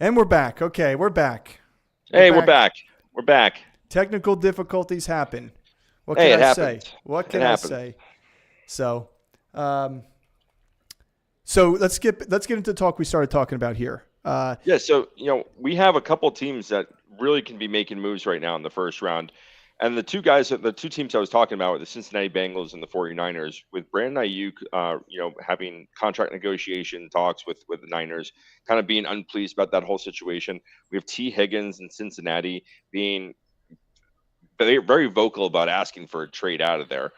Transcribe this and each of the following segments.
And we're back. Okay, we're back. We're Hey, we're back. back. We're back. Technical difficulties happen. What can Hey, it I say? happens. What It can I happens. say? So, um, so let's get into the talk we started talking about here. Yeah, so we have a couple teams that really can be making moves right now in the first round. And the two teams I was talking about were the Cincinnati Bengals and the 49ers, with Brandon Ayuk, having contract negotiation talks with the Niners, kind of being unpleased about that whole situation. We have T. Higgins in Cincinnati being very vocal about asking for a trade out of there.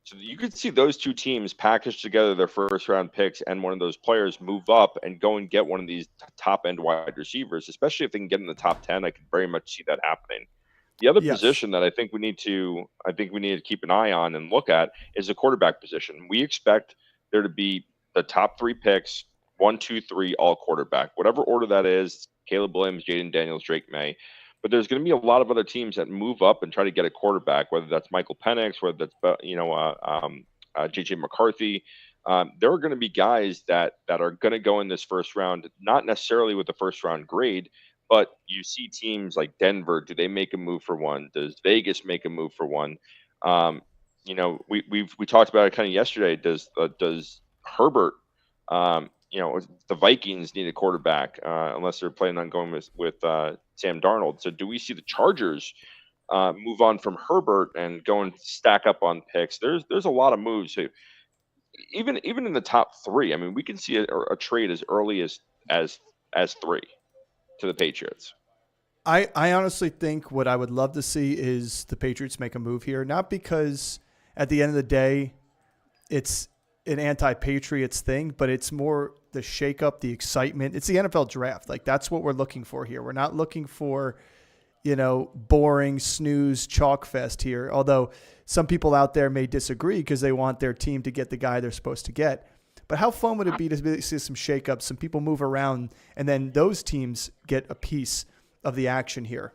So you could see those two teams package together their first round picks and one of those players move up and go and get one of these top end wide receivers, especially if they can get in the top 10. I could very much see that happening. The other yes, position that I think we need to keep an eye on and look at is the quarterback position. We expect there to be the top three picks, one, two, three, all quarterback, whatever order that is. Caleb Williams, Jaden Daniels, Drake May. But there's going to be a lot of other teams that move up and try to get a quarterback, whether that's Michael Penix, whether that's JJ McCarthy. There are going to be guys that are going to go in this first round, not necessarily with the first round grade, but you see teams like Denver. Do they make a move for one? Does Vegas make a move for one? We talked about it kind of yesterday. Does Herbert? The Vikings need a quarterback unless they're planning on going with Sam Darnold. So do we see the Chargers move on from Herbert and go and stack up on picks? There's a lot of moves. So even in the top three, I mean, we can see a trade as early as three to the Patriots. I honestly think what I would love to see is the Patriots make a move here, not because at the end of the day it's an anti-Patriots thing, but it's more the shakeup, the excitement. It's the NFL draft. Like that's what we're looking for here. We're not looking for, boring snooze chalk fest here. Although some people out there may disagree because they want their team to get the guy they're supposed to get. But how fun would it be to see some shakeups, some people move around, and then those teams get a piece of the action here?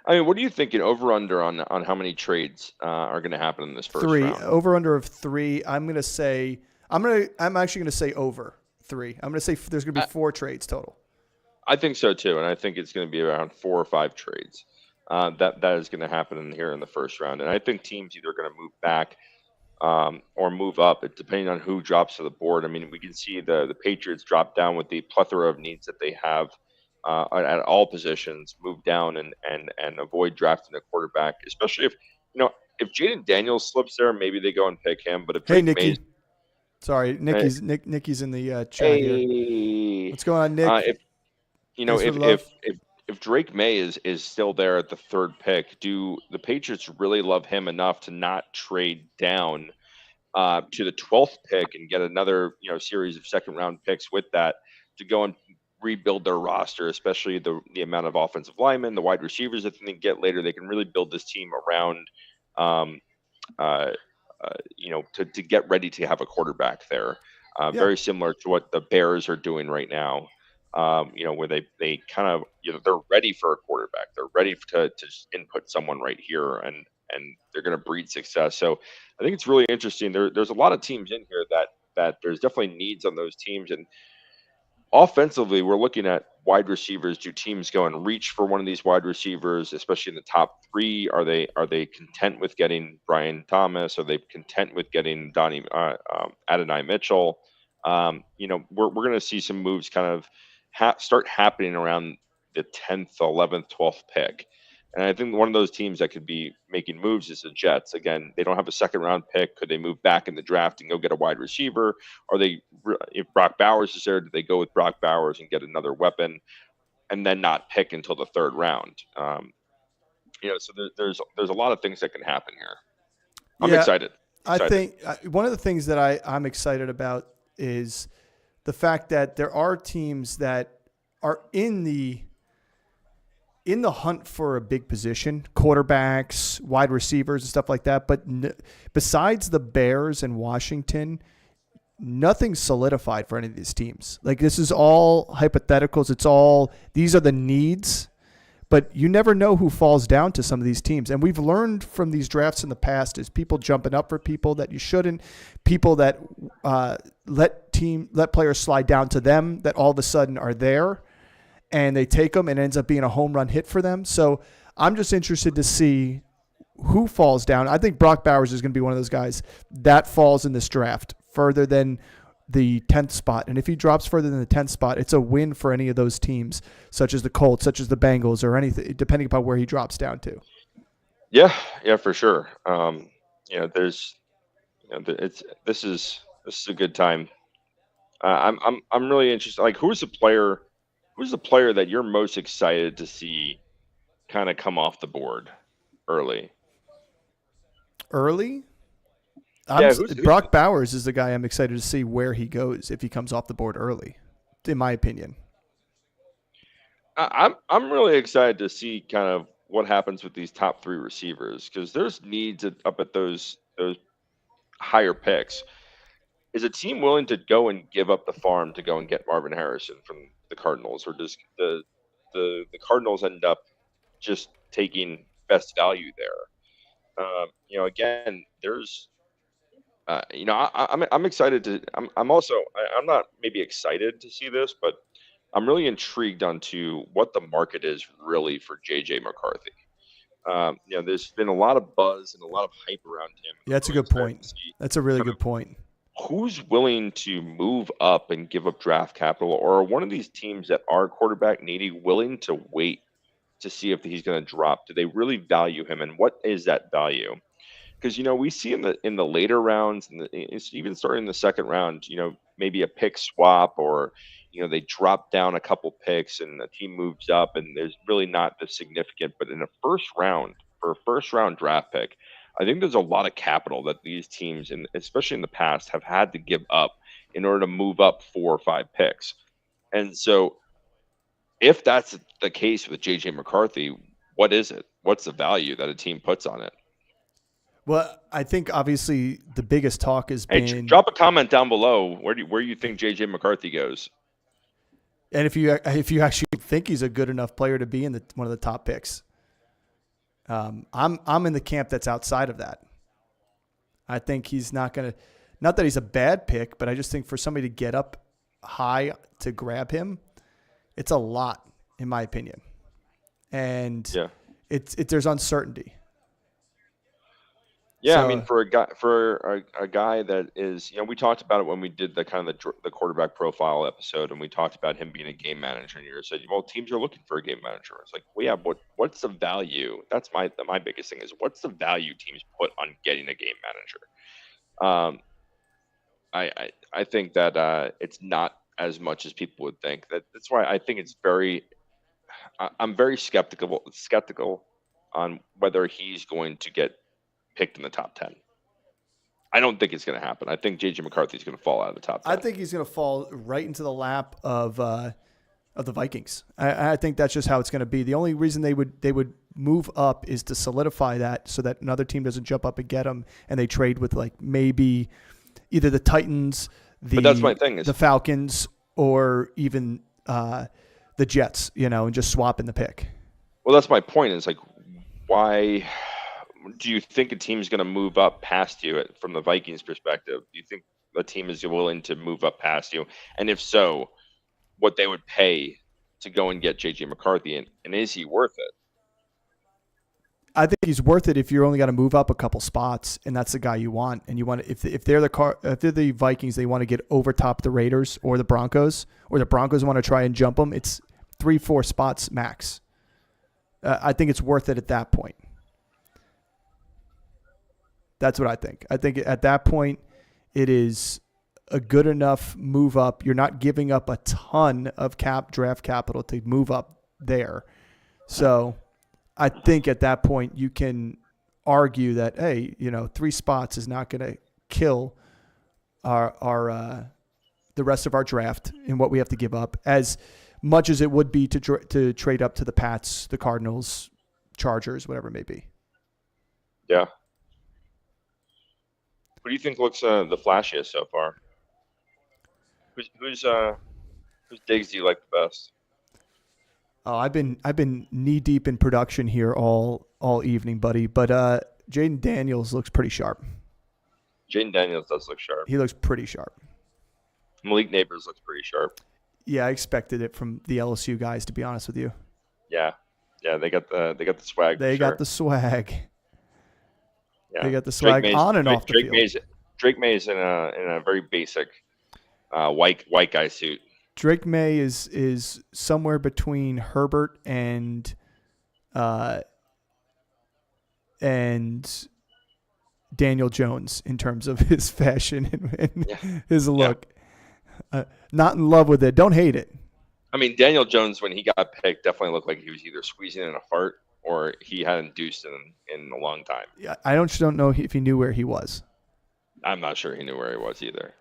I mean, what are you thinking over under on how many trades are going to happen in this first Three, round? over under of three. I'm actually gonna say over three. I'm gonna say there's gonna be four trades total. I think so too, and I think it's going to be around 4 or 5 trades. That is going to happen here in the first round, and I think teams either going to move back or move up, depending on who drops to the board. I mean, we can see the Patriots drop down with the plethora of needs that they have at all positions, move down and avoid drafting a quarterback, especially if Jaden Daniels slips there, maybe they go and pick him. But if Hey, Drake Mays, Nikki. Sorry, hey, Nikki's in the chat here. hey, What's going on, Nick? if Thanks for the love. if Drake May is still there at the third pick, do the Patriots really love him enough to not trade down to the 12th pick and get another series of second round picks with that to go and rebuild their roster, especially the amount of offensive linemen, the wide receivers that they get later. They can really build this team around, um, uh, to get ready to have a quarterback there. Yeah, Very similar to what the Bears are doing right now. Where they kind of they're ready for a quarterback. They're ready to just input someone right here, and they're going to breed success. So I think it's really interesting. There's a lot of teams in here that there's definitely needs on those teams. And offensively, we're looking at wide receivers. Do teams go and reach for one of these wide receivers, especially in the top three? Are they content with getting Brian Thomas? Are they content with getting Adonai Mitchell? We're going to see some moves kind of start happening around the 10th, 11th, 12th pick. And I think one of those teams that could be making moves is the Jets. Again, they don't have a second round pick. Could they move back in the draft and go get a wide receiver? Or if Brock Bowers is there, do they go with Brock Bowers and get another weapon and then not pick until the third round? So there's a lot of things that can happen here. I'm yeah. excited. I Excited. think one of the things that I'm excited about is the fact that there are teams that are in the hunt for a big position, quarterbacks, wide receivers, and stuff like that. But besides the Bears and Washington, nothing's solidified for any of these teams. Like this is all hypotheticals. These are the needs, but you never know who falls down to some of these teams. And we've learned from these drafts in the past is people jumping up for people that you shouldn't, people that let players slide down to them that all of a sudden are there. and they take him and it ends up being a home run hit for them. So I'm just interested to see who falls down. I think Brock Bowers is going to be one of those guys that falls in this draft further than the 10th spot. And if he drops further than the 10th spot, it's a win for any of those teams, such as the Colts, such as the Bengals, or anything, depending upon where he drops down to. Yeah, for sure. There's, this is a good time. I'm really interested. Like, who's the player that you're most excited to see kind of come off the board early? Early? Brock Bowers is the guy I'm excited to see where he goes if he comes off the board early, in my opinion. I'm really excited to see kind of what happens with these top 3 receivers, because there's needs up at those higher picks. Is a team willing to go and give up the farm to go and get Marvin Harrison from the Cardinals, or does the Cardinals end up just taking best value there? Again, there's I'm excited to. I'm also. I'm not maybe excited to see this, but I'm really intrigued onto what the market is really for JJ McCarthy. There's been a lot of buzz and a lot of hype around him. Yeah, that's a good point. That's a really good point. Who's willing to move up and give up draft capital, or are one of these teams that are quarterback needy willing to wait to see if he's going to drop? Do they really value him, and what is that value? Because we see in the later rounds, and it's even starting in the second round, maybe a pick swap, or they drop down a couple picks and the team moves up, and there's really not the significant. But in a first round, for a first round draft pick, I think there's a lot of capital that these teams, and especially in the past, have had to give up in order to move up 4 or 5 picks. And so, if that's the case with JJ McCarthy, what is it? What's the value that a team puts on it? Well, I think obviously the biggest talk has been. Hey, drop a comment down below where you think JJ McCarthy goes. And if you actually think he's a good enough player to be in one of the top picks, I'm in the camp that's outside of that. I think he's not going to. Not that he's a bad pick, but I just think for somebody to get up high to grab him, it's a lot, in my opinion. And there's uncertainty. Yeah, so, I mean, for a guy that is, we talked about it when we did the kind of the quarterback profile episode, and we talked about him being a game manager. And you said, well, teams are looking for a game manager. It's like, well, yeah, what's the value? That's my biggest thing is, what's the value teams put on getting a game manager? I think that it's not as much as people would think. That's why I think I'm very skeptical on whether he's going to get picked in the top 10. I don't think it's going to happen. I think JJ McCarthy is going to fall out of the top 10. I think he's going to fall right into the lap of the Vikings. I think that's just how it's going to be. The only reason they would move up is to solidify that, so that another team doesn't jump up and get him, and they trade with like maybe either the Titans, but that's my thing, the Falcons, or even the Jets, and just swap in the pick. Well, that's my point. Is like, why do you think a team is going to move up past you from the Vikings perspective? Do you think a team is willing to move up past you? And if so, what they would pay to go and get JJ McCarthy, and is he worth it? I think he's worth it if you're only got to move up a couple spots, and that's the guy you want. And you want if they're the Vikings, they want to get over top the Raiders or the Broncos, or the Broncos want to try and jump them. It's 3-4 spots max. I think it's worth it at that point. That's what I think. I think at that point, it is a good enough move up. You're not giving up a ton of draft capital to move up there. So I think at that point you can argue that, hey, 3 spots is not going to kill our the rest of our draft and what we have to give up, as much as it would be to trade up to the Pats, the Cardinals, Chargers, whatever it may be. Yeah. Who do you think looks the flashiest so far? Whose digs do you like the best? Oh, I've been knee deep in production here all evening, buddy. But Jaden Daniels looks pretty sharp. Jaden Daniels does look sharp. He looks pretty sharp. Malik Neighbors looks pretty sharp. Yeah, I expected it from the LSU guys, to be honest with you. Yeah, they got the swag. They for sure. got the swag. Yeah. They got the swag on and off the field. Drake May's in a very basic white guy suit. Drake May is somewhere between Herbert and Daniel Jones in terms of his fashion and his look. Not in love with it. Don't hate it. I mean, Daniel Jones, when he got picked, definitely looked like he was either squeezing in a fart or he hadn't deuced in a long time. Yeah, I don't know if he knew where he was. I'm not sure he knew where he was either.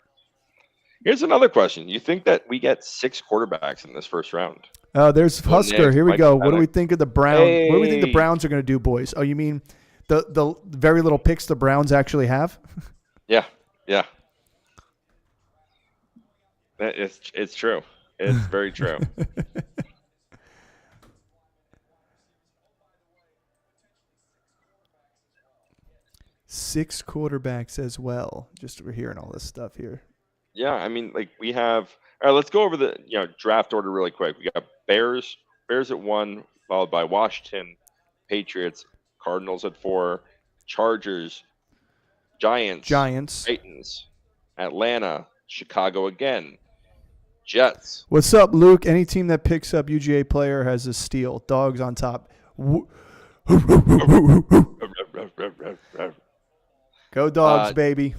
Here's another question. You think that we get 6 quarterbacks in this first round? There's Husker. Here we go. What do we think of the Browns? Hey. What do we think the Browns are going to do, boys? Oh, you mean the very little picks the Browns actually have? Yeah. It's true. It's very true. Six quarterbacks as well. Just we're hearing all this stuff here. Yeah, I mean, like we have. All right, let's go over the draft order really quick. We got Bears at 1, followed by Washington, Patriots, Cardinals at 4, Chargers, Giants, Titans, Atlanta, Chicago again, Jets. What's up, Luke? Any team that picks up UGA player has a steal. Dogs on top. Go Dogs, baby.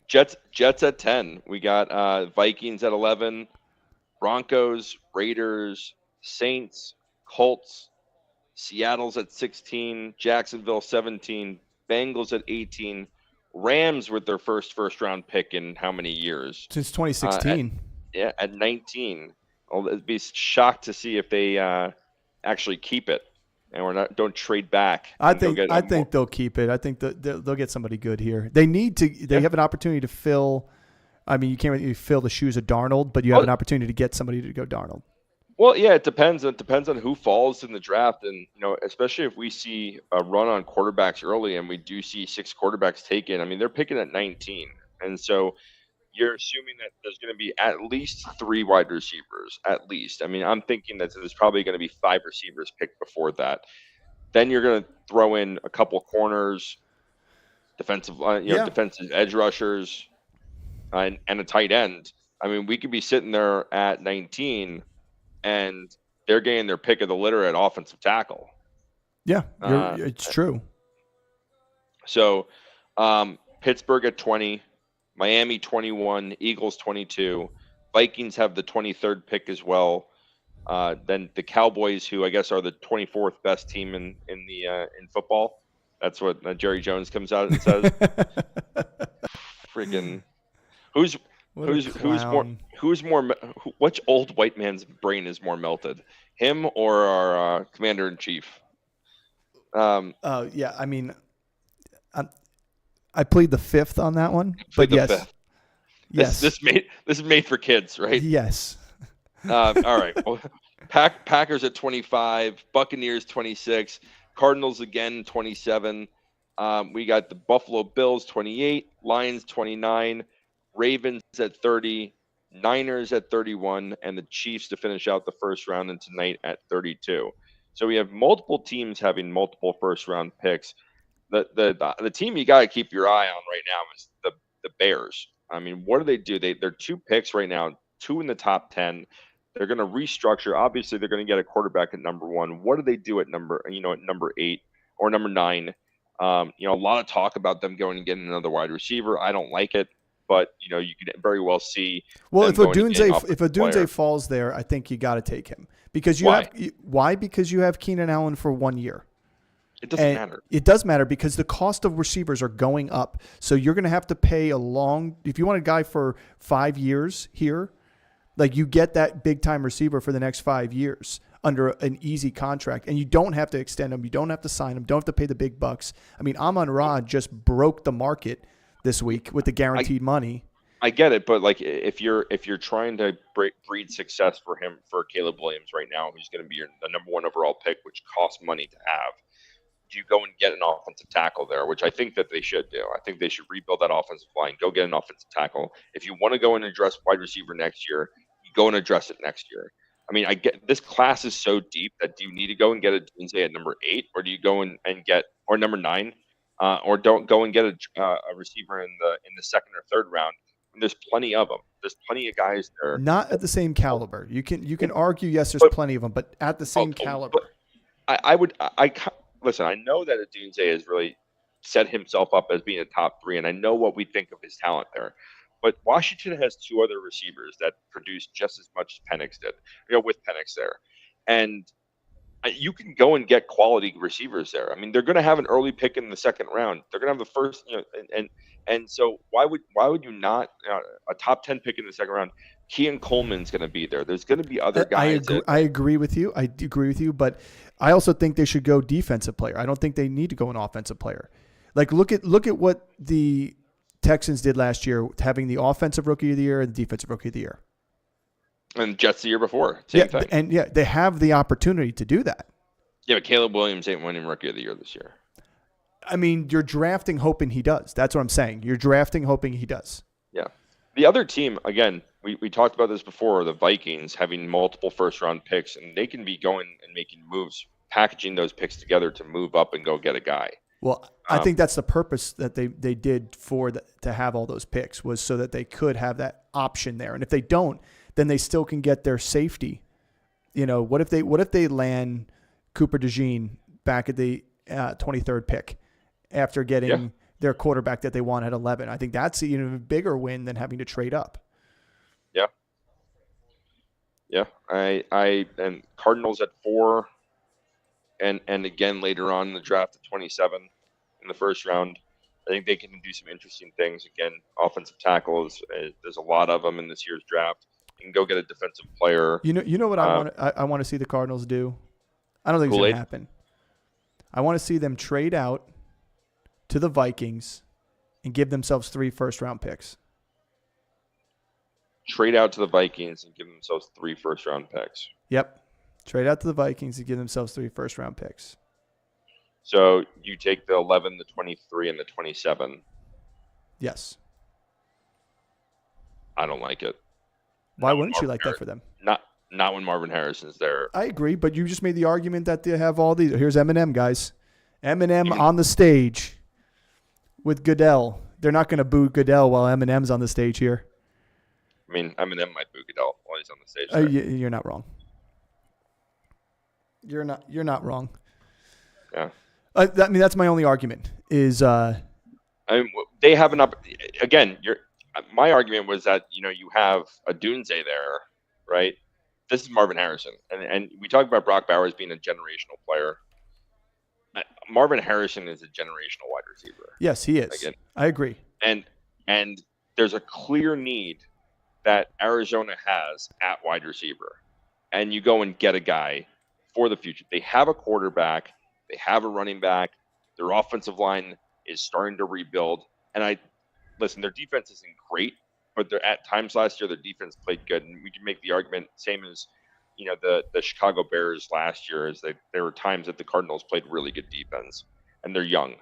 Jets at 10. We got Vikings at 11, Broncos, Raiders, Saints, Colts, Seattle's at 16, Jacksonville 17, Bengals at 18, Rams with their first round pick in how many years? Since 2016. At 19. I'll be shocked to see if they actually keep it and don't trade back. I think they'll keep it. I think they'll get somebody good here. They need to. They have an opportunity to fill. I mean, you can't really fill the shoes of Darnold, but you have an opportunity to get somebody to go Darnold. Well, yeah, it depends. It depends on who falls in the draft, and especially if we see a run on quarterbacks early, and we do see 6 quarterbacks taken. I mean, they're picking at 19, and so you're assuming that there's going to be at least 3 wide receivers, at least. I mean, I'm thinking that there's probably going to be 5 receivers picked before that. Then you're going to throw in a couple corners, defensive edge rushers, and a tight end. I mean, we could be sitting there at 19, and they're getting their pick of the litter at offensive tackle. Yeah, it's true. So, Pittsburgh at 20. Miami 21, Eagles 22, Vikings have the 23rd pick as well. Then the Cowboys, who I guess are the 24th best team in football. That's what Jerry Jones comes out and says. Friggin' who's more? Which old white man's brain is more melted, him or our commander in chief? Yeah, I mean. I plead the fifth on that one, but yes. Fifth. Yes. This is made for kids, right? Yes. All right. Well, Packers at 25, Buccaneers 26, Cardinals again 27. We got the Buffalo Bills 28, Lions 29, Ravens at 30, Niners at 31, and the Chiefs to finish out the first round and tonight at 32. So we have multiple teams having multiple first round picks. The team you got to keep your eye on right now is the Bears. I mean, what do? They're 2 picks right now, 2 in the top 10. They're going to restructure. Obviously, they're going to get a quarterback at number 1. What do they do at number 8 or number 9? A lot of talk about them going and getting another wide receiver. I don't like it, but you could very well see. Well, if Odunze falls there, I think you got to take him because why? Because you have Keenan Allen for 1 year. It doesn't matter. It does matter because the cost of receivers are going up. So you're going to have to pay if you want a guy for 5 years here, like you get that big time receiver for the next 5 years under an easy contract, and you don't have to extend him. You don't have to sign him. Don't have to pay the big bucks. I mean, Amon-Ra just broke the market this week with the guaranteed money. I get it, but like if you're trying to breed success for Caleb Williams right now, who's going to be the number 1 overall pick, which costs money to have. You go and get an offensive tackle there, which I think that they should do. I think they should rebuild that offensive line. Go get an offensive tackle. If you want to go and address wide receiver next year, you go and address it next year. I mean, I get this class is so deep that do you need to go and get a Dunze at number 8, or do you go and get or number 9, or don't go and get a receiver in the second or third round? And there's plenty of them. There's plenty of guys there. Not at the same caliber. You can argue, yes, there's plenty of them, but at the same caliber. I would listen. I know that Dunze has really set himself up as being a top 3, and I know what we think of his talent there. But Washington has 2 other receivers that produce just as much as Penix did, with Penix there. And you can go and get quality receivers there. I mean, they're going to have an early pick in the second round. They're going to have the first, and so why would you not a top 10 pick in the second round? Keon Coleman's going to be there. There's going to be other guys. I agree with you. I agree with you, but I also think they should go defensive player. I don't think they need to go an offensive player. Like look at what the Texans did last year, having the offensive rookie of the year and the defensive rookie of the year. And Jets the year before, same thing. And they have the opportunity to do that. Yeah, but Caleb Williams ain't winning rookie of the year this year. I mean, you're drafting hoping he does. That's what I'm saying. You're drafting hoping he does. Yeah. The other team, again, we talked about this before, the Vikings having multiple first-round picks, and they can be going and making moves, packaging those picks together to move up and go get a guy. Well, I think that's the purpose that they did to have all those picks, was so that they could have that option there. And if they don't, then they still can get their safety. What if they land Cooper DeJean back at the 23rd pick after getting their quarterback that they want at 11? I think that's even a bigger win than having to trade up. Yeah. Yeah. And Cardinals at 4. And again, later on in the draft at 27 in the first round, I think they can do some interesting things. Again, offensive tackles, there's a lot of them in this year's draft. You can go get a defensive player. You know what I want to see the Cardinals do? I don't think it's going to happen. I want to see them trade out to the Vikings and give themselves 3 first-round picks. Trade out to the Vikings and give themselves 3 first-round picks. Yep. Trade out to the Vikings and give themselves 3 first-round picks. So you take the 11, the 23, and the 27. Yes. I don't like it. Why wouldn't you like that for them? Not when Marvin Harrison's there. I agree, but you just made the argument that they have all these. Here's Eminem, guys. Eminem on the stage with Goodell. They're not going to boo Goodell while Eminem's on the stage here. I mean, Eminem might boo Goodell while he's on the stage. You're not wrong. You're not wrong. Yeah. I mean, that's my only argument. Is they have an again. My argument was that you have a Dunze there, right? This is Marvin Harrison, and we talked about Brock Bowers being a generational player. Marvin Harrison is a generational wide receiver. Yes, he is. Again, I agree. And there's a clear need that Arizona has at wide receiver, and you go and get a guy for the future. They have a quarterback. They have a running back. Their offensive line is starting to rebuild. And their defense isn't great, but at times last year, their defense played good. And we can make the argument, same as, the Chicago Bears last year, is that there were times that the Cardinals played really good defense, and they're young.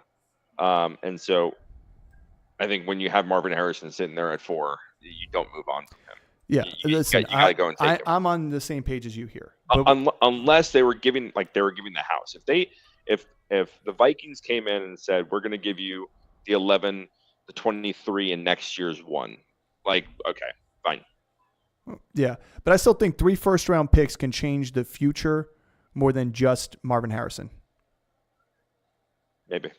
And so I think when you have Marvin Harrison sitting there at 4, you don't move on from him. Yeah, listen, you gotta go and take him. I'm on the same page as you here. Unless they were giving the house. If the Vikings came in and said, we're going to give you the 11, the 23, and next year's 1, okay, fine. Yeah, but I still think 3 first-round picks can change the future more than just Marvin Harrison. Maybe.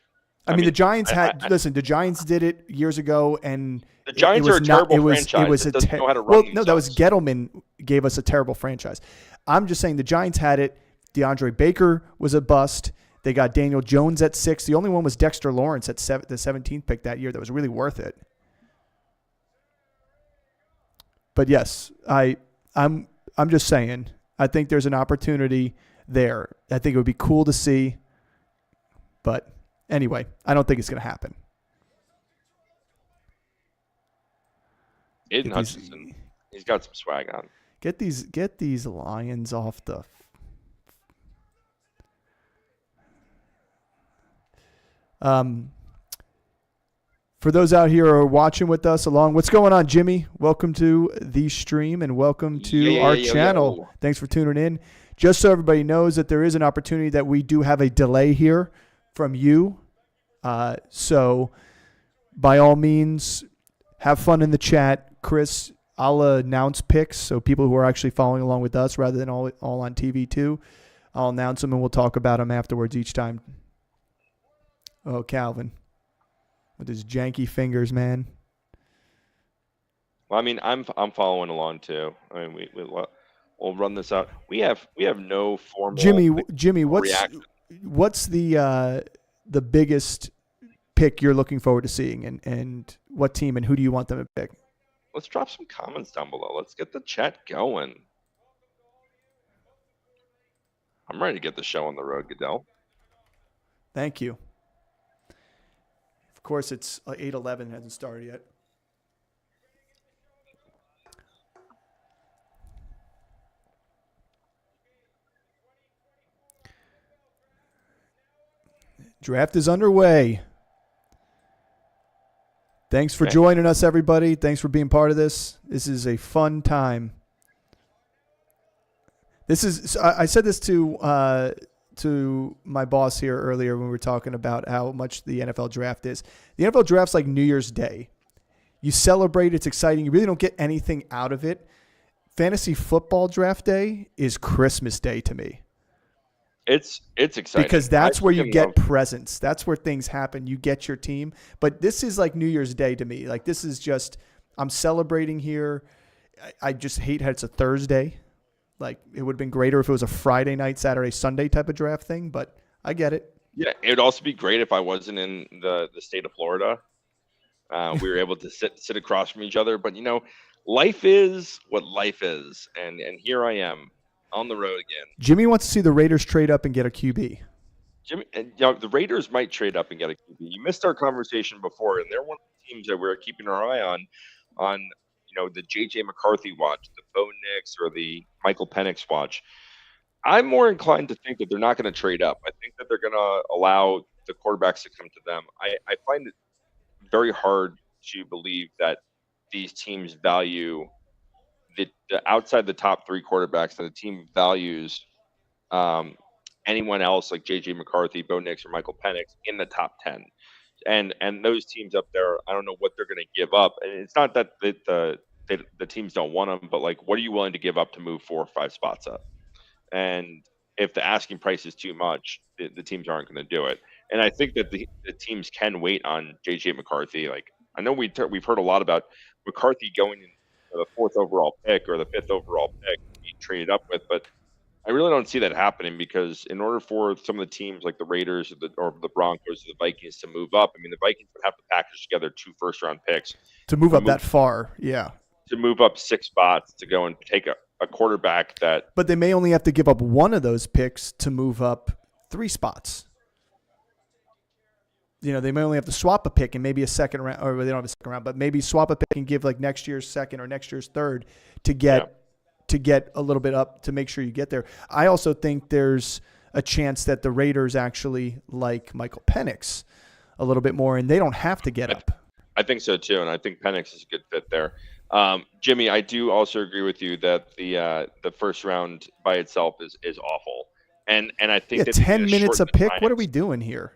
I mean, the Giants the Giants did it years ago, and the Giants are a terrible franchise. It was that doesn't know how to run themselves. That was Gettleman gave us a terrible franchise. I'm just saying the Giants had it. DeAndre Baker was a bust. They got Daniel Jones at 6. The only one was Dexter Lawrence at the 17th pick that year that was really worth it. But yes, I'm just saying, I think there's an opportunity there. I think it would be cool to see. But anyway, I don't think it's going to happen. Aiden Hutchinson, he's got some swag on. Get these Lions off the. For those out here who are watching with us along, what's going on, Jimmy? Welcome to the stream and welcome to our channel. Thanks for tuning in. Just so everybody knows that there is an opportunity that we do have a delay here from you. So by all means, have fun in the chat. Chris, I'll announce picks so people who are actually following along with us rather than all on TV too. I'll announce them and we'll talk about them afterwards each time. Oh, Calvin. With his janky fingers, man. Well, I mean, I'm following along too. I mean, we'll run this out. We have no formal. Jimmy, what's the biggest pick you're looking forward to seeing, and what team and who do you want them to pick? Let's drop some comments down below. Let's get the chat going. I'm ready to get the show on the road, Goodell. Thank you. Of course, it's 8:11. Hasn't started yet. Draft is underway. Thanks for joining us, everybody. Thanks for being part of this. This is a fun time. I said this to my boss here earlier when we were talking about how much the NFL draft is. The NFL draft's like New Year's Day. You celebrate, it's exciting. You really don't get anything out of it. Fantasy football draft day is Christmas Day to me. It's exciting. Because that's where you get presents. That's where things happen. You get your team. But this is like New Year's Day to me. Like this is just, I'm celebrating here. I just hate how it's a Thursday. Like it would have been greater if it was a Friday night, Saturday, Sunday type of draft thing, but I get it. Yeah, it would also be great if I wasn't in the state of Florida. We were able to sit across from each other, but you know, life is what life is, and here I am on the road again. Jimmy wants to see the Raiders trade up and get a QB. Jimmy, the Raiders might trade up and get a QB. You missed our conversation before, and they're one of the teams that we're keeping our eye on. You know, the J.J. McCarthy watch, the Bo Nix, or the Michael Penix watch. I'm more inclined to think that they're not going to trade up. I think that they're going to allow the quarterbacks to come to them. I find it very hard to believe that these teams value the outside the top three quarterbacks, that the team values anyone else like J.J. McCarthy, Bo Nix, or Michael Penix in the top 10. And those teams up there, I don't know what they're going to give up. And it's not that the teams don't want them, but like, what are you willing to give up to move 4 or 5 spots up? And if the asking price is too much, the teams aren't going to do it. And I think that the teams can wait on J.J. McCarthy. Like, I know we've heard a lot about McCarthy going in the 4th overall pick or the 5th overall pick being traded up with, but I really don't see that happening, because in order for some of the teams like the Raiders or the Broncos or the Vikings to move up, I mean, the Vikings would have to package together 2 first-round picks to move up that far. Yeah, to move up 6 spots to go and take a quarterback that. But they may only have to give up one of those picks to move up 3 spots. You know, they may only have to swap a pick and maybe a second round, or they don't have a second round, but maybe swap a pick and give like next year's second or next year's third to get. Yeah. To get a little bit up to make sure you get there. I also think there's a chance that the Raiders actually like Michael Penix a little bit more, and they don't have to get up. I think so too, and I think Penix is a good fit there. Jimmy, I do also agree with you that the first round by itself is awful, and I think that 10 minutes a pick. What are we doing here?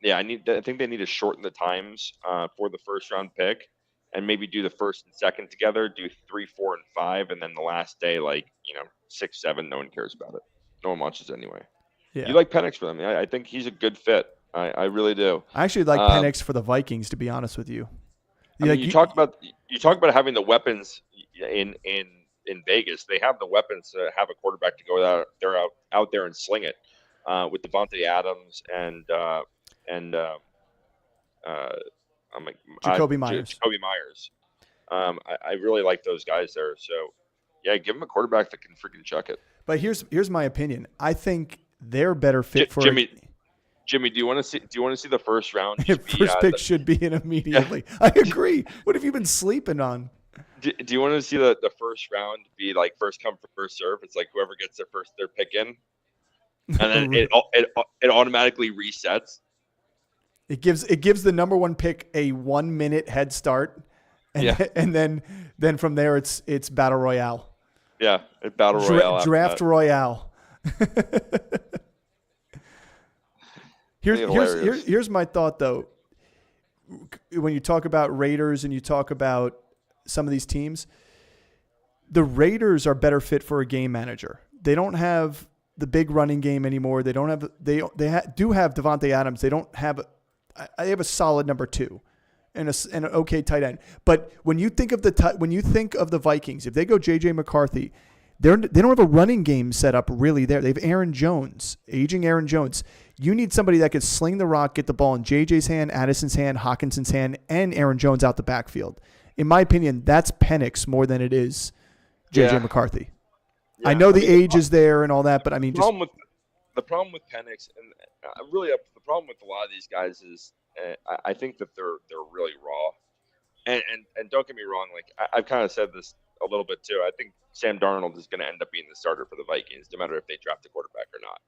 Yeah, I think they need to shorten the times for the first round pick. And maybe do the first and second together, do 3, 4, and 5, and then the last day, 6, 7. No one cares about it. No one watches anyway. Yeah. You like Penix for them? I think he's a good fit. I really do. I actually like Penix for the Vikings, to be honest with you. You talked about having the weapons in Vegas. They have the weapons to have a quarterback to go out there and sling it with Devontae Adams and Jacoby Myers. I really like those guys there. So, yeah, give them a quarterback that can freaking chuck it. But here's my opinion. I think they're better fit for Jimmy. Jimmy, do you want to see the first round? First pick should be in immediately. I agree. What have you been sleeping on? Do you want to see the first round be like first come first serve? It's like whoever gets their pick in, and then it automatically resets. It gives the number one pick a 1 minute head start, and Yeah. and then from there it's battle royale. Yeah, battle royale. after Draft that. royale. Hilarious. Here's my thought though. When you talk about Raiders and you talk about some of these teams, the Raiders are better fit for a game manager. They don't have the big running game anymore. They don't have do have Devontae Adams. They don't have I have a solid number 2 and an okay tight end. But when you think of the Vikings, if they go JJ McCarthy, they don't have a running game set up really there. They have Aaron Jones, aging Aaron Jones. You need somebody that could sling the rock, get the ball in JJ's hand, Addison's hand, Hawkinson's hand, and Aaron Jones out the backfield. In my opinion, that's Penix more than it is JJ McCarthy. Yeah, I know the age is there and all that, but I mean, the problem with Penix and really the problem with a lot of these guys is I think that they're really raw. And don't get me wrong, like I've kind of said this a little bit too. I think Sam Darnold is going to end up being the starter for the Vikings, no matter if they draft a quarterback or not.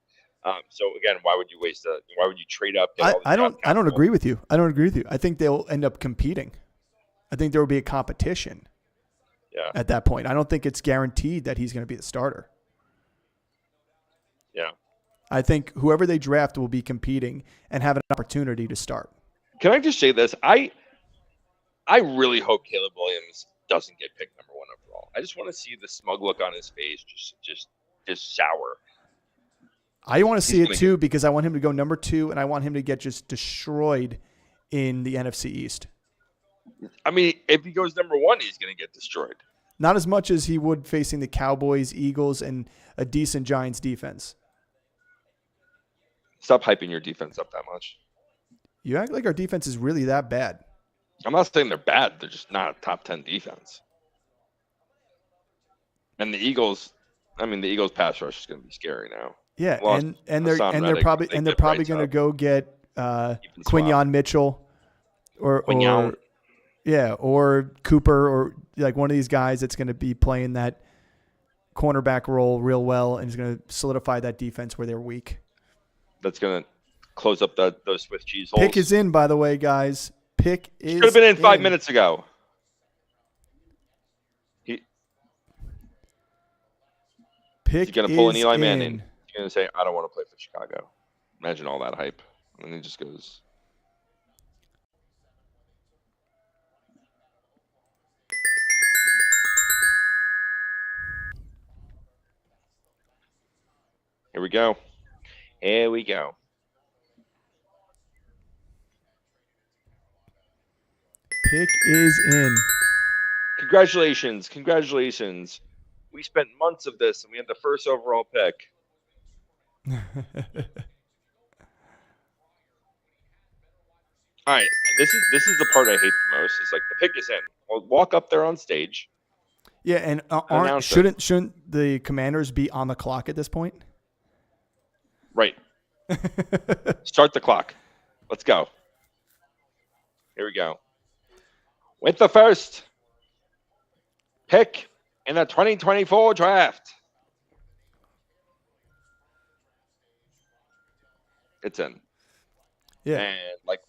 So again, why would you trade up? I don't agree with you. I don't agree with you. I think they'll end up competing. I think there will be a competition. Yeah. At that point, I don't think it's guaranteed that he's going to be the starter. Yeah. I think whoever they draft will be competing and have an opportunity to start. Can I just say this? I really hope Caleb Williams doesn't get picked number 1 overall. I just want to see the smug look on his face, just sour. I want to see it too because I want him to go number 2 and I want him to get just destroyed in the NFC East. I mean, if he goes number 1, he's going to get destroyed. Not as much as he would facing the Cowboys, Eagles, and a decent Giants defense. Stop hyping your defense up that much. You act like our defense is really that bad. I'm not saying they're bad. They're just not a top 10 defense. And the Eagles pass rush is going to be scary now. Yeah, and they're probably going to go get Quinyon Mitchell or Cooper or like one of these guys that's going to be playing that cornerback role real well and is going to solidify that defense where they're weak. That's going to close up those Swiss cheese holes. Pick is in, by the way, guys. Pick is Should have been in 5 minutes ago. He's going to pull an Eli Manning. He's going to say, I don't want to play for Chicago. Imagine all that hype. And then he just goes. Here we go. Here we go. Pick is in. Congratulations. We spent months of this, and we had the first overall pick. All right, this is the part I hate the most. Is like the pick is in. We'll walk up there on stage. Yeah, and shouldn't the Commanders be on the clock at this point? Right. Start the clock. Let's go. Here we go. With the first pick in the 2024 draft. It's in. Yeah. And like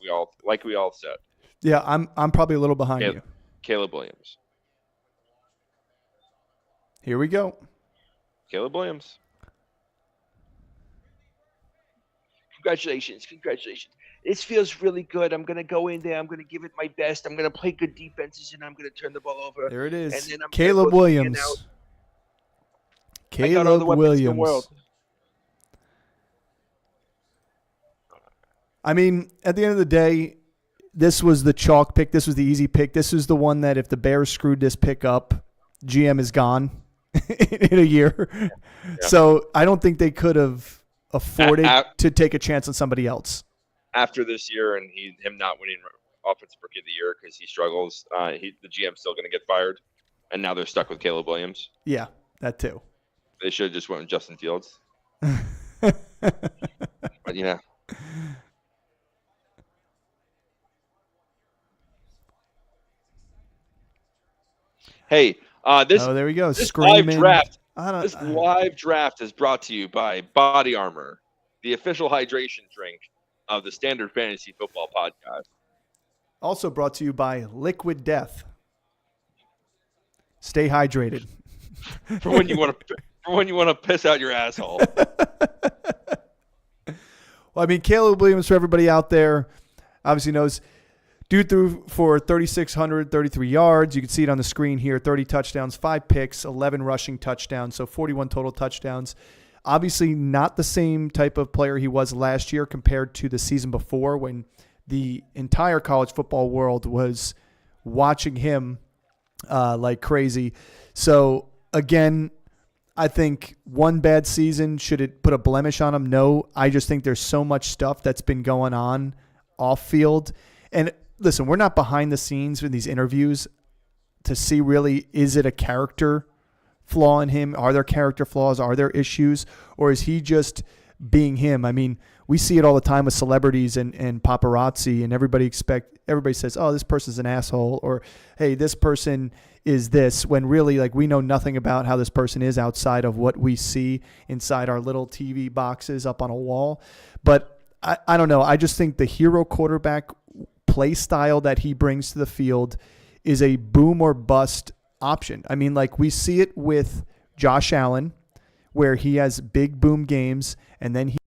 we all said. Yeah, I'm probably a little behind you. Caleb Williams. Here we go. Caleb Williams. Congratulations. This feels really good. I'm going to go in there. I'm going to give it my best. I'm going to play good defenses, and I'm going to turn the ball over. There it is. And then Caleb Williams. Caleb Williams. I mean, at the end of the day, this was the chalk pick. This was the easy pick. This is the one that if the Bears screwed this pick up, GM is gone in a year. Yeah. So I don't think they could have afforded to take a chance on somebody else. After this year and him not winning Offensive Rookie of the Year because he struggles, the GM's still going to get fired, and now they're stuck with Caleb Williams. Yeah, that too. They should have just went with Justin Fields. But yeah. Hey, there we go. This live draft is brought to you by Body Armor, the official hydration drink of the Standard Fantasy Football Podcast. Also brought to you by Liquid Death. Stay hydrated. For when you want to piss out your asshole. Well, I mean, Caleb Williams, for everybody out there, obviously knows dude threw for 3,633 yards. You can see it on the screen here. 30 touchdowns, 5 picks, 11 rushing touchdowns, so 41 total touchdowns. Obviously not the same type of player he was last year compared to the season before when the entire college football world was watching him like crazy. So, again, I think one bad season, should it put a blemish on him? No. I just think there's so much stuff that's been going on off field. And listen, we're not behind the scenes in these interviews to see really, is it a character flaw in him? Are there character flaws? Are there issues? Or is he just being him? I mean, we see it all the time with celebrities and paparazzi, and everybody says, oh, this person's an asshole, or hey, this person is this, when really, like, we know nothing about how this person is outside of what we see inside our little TV boxes up on a wall. But I don't know. I just think the hero quarterback play style that he brings to the field is a boom or bust option. I mean, like, we see it with Josh Allen, where he has big boom games and then he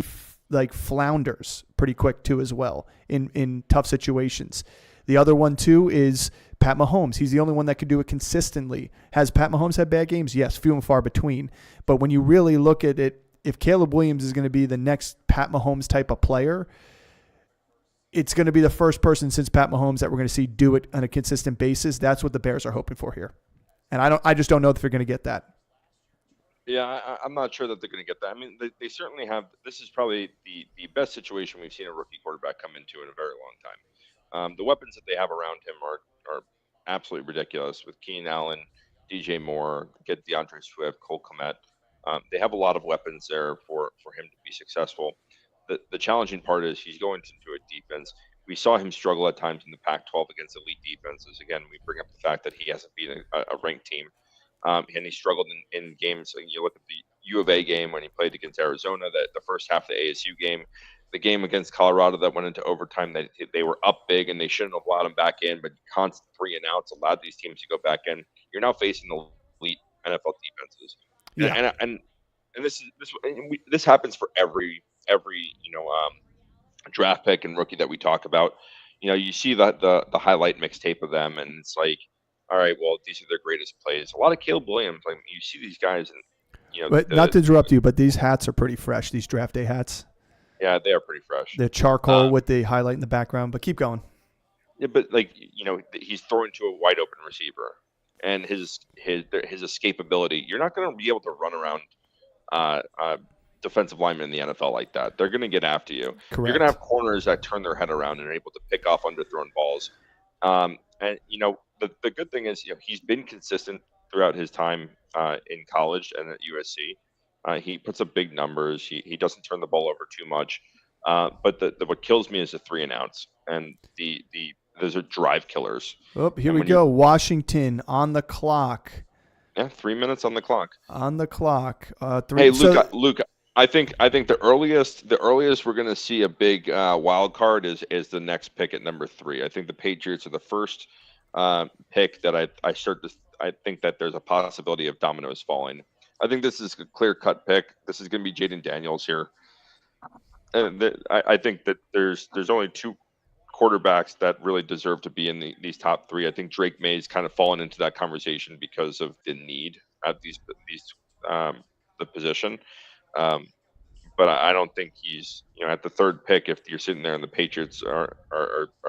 flounders pretty quick too as well in tough situations. The other one too is Pat Mahomes. He's the only one that can do it consistently. Has Pat Mahomes had bad games? Yes, few and far between. But when you really look at it, if Caleb Williams is going to be the next Pat Mahomes type of player, it's going to be the first person since Pat Mahomes that we're going to see do it on a consistent basis. That's what the Bears are hoping for here. And I just don't know if they're going to get that. Yeah, I'm not sure that they're going to get that. I mean, they certainly have. This is probably the best situation we've seen a rookie quarterback come into in a very long time. The weapons that they have around him are absolutely ridiculous with Keenan Allen, DJ Moore, get DeAndre Swift, Cole Kmet. They have a lot of weapons there for him to be successful. The challenging part is he's going into a defense. We saw him struggle at times in the Pac-12 against elite defenses. Again, we bring up the fact that he hasn't been a ranked team. And he struggled in games. You look at the U of A game when he played against Arizona, the first half of the ASU game, the game against Colorado that went into overtime, that they were up big and they shouldn't have allowed him back in, but constant 3 and outs allowed these teams to go back in. You're now facing the elite NFL defenses. Yeah. And this happens for every draft pick and rookie that we talk about. You see the highlight mixtape of them, and it's like, all right, well, these are their greatest plays. A lot of Caleb Williams. Like, you see these guys, and But not to interrupt you, but these hats are pretty fresh. These draft day hats. Yeah, they are pretty fresh. They're charcoal with the highlight in the background. But keep going. Yeah, but he's throwing to a wide open receiver, and his escapability. You're not going to be able to run around defensive linemen in the NFL like that. They're going to get after you. Correct. You're going to have corners that turn their head around and are able to pick off underthrown balls. And the good thing is, he's been consistent throughout his time in college and at USC. He puts up big numbers. He doesn't turn the ball over too much. But what kills me is the 3 and outs, and those are drive killers. Oh, here we go. Washington on the clock. Yeah, 3 minutes on the clock. On the clock. 3. Hey, Luke. I think the earliest we're going to see a big wild card is the next pick at number 3. I think the Patriots are the first pick that I think that there's a possibility of dominoes falling. I think this is a clear-cut pick. This is going to be Jaden Daniels here. And I think that there's only 2 quarterbacks that really deserve to be in these top 3. I think Drake May's kind of fallen into that conversation because of the need at the position. But I don't think he's at the 3rd pick. If you're sitting there and the Patriots are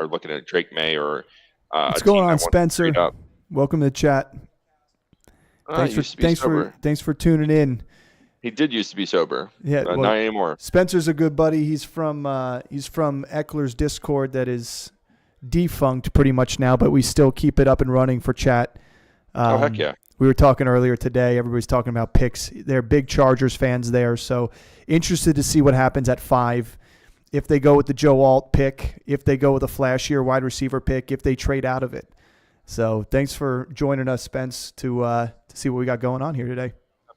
looking at Drake May or what's going on, Spencer? Welcome to the chat. Thanks for tuning in. He did used to be sober. Yeah, not anymore. Spencer's a good buddy. He's from Eckler's Discord that is defunct pretty much now, but we still keep it up and running for chat. Oh, heck yeah. We were talking earlier today. Everybody's talking about picks. They're big Chargers fans there, so interested to see what happens at 5. If they go with the Joe Alt pick, if they go with a flashier wide receiver pick, if they trade out of it. So thanks for joining us, Spence, to see what we got going on here today.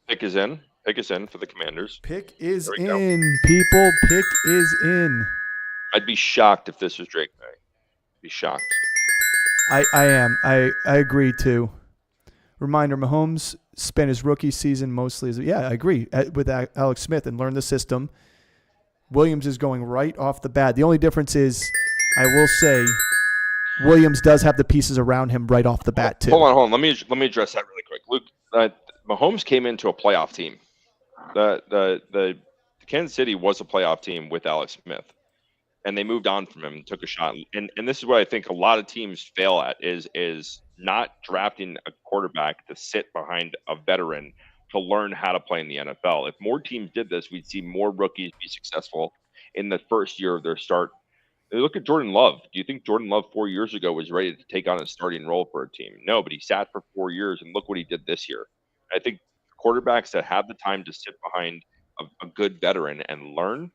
Pick is in. Pick is in for the Commanders. Pick is in, people. Pick is in. I'd be shocked if this was Drake May. Be shocked. I am. I agree too. Reminder: Mahomes spent his rookie season mostly as I agree with Alex Smith and learned the system. Williams is going right off the bat. The only difference is, I will say, Williams does have the pieces around him right off the bat too. Hold on. Let me address that really quick. Luke, Mahomes came into a playoff team. The Kansas City was a playoff team with Alex Smith, and they moved on from him and took a shot. And this is what I think a lot of teams fail at is not drafting a quarterback to sit behind a veteran to learn how to play in the NFL. If more teams did this, we'd see more rookies be successful in the first year of their start. Look at Jordan Love. Do you think Jordan Love 4 years ago was ready to take on a starting role for a team? No, but he sat for 4 years, and look what he did this year. I think quarterbacks that have the time to sit behind a good veteran and learn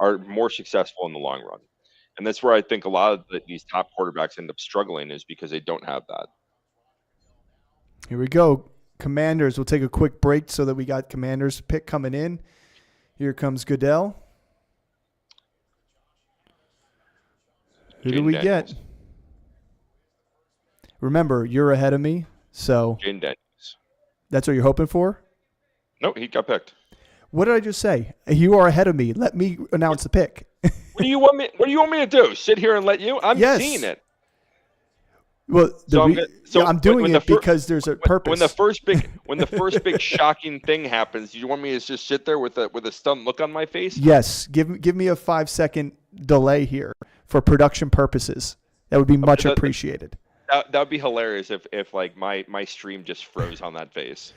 are more successful in the long run. And that's where I think a lot of these top quarterbacks end up struggling, is because they don't have that. Here we go. Commanders. We'll take a quick break so that we got Commanders pick coming in. Here comes Goodell. Who do we get? Remember, you're ahead of me, so Jayden Daniels. That's what you're hoping for? No, he got picked. What did I just say? You are ahead of me. Let me announce the pick. What do you want me to do? Sit here and let you? I'm seeing it. Well, I'm doing it because there's a purpose. When the first big shocking thing happens, do you want me to just sit there with a stunned look on my face? Yes. Give me a 5-second delay here for production purposes. That would be much appreciated. That would be hilarious if like my stream just froze on that face.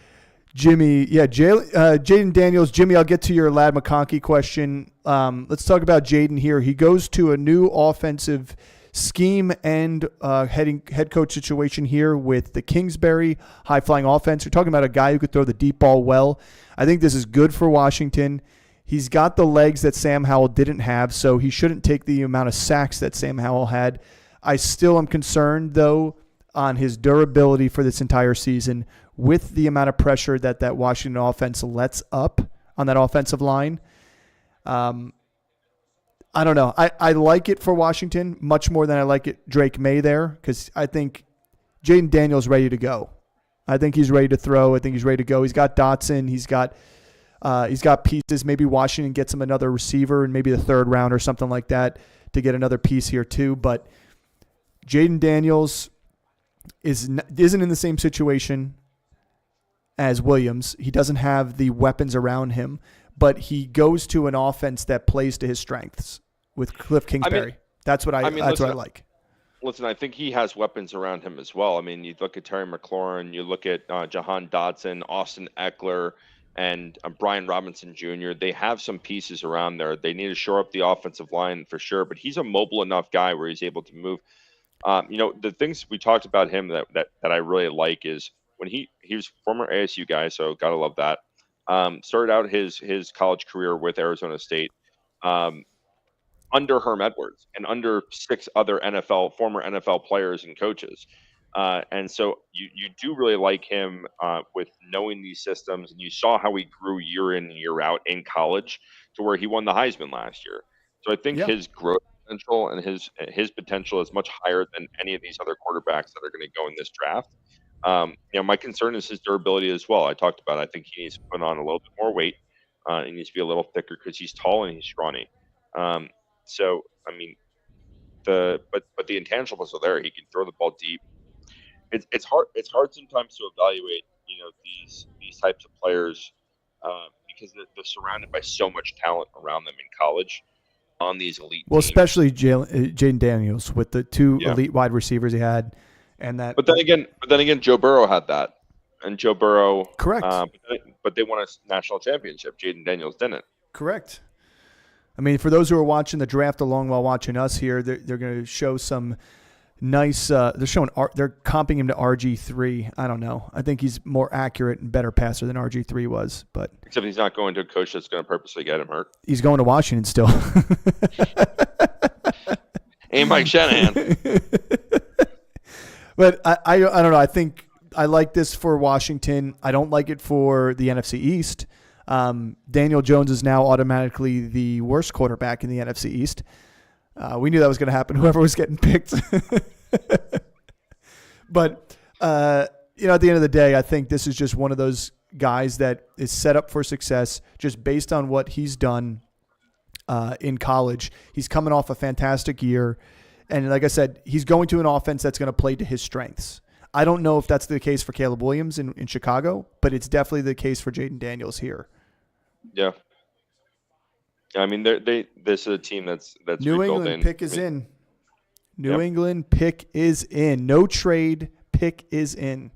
Jimmy, Jayden Daniels. Jimmy, I'll get to your Ladd McConkey question. Let's talk about Jayden here. He goes to a new offensive scheme and head coach situation here with the Kingsbury high-flying offense. You're talking about a guy who could throw the deep ball well. I think this is good for Washington. He's got the legs that Sam Howell didn't have, so he shouldn't take the amount of sacks that Sam Howell had. I still am concerned, though, on his durability for this entire season with the amount of pressure that Washington offense lets up on that offensive line. I don't know. I like it for Washington much more than I like it Drake May there, because I think Jayden Daniels ready to go. I think he's ready to throw. I think he's ready to go. He's got Dotson. He's got pieces. Maybe Washington gets him another receiver and maybe the third round or something like that to get another piece here too. But Jayden Daniels isn't in the same situation as Williams. He doesn't have the weapons around him, but he goes to an offense that plays to his strengths with Cliff Kingsbury. That's what I like. Listen, I think he has weapons around him as well. I mean, you look at Terry McLaurin, you look at Jahan Dotson, Austin Eckler, and Brian Robinson Jr. They have some pieces around there. They need to shore up the offensive line for sure, but he's a mobile enough guy where he's able to move. The things we talked about him that I really like is when he was former ASU guy, so gotta love that. Started out his college career with Arizona State under Herm Edwards and under 6 other former NFL players and coaches. And so you do really like him with knowing these systems, and you saw how he grew year in and year out in college to where he won the Heisman last year. So I think his growth potential and his potential is much higher than any of these other quarterbacks that are going to go in this draft. My concern is his durability as well. I talked about it. I think he needs to put on a little bit more weight. He needs to be a little thicker because he's tall and he's scrawny. But the intangibles are there. He can throw the ball deep. It's hard sometimes to evaluate these types of players because they're surrounded by so much talent around them in college on these elite teams. Especially Jayden Daniels with the 2 elite wide receivers he had. And that, but then again, Joe Burrow had that, and Joe Burrow, correct. But they won a national championship. Jayden Daniels didn't. Correct. I mean, for those who are watching the draft along while watching us here, they're going to show some nice. They're comping him to RG3. I don't know. I think he's more accurate and better passer than RG3 was, but except he's not going to a coach that's going to purposely get him hurt. He's going to Washington still. Hey, Mike Shanahan. But I don't know. I think I like this for Washington. I don't like it for the NFC East. Daniel Jones is now automatically the worst quarterback in the NFC East. We knew that was going to happen, whoever was getting picked. But, at the end of the day, I think this is just one of those guys that is set up for success just based on what he's done in college. He's coming off a fantastic year. And like I said, he's going to an offense that's going to play to his strengths. I don't know if that's the case for Caleb Williams in Chicago, but it's definitely the case for Jaden Daniels here. Yeah. I mean, this is a team that's New England pick is in. New England pick is in. No trade. Pick is in.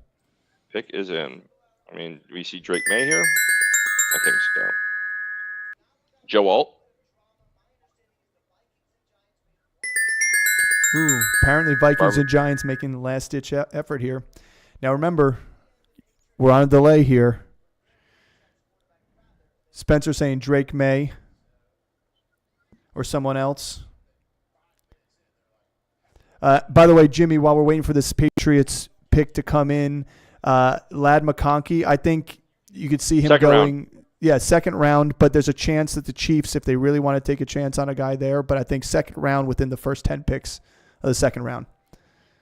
Pick is in. I mean, do we see Drake May here? I think so. Joe Alt. Ooh, apparently Vikings and Giants making the last-ditch effort here. Now remember, we're on a delay here. Spencer saying Drake May or someone else. By the way, Jimmy, while we're waiting for this Patriots pick to come in, Ladd McConkey, I think you could see him second round, but there's a chance that the Chiefs, if they really want to take a chance on a guy there, but I think second round within the first 10 picks of the second round.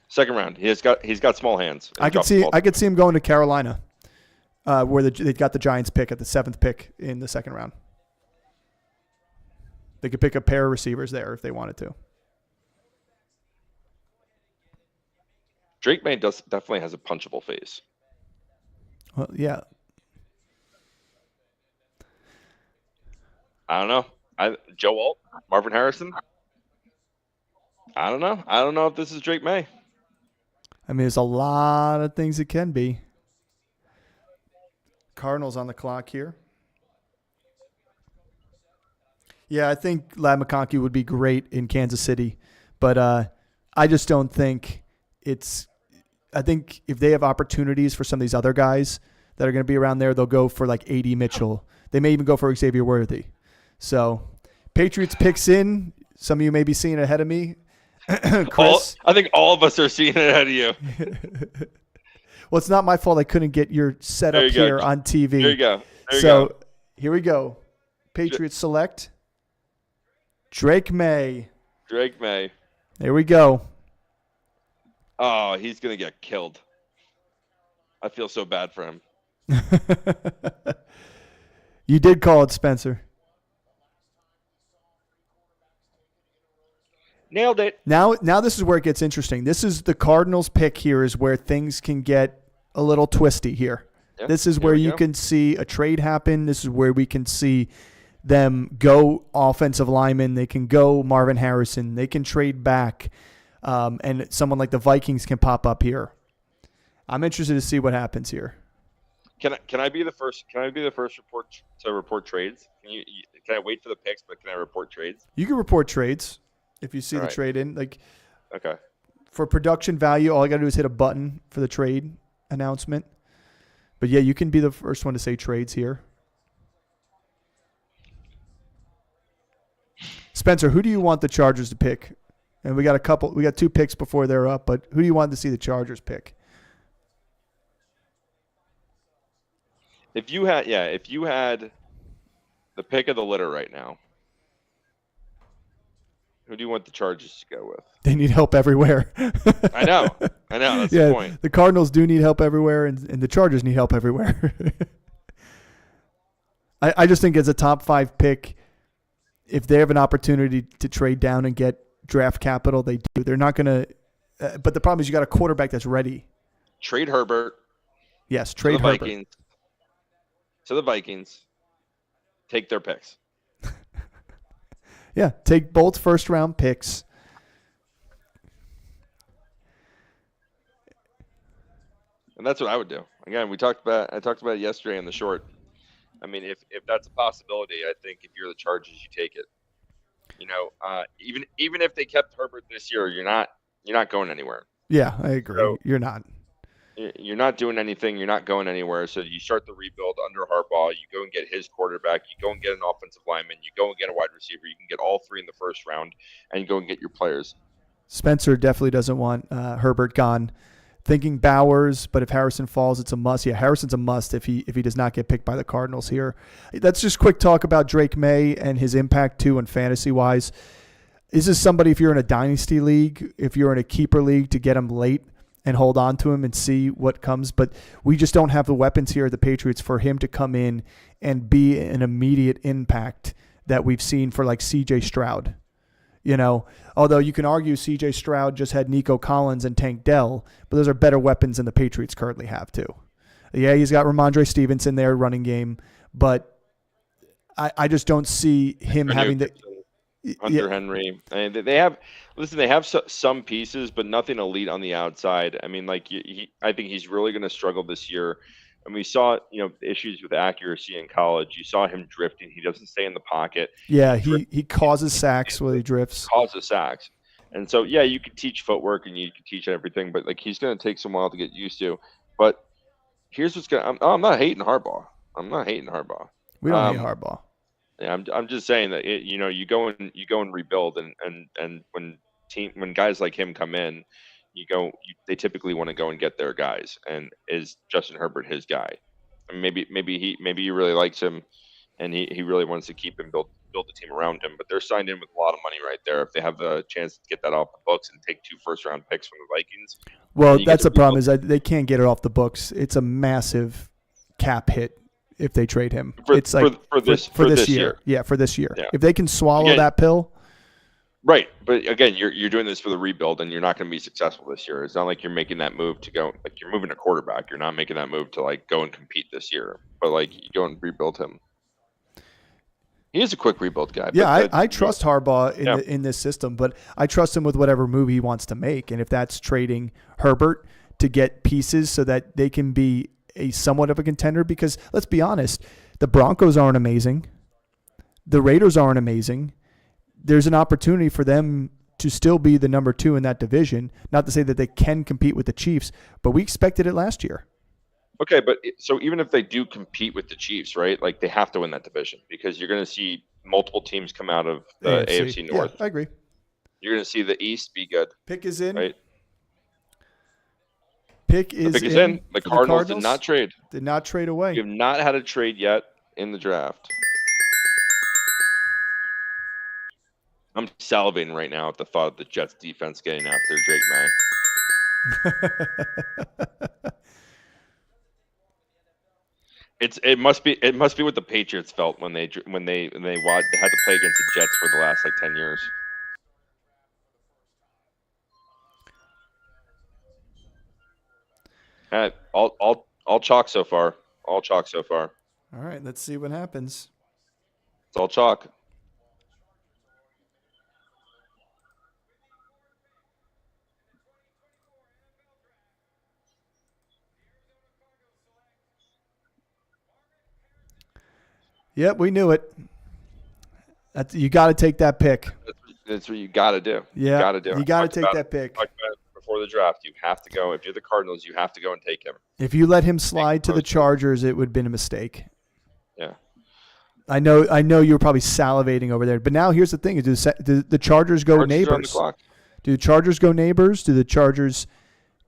Second round. He's got small hands. I could see him going to Carolina, where they got the Giants pick at the 7th pick in the second round. They could pick a pair of receivers there if they wanted to. Drake May definitely has a punchable face. Well, yeah. I don't know. Joe Alt, Marvin Harrison. I don't know. I don't know if this is Drake May. I mean, there's a lot of things it can be. Cardinals on the clock here. Yeah, I think Ladd McConkey would be great in Kansas City, but I just don't think I think if they have opportunities for some of these other guys that are going to be around there, they'll go for like A.D. Mitchell. They may even go for Xavier Worthy. So, Patriots picks in. Some of you may be seeing it ahead of me. Chris. I think all of us are seeing it ahead of you. Well, it's not my fault I couldn't get your setup here on TV. There you go. Here we go. Patriots select Drake May. Drake May. There we go. Oh, he's going to get killed. I feel so bad for him. You did call it, Spencer. Nailed it. Now this is where it gets interesting. This is the Cardinals pick here is where things can get a little twisty here. Yep. This is where you can see a trade happen. This is where we can see them go offensive lineman. They can go Marvin Harrison. They can trade back. And someone like the Vikings can pop up here. I'm interested to see what happens here. Can I be the first? Can I be the first report trades? Can I wait for the picks, but can I report trades? You can report trades if you see the trade in. Okay. For production value, all I got to do is hit a button for the trade announcement. But yeah, you can be the first one to say trades here. Spencer, who do you want the Chargers to pick? And we got 2 picks before they're up, but who do you want to see the Chargers pick? If you had the pick of the litter right now, who do you want the Chargers to go with? They need help everywhere. I know. That's the point. The Cardinals do need help everywhere, and the Chargers need help everywhere. I just think as a top 5 pick, if they have an opportunity to trade down and get draft capital, they do. They're not going to but the problem is you got a quarterback that's ready. Trade Herbert. Yes, trade Herbert. Vikings. To the Vikings. Take their picks. Yeah, take both first-round picks. And that's what I would do. Again, I talked about it yesterday in the short. I mean, if that's a possibility, I think if you're the Chargers, you take it. Even if they kept Herbert this year, you're not going anywhere. Yeah, I agree. So, you're not. You're not doing anything. You're not going anywhere. So you start the rebuild under Harbaugh. You go and get his quarterback. You go and get an offensive lineman. You go and get a wide receiver. You can get all 3 in the first round, and you go and get your players. Spencer definitely doesn't want Herbert gone. Thinking Bowers, but if Harrison falls, it's a must. Yeah, Harrison's a must if he does not get picked by the Cardinals here. That's just quick talk about Drake May and his impact too, and fantasy wise. Is this somebody, if you're in a dynasty league, if you're in a keeper league, to get him late and hold on to him and see what comes? But we just don't have the weapons here at the Patriots for him to come in and be an immediate impact that we've seen for like C.J. Stroud. Although you can argue C.J. Stroud just had Nico Collins and Tank Dell, but those are better weapons than the Patriots currently have too. Yeah, he's got Ramondre Stevenson there running game, but I just don't see him having the – Hunter Henry. I mean, they have some pieces, but nothing elite on the outside. I mean, I think he's really going to struggle this year. And we saw, issues with accuracy in college. You saw him drifting. He doesn't stay in the pocket. Yeah, he causes sacks when he drifts. Causes sacks. And so, yeah, you could teach footwork and you could teach everything, but he's going to take some while to get used to. But here's what's going to – I'm not hating Harbaugh. We don't hate Harbaugh. Yeah, I'm just saying that you go and rebuild, and when guys like him come in, they typically want to go and get their guys. And is Justin Herbert his guy? I mean, maybe he really likes him, and he really wants to keep him, build the team around him. But they're signed in with a lot of money right there. If they have the chance to get that off the books and take 2 first-round picks from the Vikings, well, that's the problem, is that they can't get it off the books. It's a massive cap hit if they trade him. It's like for this year. Yeah, for this year. Yeah. If they can swallow that pill. Right. But again, you're doing this for the rebuild, and you're not going to be successful this year. It's not like you're making that move to go, you're moving a quarterback. You're not making that move to go and compete this year. But you go and rebuild him. He is a quick rebuild guy. Yeah, I trust Harbaugh in this system, but I trust him with whatever move he wants to make. And if that's trading Herbert to get pieces so that they can be a somewhat of a contender, because let's be honest, the Broncos aren't amazing. The Raiders aren't amazing. There's an opportunity for them to still be the number 2 in that division. Not to say that they can compete with the Chiefs, but we expected it last year. Okay, but so even if they do compete with the Chiefs, right, they have to win that division, because you're going to see multiple teams come out of the AFC North. Yeah, I agree. You're going to see the East be good. Pick is in. Right? Pick is in. The Cardinals did not trade. Did not trade away. We have not had a trade yet in the draft. I'm salivating right now at the thought of the Jets defense getting after Drake May. It must be what the Patriots felt when they had to play against the Jets for the last 10 years. All chalk so far. All right, let's see what happens. It's all chalk. Yep, we knew it. You got to take that pick. That's what you got to do. Yeah, you got to take that pick. Before the draft, you have to go. If you're the Cardinals, you have to go and take him. If you let him slide to the Chargers, it would have been a mistake. Yeah. I know you were probably salivating over there. But now here's the thing. Do the Chargers go neighbors? Do the Chargers go neighbors? Do the Chargers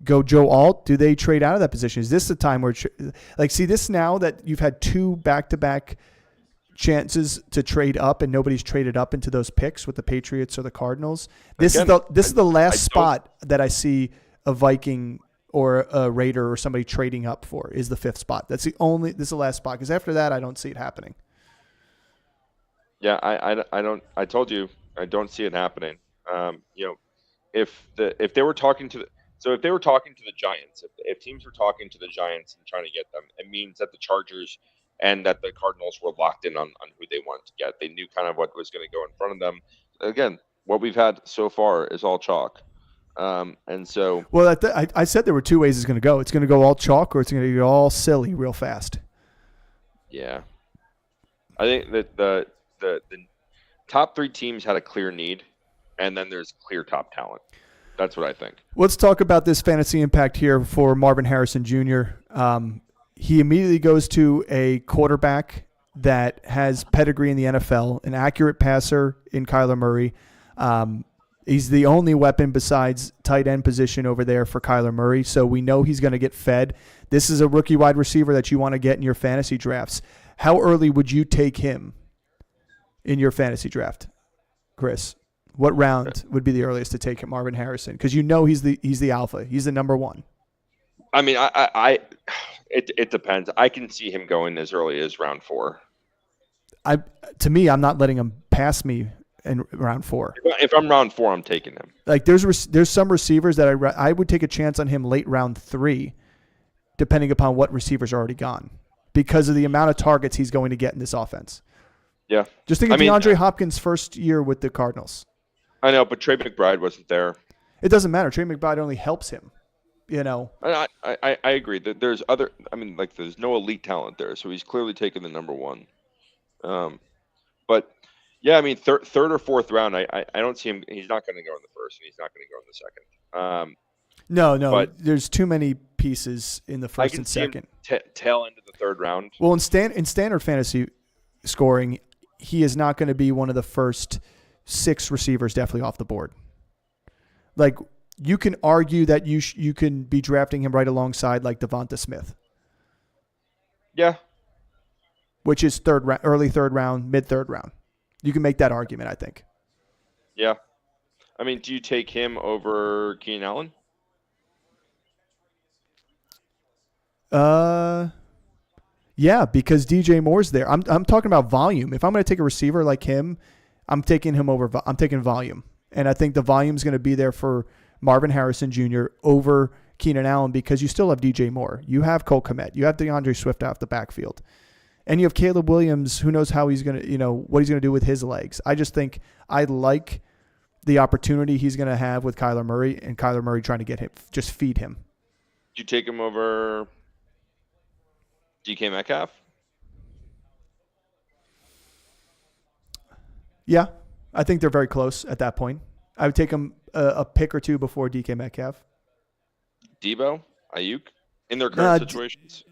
go Joe Alt? Do they trade out of that position? Is this the time where see this now that you've had 2 back-to-back chances to trade up and nobody's traded up into those picks with the Patriots or the Cardinals? This is the last spot that I see a Viking or a Raider or somebody trading up for, is the 5th spot. This is the last spot, because after that I don't see it happening. Yeah, I told you I don't see it happening. If they were talking to the Giants, if teams were talking to the Giants and trying to get them, it means that the Chargers and that the Cardinals were locked in on who they wanted to get. They knew kind of what was going to go in front of them. Again, what we've had so far is all chalk. And so... Well, I said there were 2 ways it's going to go. It's going to go all chalk, or it's going to go all silly real fast. Yeah. I think that the top 3 teams had a clear need, and then there's clear top talent. That's what I think. Let's talk about this fantasy impact here for Marvin Harrison Jr. He immediately goes to a quarterback that has pedigree in the NFL, an accurate passer in Kyler Murray. He's the only weapon besides tight end position over there for Kyler Murray, so we know he's going to get fed. This is a rookie wide receiver that you want to get in your fantasy drafts. How early would you take him in your fantasy draft, Chris? What round would be the earliest to take Marvin Harrison? Because you know he's the alpha. He's the number one. I mean, it depends. I can see him going as early as round 4. To me, I'm not letting him pass me in round 4. If I'm round 4, I'm taking him. Like there's some receivers that I would take a chance on him late round 3, depending upon what receivers are already gone, because of the amount of targets he's going to get in this offense. Yeah. Just think of DeAndre Hopkins' first year with the Cardinals. I know, but Trey McBride wasn't there. It doesn't matter. Trey McBride only helps him. I agree that there's other. I mean, like there's no elite talent there, so he's clearly taken the number 1. But yeah, I mean, third or fourth round, I don't see him. He's not going to go in the first, and he's not going to go in the second. No, but there's too many pieces in the first and second. Tail end of the third round. Well, in standard fantasy scoring, he is not going to be one of the first 6 receivers definitely off the board. Like, you can argue that you can be drafting him right alongside like Devonta Smith. Yeah. Which is early third round, mid third round. You can make that argument, I think. Yeah. I mean, do you take him over Keenan Allen? Yeah, because DJ Moore's there. I'm talking about volume. If I'm going to take a receiver like him, I'm taking volume. And I think the volume's going to be there for Marvin Harrison Jr. over Keenan Allen because you still have DJ Moore. You have Cole Kmet. You have DeAndre Swift off the backfield. And you have Caleb Williams. Who knows how he's going to, what he's going to do with his legs. I just think I like the opportunity he's going to have with Kyler Murray and Kyler Murray trying to get him, just feed him. Do you take him over DK Metcalf? Yeah, I think they're very close at that point. I would take him a pick or 2 before DK Metcalf. Debo, Ayuk, in their current situations.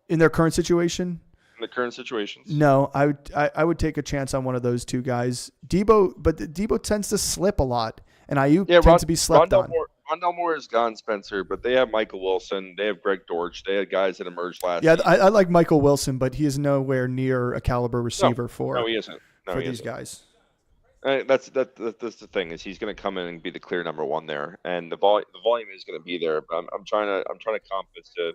In their current situation? In the current situations. No, I would take a chance on one of those 2 guys. Debo tends to slip a lot, and Ayuk tends to be slept on. Rondell Moore is gone, Spencer, but they have Michael Wilson. They have Greg Dortch. They had guys that emerged last season. I like Michael Wilson, but he is nowhere near a caliber receiver for he isn't. These guys. That's the thing is he's going to come in and be the clear number 1 there, and the volume is going to be there. But I'm trying to compass to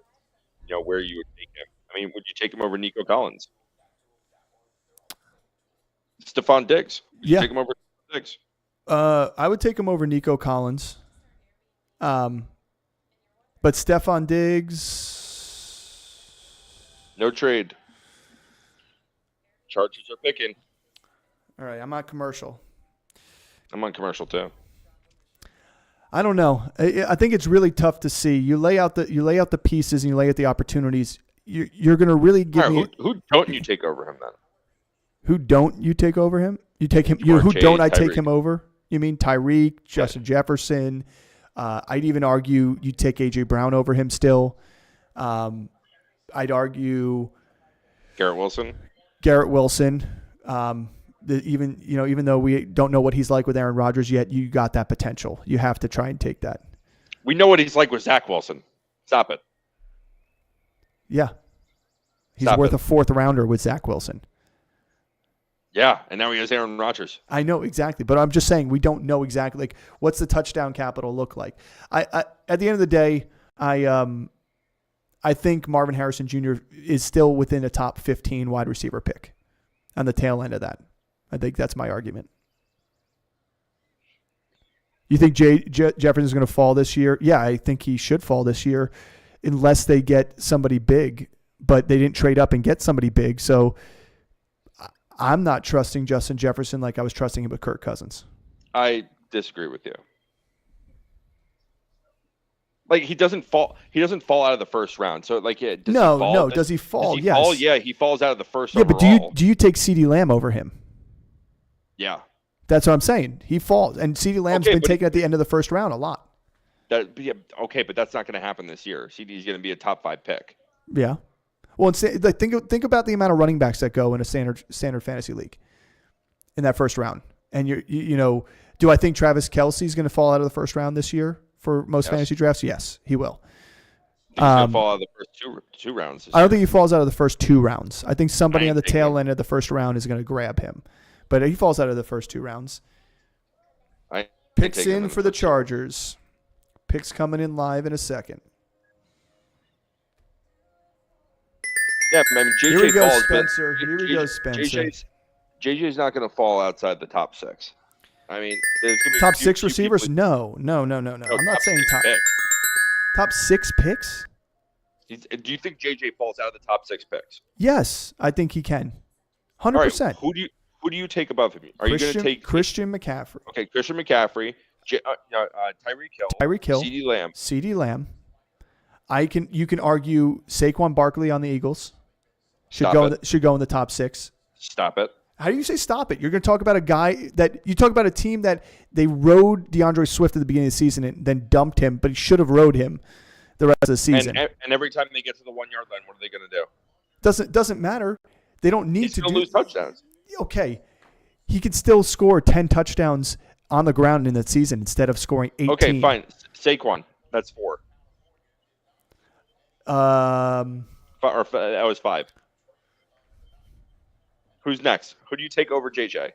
where you would take him. I mean, would you take him over Nico Collins? Stephon Diggs? Would you take him over Diggs? I would take him over Nico Collins. But Stephon Diggs. No trade. Chargers are picking. All right, I'm on commercial. I'm on commercial too. I don't know. I think it's really tough to see. You lay out the pieces and you lay out the opportunities. You're going to really give me. Who don't you take over him then? Who don't you take over him? You take him. Who don't I take him over? You mean Tyreek, Justin Jefferson? I'd even argue you take AJ Brown over him still. I'd argue Garrett Wilson. Even though we don't know what he's like with Aaron Rodgers yet, you got that potential. You have to try and take that. We know what he's like with Zach Wilson. Stop it. Yeah. He's worth a 4th rounder with Zach Wilson. Yeah, and now he has Aaron Rodgers. I know exactly, but I'm just saying we don't know exactly like what's the touchdown capital look like. I at the end of the day, I think Marvin Harrison Jr. is still within a top 15 wide receiver pick on the tail end of that. I think that's my argument. You think Jefferson is going to fall this year? Yeah, I think he should fall this year unless they get somebody big, but they didn't trade up and get somebody big. So I'm not trusting Justin Jefferson like I was trusting him with Kirk Cousins. I disagree with you. Like he doesn't fall out of the first round. So like does he fall? Does he fall? Does he yes. fall? Yeah, he falls out of the first overall. But do you take CeeDee Lamb over him? Yeah. That's what I'm saying. He falls, and CeeDee Lamb's been taken at the end of the first round a lot. But that's not going to happen this year. CeeDee's going to be a top 5 pick. Yeah. Well, think about the amount of running backs that go in a standard fantasy league in that first round. And do I think Travis Kelce's going to fall out of the first round this year for most fantasy drafts? Yes, he will. He's going to fall out of the first two rounds. I don't think he falls out of the first 2 rounds. I think somebody on the tail end of the first round is going to grab him. But he falls out of the first 2 rounds. I Picks take him in the for the first. Chargers. Picks coming in live in a second. Yeah, I mean, Here we JJ go, falls, but Spencer. Here we go, Spencer. JJ's not going to fall outside the top 6. I mean, there's going to be Top a few- 6 few receivers? people- No. I'm not top saying 6 top picks. top 6 picks. Do you think JJ falls out of the top 6 picks? Yes, I think he can. 100%. All right, who do you take above him? Are you going to take Christian McCaffrey? Okay, Christian McCaffrey, Tyreek Hill, Tyreek Hill, CeeDee Lamb. You can argue Saquon Barkley on the Eagles should go in the top 6. Stop it. How do you say stop it? You're going to talk about a guy that you talk about a team that they rode DeAndre Swift at the beginning of the season and then dumped him, but he should have rode him the rest of the season. And every time they get to the 1 yard line, what are they going to do? Doesn't matter. They don't need to lose touchdowns. Okay, he could still score 10 touchdowns on the ground in that season instead of scoring 18. Okay, fine. Saquon, that's 4. That was 5. Who's next? Who do you take over JJ?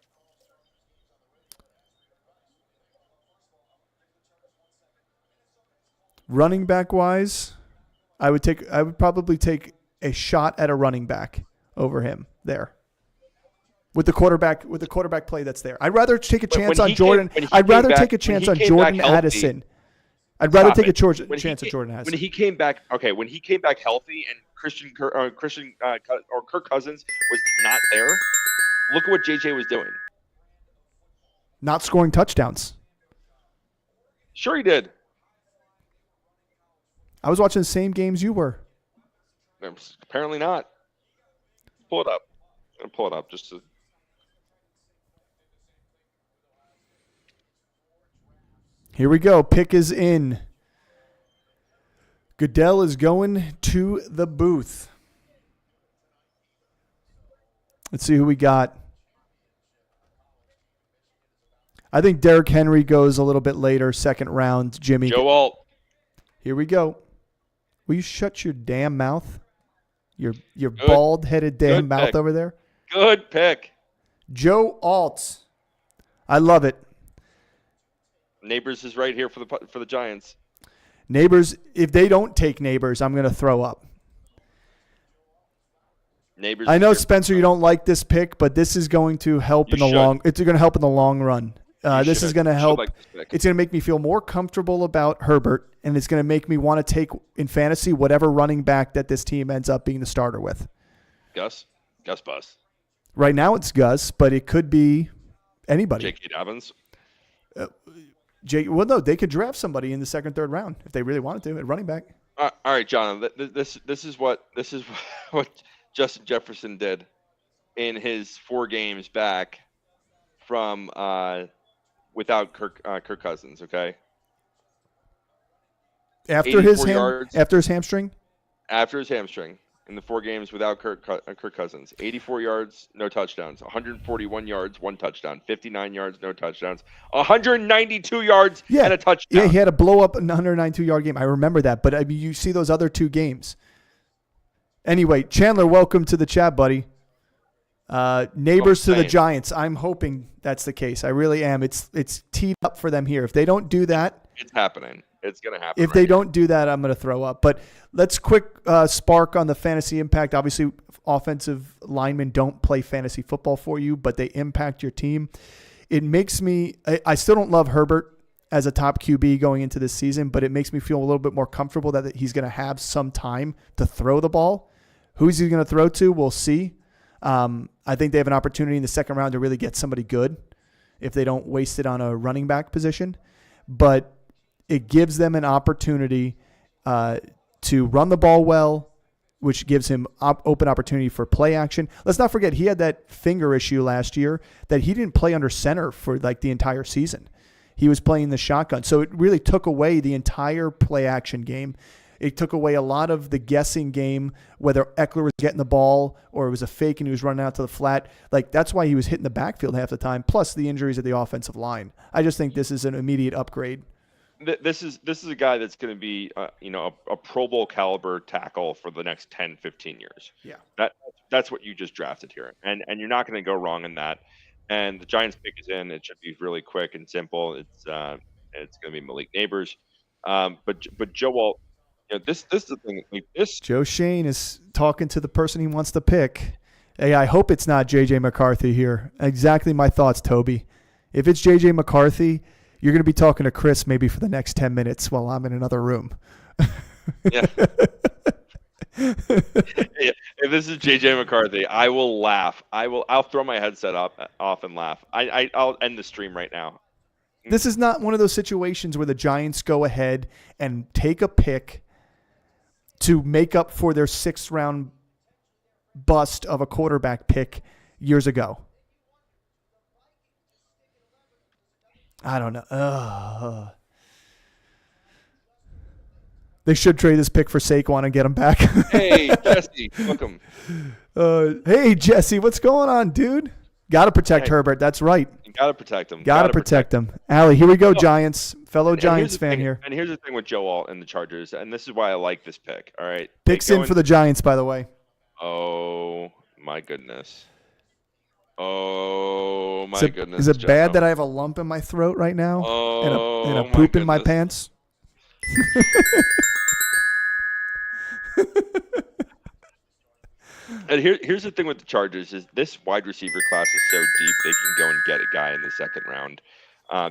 Running back wise, I would probably take a shot at a running back over him there. With the quarterback play that's there. I'd rather take a chance on Jordan. I'd rather take a chance on Jordan Addison. I'd rather take a chance on Jordan Addison. When he came back healthy and Kirk Cousins was not there, look at what JJ was doing. Not scoring touchdowns. Sure he did. I was watching the same games you were. Apparently not. Pull it up. I'm gonna pull it up just to. Here we go. Pick is in. Goodell is going to the booth. Let's see who we got. I think Derrick Henry goes a little bit later, second round. Jimmy. Joe Alt. Here we go. Will you shut your damn mouth? Your bald-headed damn mouth pick. over there. Good pick. Joe Alt. I love it. Neighbors is right here for the Giants. Neighbors, if they don't take Neighbors, I'm going to throw up. Neighbors. I know, Spencer, you don't like this pick, but this is going to help It's going to help in the long run. This is going to help. It's going to make me feel more comfortable about Herbert, and it's going to make me want to take in fantasy whatever running back that this team ends up being the starter with. Gus Bus. Right now it's Gus, but it could be anybody. J.K. Dobbins. Well, no, they could draft somebody in the second, third round if they really wanted to at running back. All right, John. This is what Justin Jefferson did in his 4 games back from without Kirk Cousins. Okay. After his hamstring. After his hamstring. In the 4 games without Kirk Cousins, 84 yards, no touchdowns, 141 yards, 1 touchdown, 59 yards, no touchdowns, 192 yards, and a touchdown. Yeah, he had a blow-up 192-yard game. I remember that, but I mean, you see those other 2 games. Anyway, Chandler, welcome to the chat, buddy. Neighbors to the Giants. I'm hoping that's the case. I really am. It's teed up for them here. If they don't do that, it's happening. It's going to happen. If they don't do that, I'm going to throw up. But let's quick spark on the fantasy impact. Obviously, offensive linemen don't play fantasy football for you, but they impact your team. It makes me – I still don't love Herbert as a top QB going into this season, but it makes me feel a little bit more comfortable that he's going to have some time to throw the ball. Who's he going to throw to? We'll see. I think they have an opportunity in the second round to really get somebody good if they don't waste it on a running back position. But – it gives them an opportunity to run the ball well, which gives him open opportunity for play action. Let's not forget he had that finger issue last year that he didn't play under center for like the entire season. He was playing the shotgun. So it really took away the entire play action game. It took away a lot of the guessing game, whether Eckler was getting the ball or it was a fake and he was running out to the flat. Like that's why he was hitting the backfield half the time, plus the injuries at the offensive line. I just think this is an immediate upgrade. This is a guy that's going to be a Pro Bowl caliber tackle for the next 10, 15 years. Yeah. That's what you just drafted here. And you're not going to go wrong in that. and the Giants pick is in. It should be really quick and simple. It's going to be Malik Neighbors. But Joe Alt, this is the thing. Like this, Joe Shane is talking to the person he wants to pick. Hey, I hope it's not J.J. McCarthy here. Exactly my thoughts, Toby. If it's J.J. McCarthy, you're going to be talking to Chris maybe for the next 10 minutes while I'm in another room. yeah. If this is JJ McCarthy, I will laugh. I'll throw my headset off and laugh. I'll end the stream right now. This is not one of those situations where the Giants go ahead and take a pick to make up for their 6th round bust of a quarterback pick years ago. I don't know. They should trade this pick for Saquon and get him back. Hey, Jesse, welcome. Hey, Jesse, what's going on, dude? Got to protect Herbert. That's right. You got to protect him. Got to protect him. Allie, here we go, Giants. Fellow Giants fan here. And here's the thing with Joe Alt and the Chargers, and this is why I like this pick. All right. Picks in for the Giants, by the way. Oh, my goodness. Oh, my goodness. Is it bad that I have a lump in my throat right now? Oh, and a poop in my pants? And here's the thing with the Chargers is this wide receiver class is so deep they can go and get a guy in the 2nd round.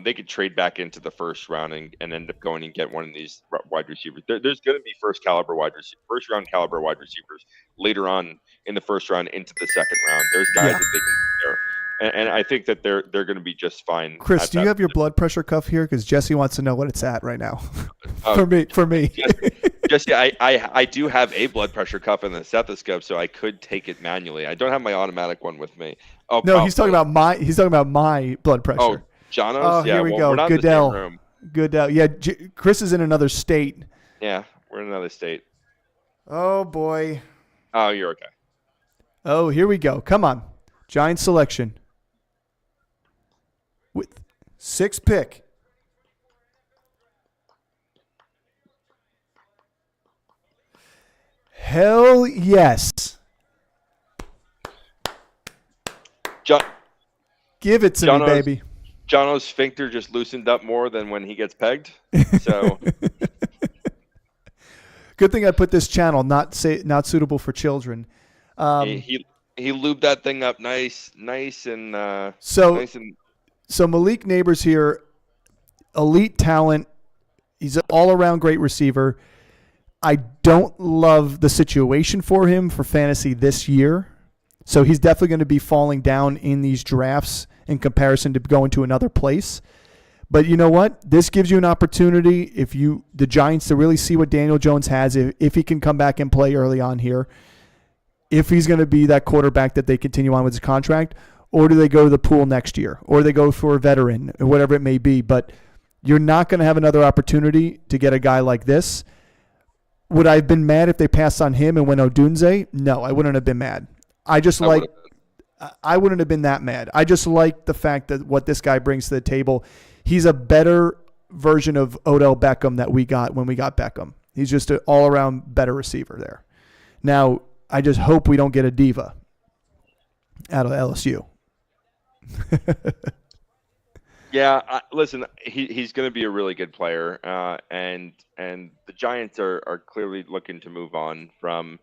They could trade back into the 1st round and end up going and get one of these wide receivers. There's going to be first round caliber wide receivers later on in the 1st round into the 2nd round. There's guys that they can get there, and I think that they're going to be just fine. Chris, do you have your blood pressure cuff here? Because Jesse wants to know what it's at right now. For me. Jesse, I do have a blood pressure cuff and a stethoscope, so I could take it manually. I don't have my automatic one with me. Oh no, he's talking about my blood pressure. Oh, Jono's? Oh, yeah, here we go. We're not Goodell. in the same room. Goodell. Yeah, Chris is in another state. Yeah, we're in another state. Oh boy. Oh, you're okay. Oh, here we go. Come on, Giants selection with 6th pick. Hell yes. Give it to me, baby. Jono's sphincter just loosened up more than when he gets pegged. So good thing I put this channel not suitable for children. He lubed that thing up nice and so Malik Neighbors here, elite talent. He's an all-around great receiver. I don't love the situation for him for fantasy this year. So he's definitely going to be falling down in these drafts in comparison to going to another place. But you know what? This gives you an opportunity the Giants to really see what Daniel Jones has if he can come back and play early on here. If he's going to be that quarterback that they continue on with his contract, or do they go to the pool next year, or they go for a veteran, or whatever it may be. But you're not going to have another opportunity to get a guy like this. Would I have been mad if they passed on him and went Odunze? No, I wouldn't have been mad. I wouldn't have been that mad. I just like the fact that what this guy brings to the table. He's a better version of Odell Beckham that we got when we got Beckham. He's just an all-around better receiver there. Now, I just hope we don't get a diva out of LSU. Yeah, listen, he's going to be a really good player, and the Giants are clearly looking to move on from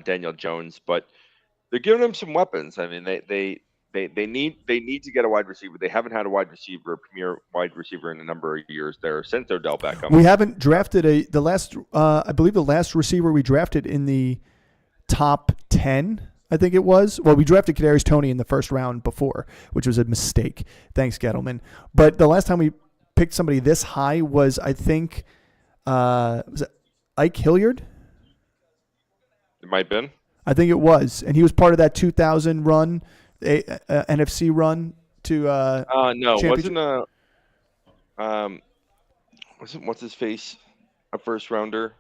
Daniel Jones, but they're giving him some weapons. I mean, they need to get a wide receiver. They haven't had a premier wide receiver in a number of years there since Odell Beckham. We haven't drafted I believe the last receiver we drafted in the top 10. I think it was. Well, we drafted Kadarius Toney in the 1st round before, which was a mistake. Thanks, Gettleman. But the last time we picked somebody this high was, I think, was it Ike Hilliard? It might have been. I think it was. And he was part of that 2000 run, NFC run to no, wasn't what's his face a 1st rounder?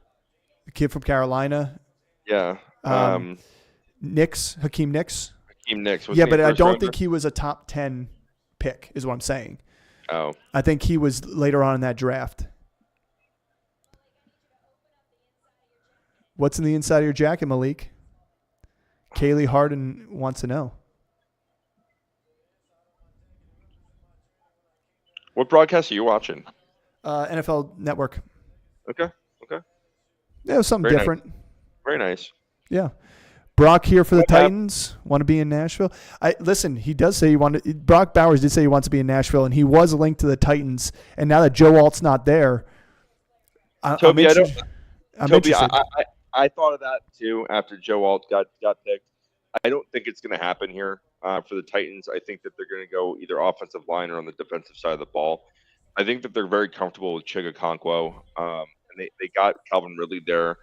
The kid from Carolina. Yeah. Hakeem Nicks. Hakeem Nicks. Yeah, but I don't think he was a top 10 pick, is what I'm saying. Oh. I think he was later on in that draft. What's in the inside of your jacket, Malik? Kaylee Harden wants to know. What broadcast are you watching? NFL Network. Okay. Okay. Yeah, it was something Very different. nice. Very nice. Yeah. Brock here for the What hap- Titans. Want to be in Nashville? Listen. He does say he wanted. Brock Bowers did say he wants to be in Nashville, and he was linked to the Titans. And now that Joe Alt's not there, Toby, I'm interested. I thought of that too after Joe Alt got picked. I don't think it's going to happen here for the Titans. I think that they're going to go either offensive line or on the defensive side of the ball. I think that they're very comfortable with Chigakonkwo, and they got Calvin Ridley there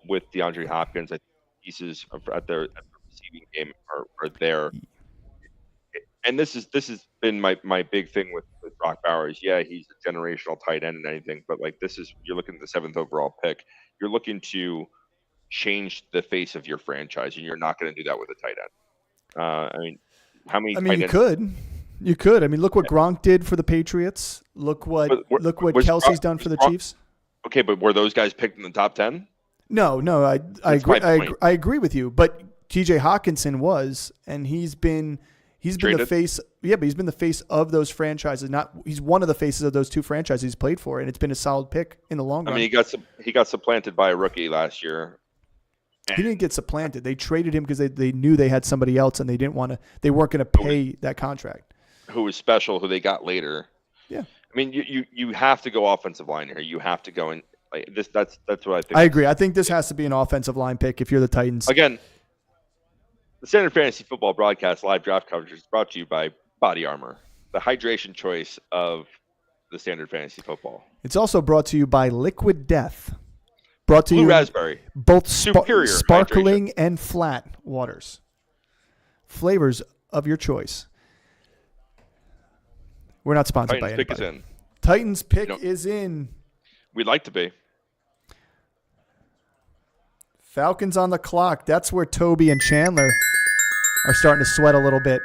with DeAndre Hopkins. I think pieces at the receiving game are there. And this has been my big thing with Brock Bowers. Yeah, he's a generational tight end and anything, but like you're looking at the 7th overall pick. You're looking to change the face of your franchise, and you're not going to do that with a tight end. I mean, how many? I mean, tight you ends? could. You could. I mean, look what Gronk did for the Patriots. Look what Was Kelsey's Gronk- done for the was Gronk- Chiefs. Okay, but were those guys picked in the top 10? No, I That's agree. my point. I agree with you. But T.J. Hawkinson was, and he's been the Traded? face. Yeah, but he's been the face of those franchises. He's one of the faces of those two franchises he's played for, and it's been a solid pick in the long I run. mean, he got supplanted by a rookie last year. He didn't get supplanted. They traded him because they knew they had somebody else, and they weren't going to pay that contract. Who was special, who they got later. Yeah. I mean, you have to go offensive line here. You have to go in like this. That's what I think. I agree. I think this has to be an offensive line pick if you're the Titans. Again, the Standard Fantasy Football Broadcast live draft coverage is brought to you by Body Armor, the hydration choice of the Standard Fantasy Football. It's also brought to you by Liquid Death. Brought to Blue you raspberry, both superior sparkling and flat waters. Flavors of your choice. We're not sponsored by Titans anybody. pick is in. Titans pick You know- is in. We'd like to be. Falcons on the clock. That's where Toby and Chandler are starting to sweat a little bit.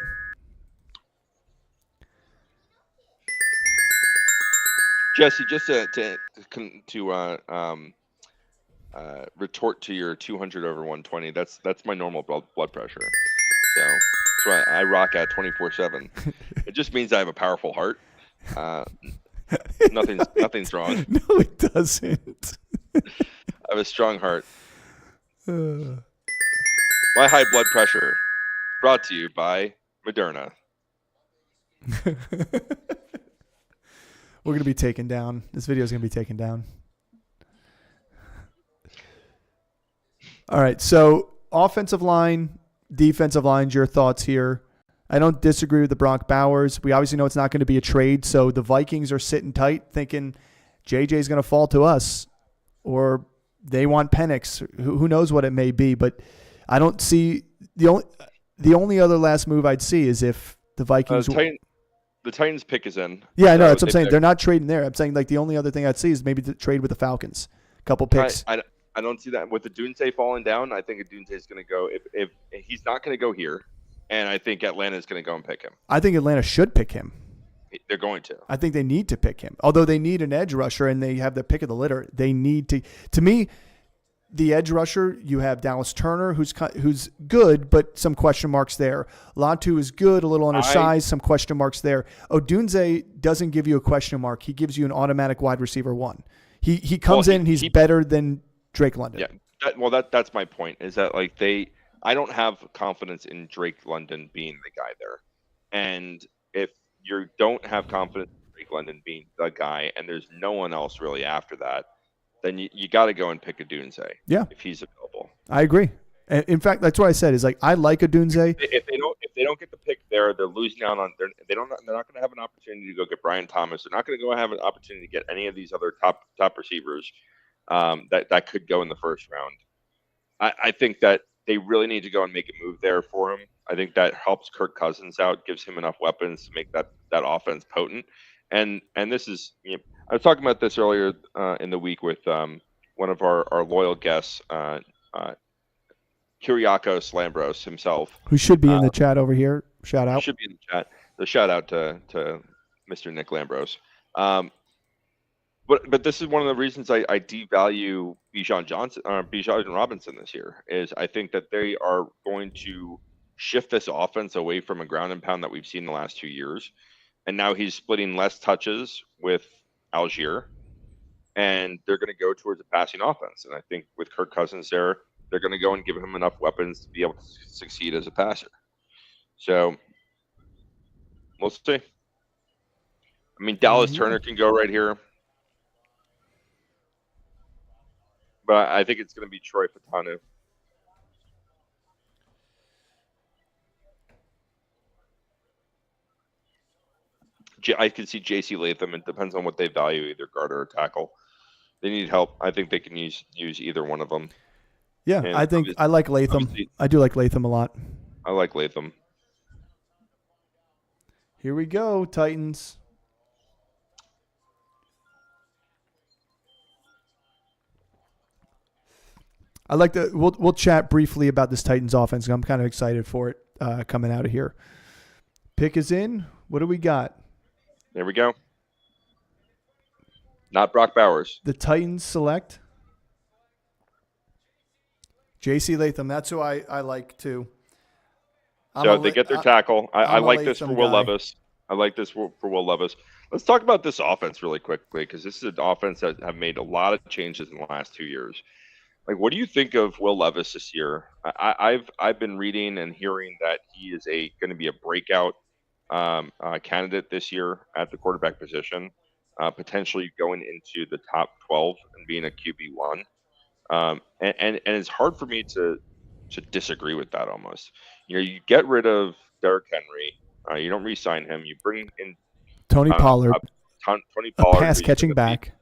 Jesse, just to retort to your 200 over 120, that's my normal blood pressure. So that's why I rock at 24/7. It just means I have a powerful heart. Nothing's wrong. No, it doesn't. I have a strong heart. My high blood pressure brought to you by Moderna. We're going to be taken down. This video is going to be taken down. All right. So, offensive line, defensive line, your thoughts here. I don't disagree with the Brock Bowers. We obviously know it's not going to be a trade. So, the Vikings are sitting tight thinking JJ is going to fall to us, or they want Penix. Who knows what it may be. But I don't see the only other last move I'd see is if the Vikings. The Titans pick is in. Yeah, I know. That's what I'm saying. They're not trading there. I'm saying like the only other thing I'd see is maybe to trade with the Falcons. A couple picks. I don't see that with the Dunze falling down. I think Dunze is going to go. If he's not going to go here, and I think Atlanta is going to go and pick him. I think Atlanta should pick him. They're going to. I think they need to pick him. Although they need an edge rusher and they have the pick of the litter, they need to. To me, the edge rusher, you have Dallas Turner, who's good, but some question marks there. Latu is good, a little undersized, some question marks there. Odunze doesn't give you a question mark. He gives you an automatic wide receiver one. He comes in, he's better than Drake London. Yeah, that's my point. Is that like I don't have confidence in Drake London being the guy there, and if you don't have confidence in Drake London being the guy, and there's no one else really after that, then you got to go and pick Odunze. Yeah, if he's available. I agree. In fact, that's what I said. Is like I like Odunze. If they don't get the pick there, they're losing out on. They're not going to have an opportunity to go get Brian Thomas. They're not going to go have an opportunity to get any of these other top receivers that could go in the first round. I think that they really need to go and make a move there for him. I think that helps Kirk Cousins out, gives him enough weapons to make that offense potent. And this is, I was talking about this earlier in the week with one of our loyal guests, Kyriakos Lambros himself, who should be in the chat over here. Shout out. Should be in the chat. So shout out to Mr. Nick Lambros. But this is one of the reasons I devalue Bijan Robinson this year. Is I think that they are going to shift this offense away from a ground and pound that we've seen the last 2 years, and now he's splitting less touches with Algier, and they're going to go towards a passing offense. And I think with Kirk Cousins there, they're going to go and give him enough weapons to be able to succeed as a passer. So we'll see. I mean, Dallas Turner can go right here, but I think it's going to be Troy Fautanu. I can see J.C. Latham. It depends on what they value, either guard or tackle. They need help. I think they can use either one of them. Yeah, And I think I like Latham. I do like Latham a lot. I like Latham. Here we go, Titans. I like the. We'll chat briefly about this Titans offense. I'm kind of excited for it coming out of here. Pick is in. What do we got? There we go. Not Brock Bowers. The Titans select J.C. Latham. That's who I like too. So they get their tackle. I like this for Will Levis. I like this for Will Levis. Let's talk about this offense really quickly, because this is an offense that have made a lot of changes in the last 2 years. Like, what do you think of Will Levis this year? I've been reading and hearing that he is going to be a breakout candidate this year at the quarterback position, potentially going into the top 12 and being a QB1. And it's hard for me to disagree with that almost. You get rid of Derrick Henry, you don't re-sign him, you bring in Tony Pollard, Tony Pollard, pass catching back.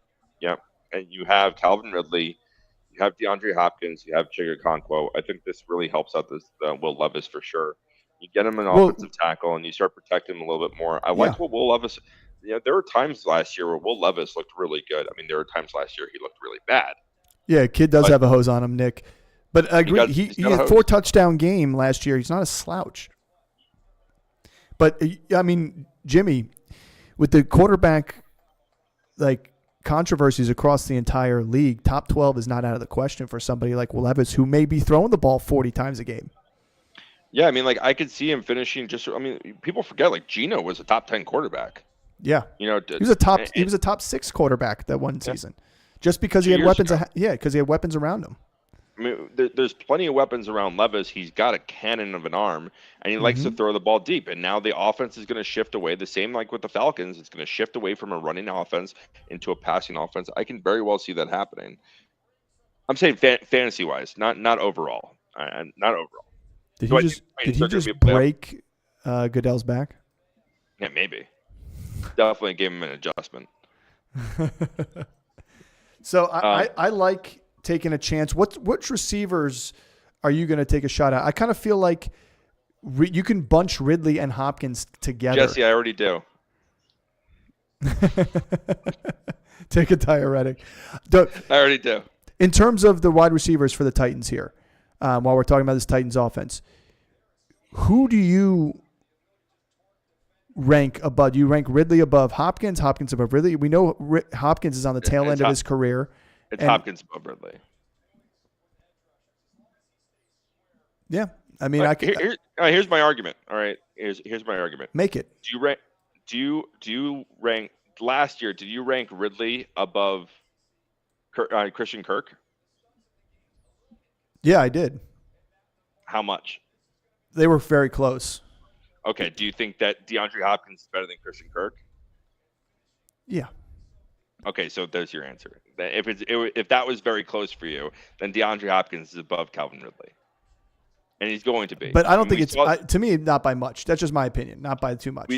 Yep, and you have Calvin Ridley, you have DeAndre Hopkins, you have Chigga Okonkwo. I think this really helps out this Will Levis for sure. You get him an offensive tackle, and you start protecting him a little bit more. I like what Will Levis. There were times last year where Will Levis looked really good. I mean, there were times last year he looked really bad. Yeah, kid does have a hose on him, Nick. But I agree. He had a 4-touchdown game last year. He's not a slouch. But I mean, Jimmy, with the quarterback controversies across the entire league, top 12 is not out of the question for somebody like Will Levis, who may be throwing the ball 40 times a game. Yeah, I mean, I could see him finishing people forget, Geno was a top 10 quarterback. Yeah. He was a top 6 quarterback that one season. Just because he had weapons. Because he had weapons around him. I mean, there's plenty of weapons around Levis. He's got a cannon of an arm, and he likes to throw the ball deep. And now the offense is going to shift away. The same like with the Falcons, it's going to shift away from a running offense into a passing offense. I can very well see that happening. I'm saying fantasy-wise, not overall. Not overall. Did he just break Goodell's back? Yeah, maybe. Definitely gave him an adjustment. So I like taking a chance. Which receivers are you going to take a shot at? I kind of feel like you can bunch Ridley and Hopkins together. Jesse, I already do. Take a diuretic. I already do. In terms of the wide receivers for the Titans here, while we're talking about this Titans offense, who do you rank above? Do you rank Ridley above Hopkins? Hopkins above Ridley? We know Hopkins is on the tail end of his career. It's Hopkins above Ridley. Yeah, I mean, here's my argument. All right, here's my argument. Make it. Do you rank last year? Did you rank Ridley above Christian Kirk? Yeah, I did. How much? They were very close. Okay. Do you think that DeAndre Hopkins is better than Christian Kirk? Yeah. Okay, so there's your answer. If that was very close for you, then DeAndre Hopkins is above Calvin Ridley, and he's going to be. But I don't think to me, not by much. That's just my opinion, not by too much.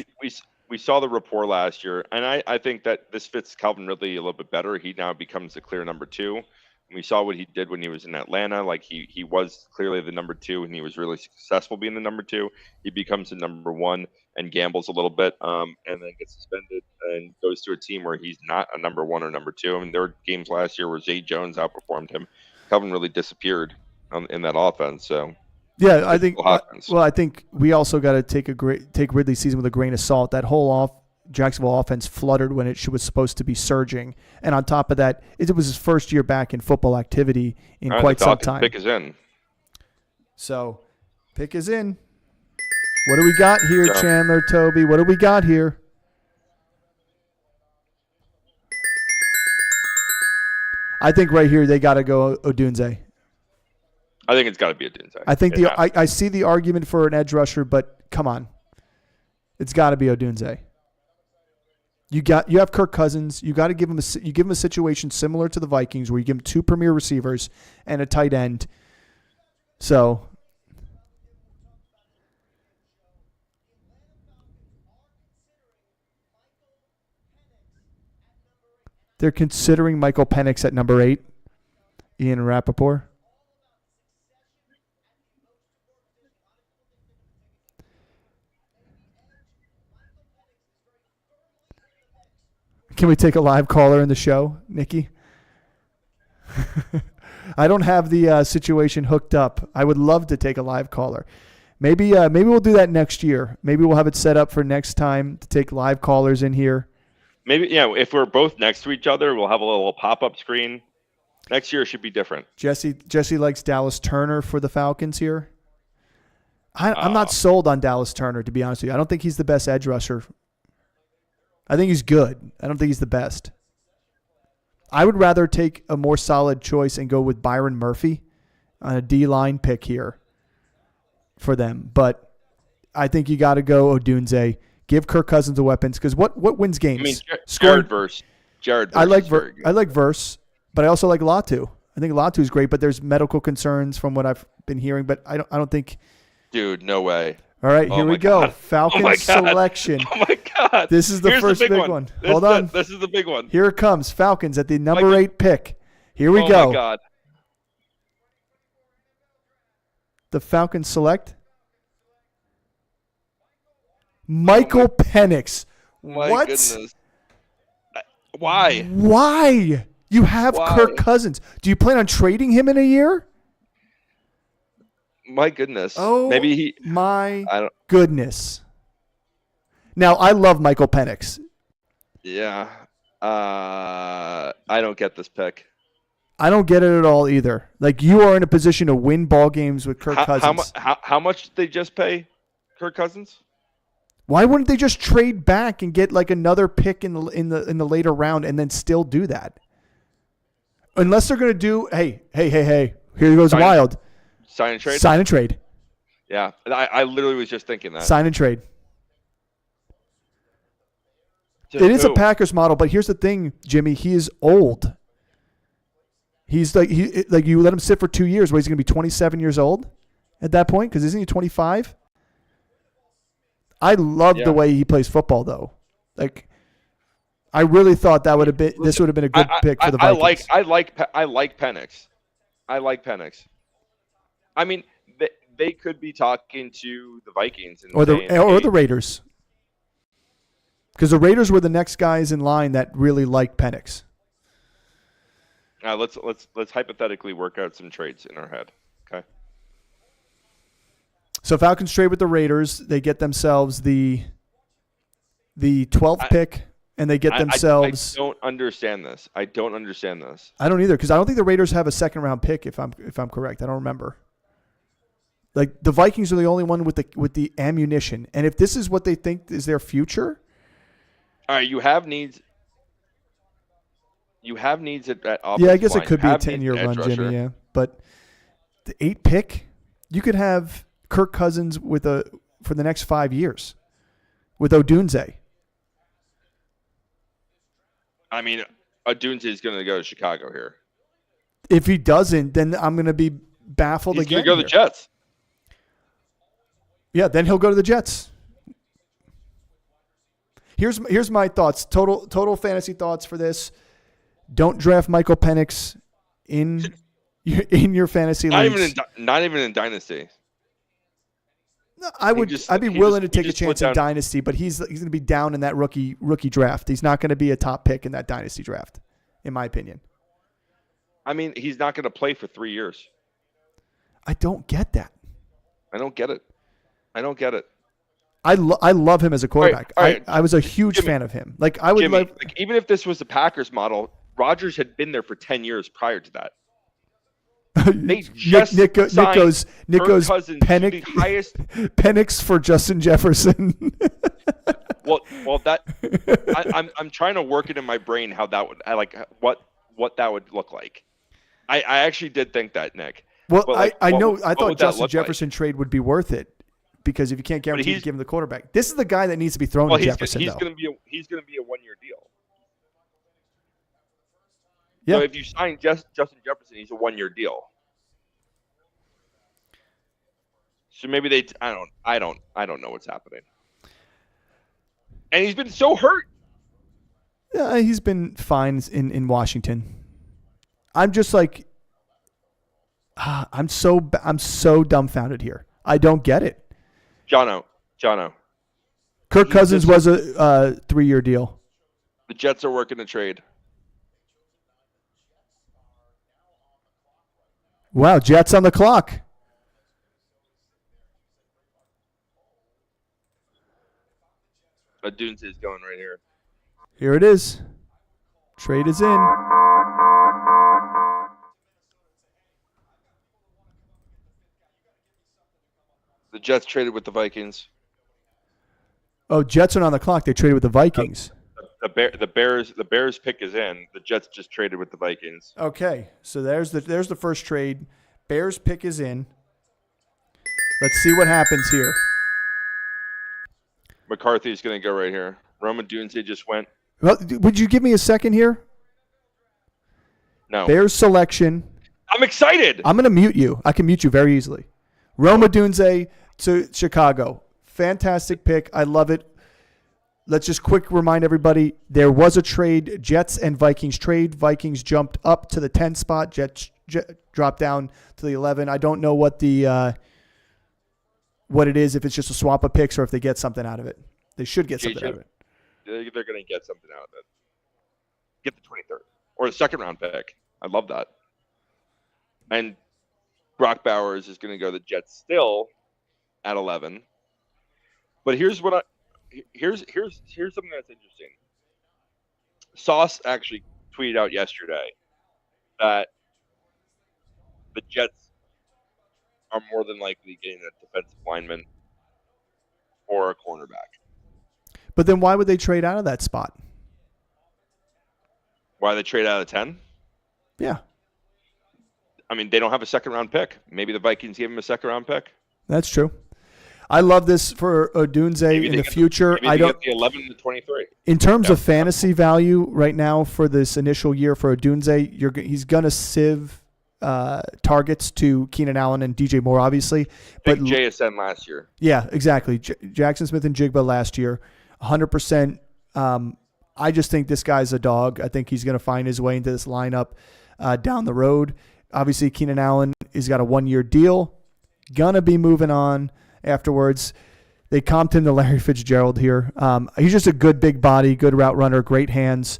We saw the rapport last year, and I think that this fits Calvin Ridley a little bit better. He now becomes the clear number 2. And we saw what he did when he was in Atlanta. He was clearly the number 2, and he was really successful being the number 2. He becomes the number 1 and gambles a little bit, and then gets suspended and goes to a team where he's not a number 1 or number 2. I mean, there were games last year where Zay Jones outperformed him. Calvin really disappeared in that offense. So yeah, I think. Well, I think we also got to take Ridley's season with a grain of salt. That whole Jacksonville offense fluttered when it was supposed to be surging, and on top of that, it was his first year back in football activity in quite some time. Pick is in. So, pick is in. What do we got here, Chandler, Toby? What do we got here? I think right here they got to go Odunze. I think it's got to be a Odunze. I think I see the argument for an edge rusher, but come on, it's got to be Odunze. You have Kirk Cousins. You got to give him a situation similar to the Vikings, where you give him 2 premier receivers and a tight end. So they're considering Michael Penix at number 8. Ian Rappaport. Can we take a live caller in the show, Nikki? I don't have the situation hooked up. I would love to take a live caller. Maybe we'll do that next year. Maybe we'll have it set up for next time to take live callers in here. Maybe, if we're both next to each other, we'll have a little pop-up screen. Next year should be different. Jesse likes Dallas Turner for the Falcons here. I'm not sold on Dallas Turner, to be honest with you. I don't think he's the best edge rusher. I think he's good. I don't think he's the best. I would rather take a more solid choice and go with Byron Murphy on a D-line pick here for them. But I think you got to go Odunze. Give Kirk Cousins the weapons, because what wins games? I mean, Jared Verse. I like Verse, but I also like Latu. I think Latu is great, but there's medical concerns from what I've been hearing. But I don't think. Dude, no way. All right, here we go. Falcons selection. Oh my God! This is the first big one. Hold on. This is the big one. Here it comes. Falcons at the number 8 pick. Here we go. Oh my God! The Falcons select Michael Penix. My What? goodness. Why? Why? You have Kirk Cousins. Do you plan on trading him in a year? My goodness. Oh, maybe goodness. Now, I love Michael Penix. Yeah. I don't get this pick. I don't get it at all either. Like, you are in a position to win ball games with Kirk Cousins. How much did they just pay Kirk Cousins? Why wouldn't they just trade back and get like another pick in the later round and then still do that? Unless they're going to do, hey, here goes wild. Sign and trade? Sign and trade. Yeah, I literally was just thinking that. Sign and trade. It is a Packers model, but here's the thing, Jimmy. He is old. He's like you let him sit for 2 years. What, he's going to be 27 years old at that point? Because isn't he 25? I love the way he plays football, though. Like, I really thought this would have been a good pick for the Vikings. I like Penix. I like Penix. I mean, they could be talking to the Vikings or the Raiders, because the Raiders were the next guys in line that really liked Penix. Let's hypothetically work out some trades in our head. Okay. So Falcons trade with the Raiders. They get themselves the 12th pick, and they get themselves. I don't understand this. I don't either, because I don't think the Raiders have a second-round pick. If I'm correct, I don't remember. Like, the Vikings are the only one with the ammunition, and if this is what they think is their future. All right, you have needs. You have needs at offensive Yeah, I guess line. it could be a 10-year run, Jimmy. Yeah, but the 8th pick, you could have Kirk Cousins for the next 5 years with Odunze. I mean, Odunze is going to go to Chicago here. If he doesn't, then I'm going to be baffled again. He's going to go to the Jets. Yeah, then he'll go to the Jets. Here's my thoughts. Total fantasy thoughts for this. Don't draft Michael Penix in your fantasy leagues. Not even in Dynasty. No, I'd be willing to take a chance in Dynasty, but he's going to be down in that rookie draft. He's not going to be a top pick in that Dynasty draft, in my opinion. I mean, he's not going to play for 3 years. I don't get that. I don't get it. I love him as a quarterback. All right. I was a huge fan of him. Like, I would Jimmy, love. like, even if this was the Packers model, Rodgers had been there for 10 years prior to that. They just Nico's Cousins Penix, the highest Penix for Justin Jefferson. well, that I'm trying to work it in my brain how that would what what that would look like. I actually did think that, Nick. Well, But, like, I what know. would- I what thought would that Justin look like? Jefferson trade would be worth it because if you can't guarantee to he's- give him the quarterback, this is the guy that needs to be thrown Well, to he's Jefferson. he's though. going to be a 1-year deal. Yeah. So if you sign Justin Jefferson, he's a 1-year deal. So maybe I don't know what's happening. And he's been so hurt. Yeah, he's been fine in Washington. I'm just like, I'm so dumbfounded here. I don't get it. Jono. Kirk Cousins was a 3-year deal. The Jets are working the trade. Wow, Jets on the clock. Dunes is going right here. Here it is. Trade is in. The Jets traded with the Vikings. Oh, Jets are on the clock. They traded with the Vikings. The Bears pick is in. The Jets just traded with the Vikings. Okay, so there's the first trade. Bears pick is in. Let's see what happens here. McCarthy's going to go right here. Roman Dunze just went. Well, would you give me a second here? No. Bears selection. I'm excited. I'm going to mute you. I can mute you very easily. Roma Dunze to Chicago. Fantastic pick. I love it. Let's just quick remind everybody, there was a trade, Jets and Vikings trade. Vikings jumped up to the 10 spot. Jets dropped down to the 11. I don't know what what it is, if it's just a swap of picks or if they get something out of it. They should get something out of it. They're going to get something out of it. Get the 23rd or the second round pick. I love that. And Brock Bowers is going to go to the Jets still at 11. But here's something that's interesting. Sauce actually tweeted out yesterday that the Jets are more than likely getting a defensive lineman or a cornerback. But then why would they trade out of that spot? Why they trade out of 10? Yeah, I mean, they don't have a second round pick. Maybe the Vikings gave him a second round pick. that's true. I love this for Odunze in the future. Maybe they get the 11 to 23. In terms of fantasy value right now for this initial year for Odunze, he's going to sieve targets to Keenan Allen and DJ Moore, obviously. Big JSN last year. Yeah, exactly. Jackson Smith and Jigba last year, 100%. I just think this guy's a dog. I think he's going to find his way into this lineup down the road. Obviously, Keenan Allen has got a 1-year deal. Going to be moving on afterwards. They comped him to Larry Fitzgerald here. He's just a good big body, good route runner, great hands.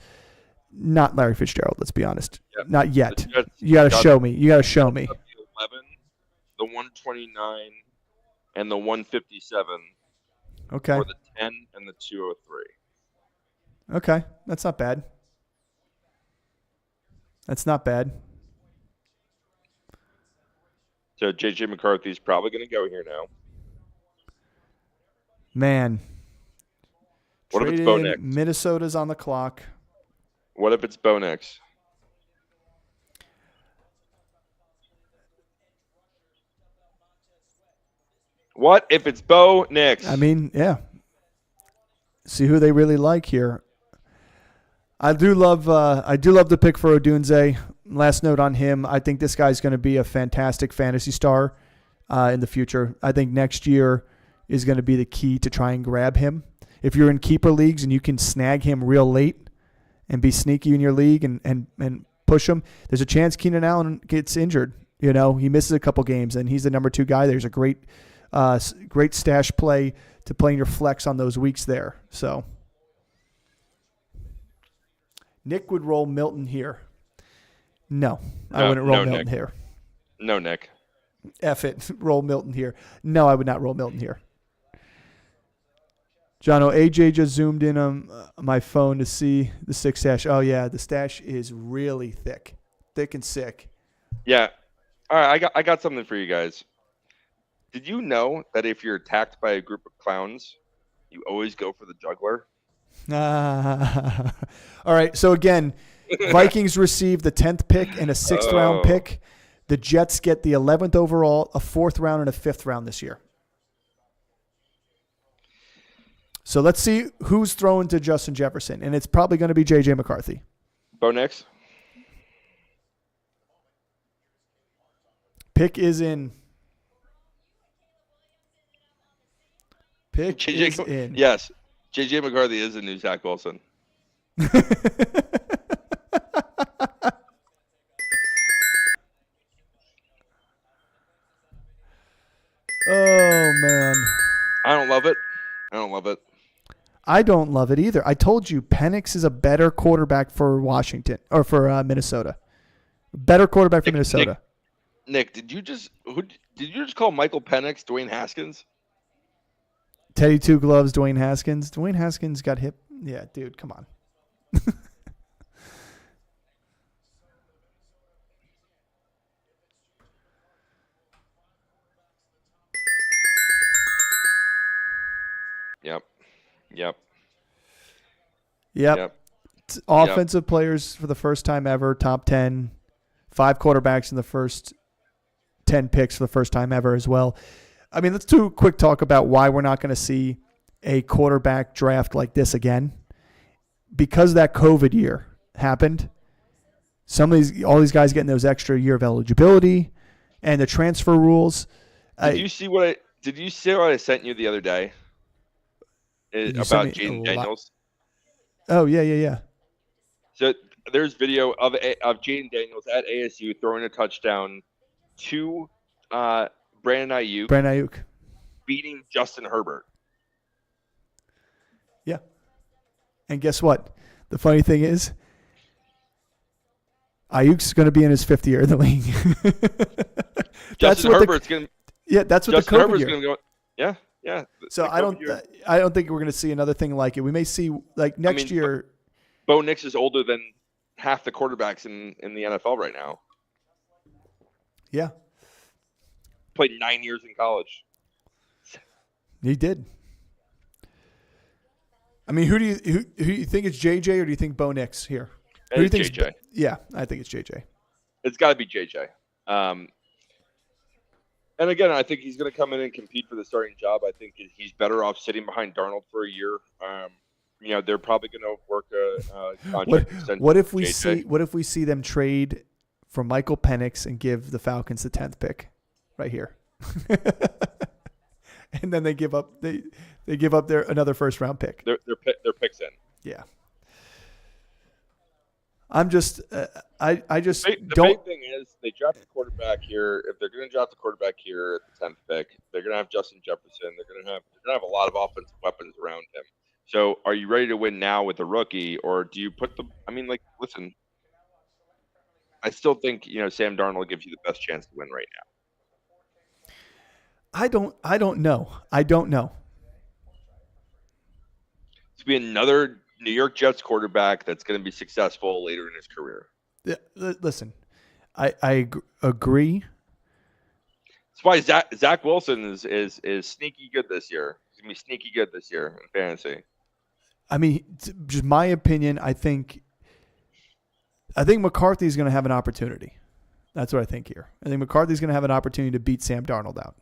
Not Larry Fitzgerald, let's be honest. Yep. Not yet. Jets You got to got show me. You got to show me. The 11, the 129, and the 157, Okay. or the 10 and the 203. Okay. That's not bad. That's not bad. So J.J. McCarthy's probably going to go here now. Man. What if it's Traded Bo in. Nix? Minnesota's on the clock. What if it's Bo Nix? What if it's Bo Nix? I mean, yeah. See who they really like here. I do love the pick for Odunze. Last note on him, I think this guy's going to be a fantastic fantasy star in the future. I think next year is going to be the key to try and grab him. If you're in keeper leagues and you can snag him real late and be sneaky in your league and push him, there's a chance Keenan Allen gets injured. You know, he misses a couple games and he's the number 2 guy. There's a great stash play to play in your flex on those weeks there. So Nick would roll Milton here. No, I wouldn't roll Milton Nick. here. No, Nick. F it. Roll Milton here. No, I would not roll Milton here. Jono, AJ just zoomed in on my phone to see the 6 stash. Oh, yeah, the stash is really thick. Thick and sick. Yeah. All right, I got something for you guys. Did you know that if you're attacked by a group of clowns, you always go for the juggler? All right, so again, Vikings receive the 10th pick and a 6th round pick. The Jets get the 11th overall, a 4th round, and a 5th round this year. So let's see who's throwing to Justin Jefferson, and it's probably going to be J.J. McCarthy. Bo Nix? Pick is in. Pick is in. Yes. J.J. McCarthy is the new Zach Wilson. Oh, man. I don't love it. I don't love it. I don't love it either. I told you Penix is a better quarterback for Washington or for Minnesota. Better quarterback for Minnesota. Nick, did you just call Michael Penix Dwayne Haskins? Teddy Two Gloves, Dwayne Haskins. Dwayne Haskins got hit. Yeah, dude, come on. Yep. Offensive players for the first time ever, top 10. 5 quarterbacks in the first 10 picks for the first time ever as well. I mean, let's do a quick talk about why we're not going to see a quarterback draft like this again. Because that COVID year happened, all these guys getting those extra year of eligibility and the transfer rules. Did you see what I sent you the other day about Jaden Daniels? Oh, yeah. So there's video of Jaden Daniels at ASU throwing a touchdown to Brandon Ayuk. Beating Justin Herbert. Yeah. And guess what? The funny thing is, Ayuk's going to be in his 5th year in the league. Justin Herbert's going to. Yeah, that's what Justin the COVID Herbert's year. Going to go. Yeah. So I don't think we're going to see another thing like it. We may see next year. Bo Nix is older than half the quarterbacks in the NFL right now. Yeah. Played 9 years in college. He did. I mean, who do you think it's JJ or do you think Bo Nix here? Who do you think? JJ. Yeah, I think it's JJ. It's got to be JJ. And again, I think he's going to come in and compete for the starting job. I think he's better off sitting behind Darnold for a year. They're probably going to work a contract extension. What if we see them trade for Michael Penix and give the Falcons the 10th pick right here? And then they give up their another first round pick. Their picks in. Yeah. I'm just I just the big thing is they draft the quarterback here. If they're going to draft the quarterback here at the 10th pick, they're going to have Justin Jefferson. They're going to have a lot of offensive weapons around him. So are you ready to win now with a rookie, or do you put listen, I still think, Sam Darnold gives you the best chance to win right now. I don't know. To be another New York Jets quarterback that's going to be successful later in his career. Yeah, listen, I agree. That's why Zach Wilson is sneaky good this year. He's going to be sneaky good this year in fantasy. I mean, just my opinion, I think McCarthy's going to have an opportunity. That's what I think here. I think McCarthy's going to have an opportunity to beat Sam Darnold out.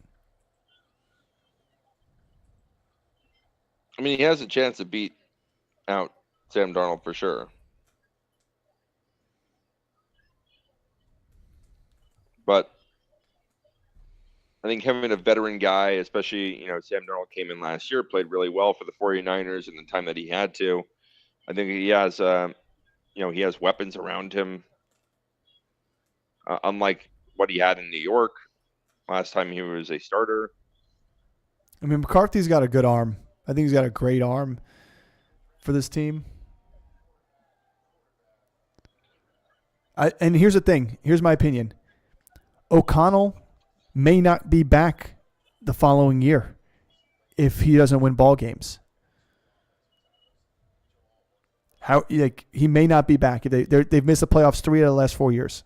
I mean, he has a chance to beat out Sam Darnold for sure. But I think having a veteran guy, especially, Sam Darnold came in last year, played really well for the 49ers in the time that he had to. I think he has, he has weapons around him. Unlike what he had in New York last time he was a starter. I mean, McCarthy's got a good arm. I think he's got a great arm for this team. And here's the thing. Here's my opinion. O'Connell may not be back the following year if he doesn't win ball games. He may not be back. They've missed the playoffs 3 out of the last 4 years.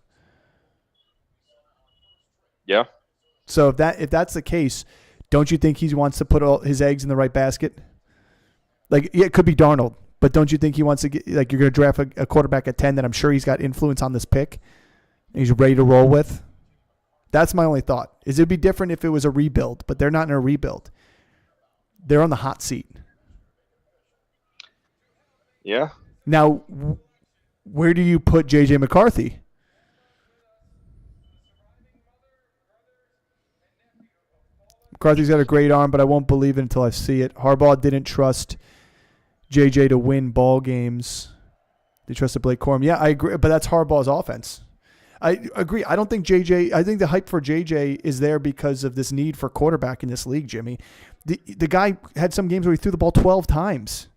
Yeah. So if that's the case, don't you think he wants to put all his eggs in the right basket? It could be Darnold, But don't you think he wants to get, like, you're going to draft a quarterback at 10 that I'm sure he's got influence on this pick and he's ready to roll with? That's my only thought. It'd be different if it was a rebuild, but they're not in a rebuild. They're on the hot seat. Yeah. Now, where do you put J.J. McCarthy? McCarthy's got a great arm, but I won't believe it until I see it. Harbaugh didn't trust J.J. to win ball games. They trusted Blake Corum. Yeah, I agree, but that's Harbaugh's offense. I agree. I don't think I think the hype for JJ is there because of this need for quarterback in this league, Jimmy. The guy had some games where he threw the ball 12 times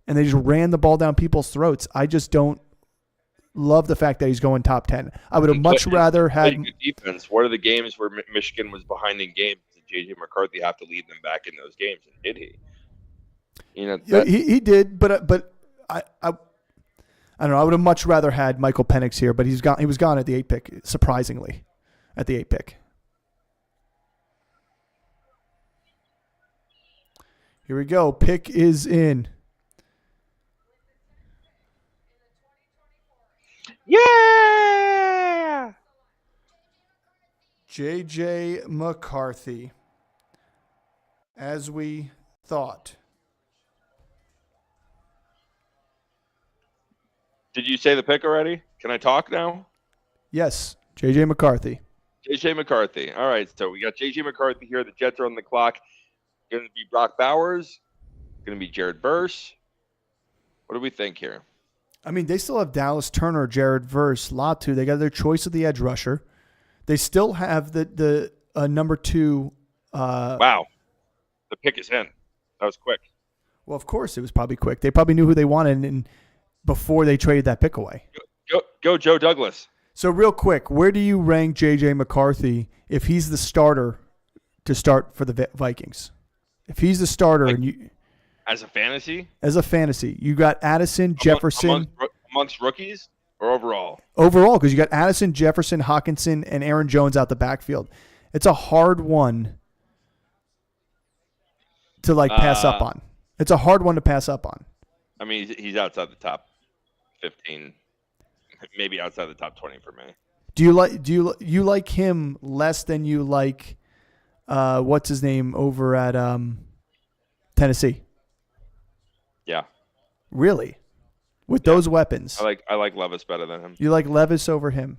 and they just ran the ball down people's throats. I just don't love the fact that he's going top 10. I would have much rather had good defense. What are the games where Michigan was behind in games? Did JJ McCarthy have to lead them back in those games? And did he? He did, but I don't know. I would have much rather had Michael Penix here, but he was gone at the 8 pick, surprisingly, at the 8 pick. Here we go. Pick is in. Yeah! J.J. McCarthy, as we thought. Did you say the pick already? Can I talk now? Yes, J.J. McCarthy. J.J. McCarthy. All right, so we got J.J. McCarthy here. The Jets are on the clock. Going to be Brock Bowers. Going to be Jared Verse. What do we think here? I mean, they still have Dallas Turner, Jared Verse, Latu. They got their choice of the edge rusher. They still have the number 2. Wow. The pick is in. That was quick. Well, of course, it was probably quick. They probably knew who they wanted and before they traded that pick away. Go Joe Douglas. So real quick, where do you rank J.J. McCarthy if he's the starter to start for the Vikings? If he's the starter as a fantasy? As a fantasy. You got Addison, Jefferson. Amongst rookies or overall? Overall, because you got Addison, Jefferson, Hawkinson, and Aaron Jones out the backfield. It's a hard one to pass up on. It's a hard one to pass up on. I mean, he's outside the top 15, maybe outside the top 20 for me. Do you like him less than you like what's his name over at Tennessee? Yeah. Really? With those weapons? I like Levis better than him. You like Levis over him?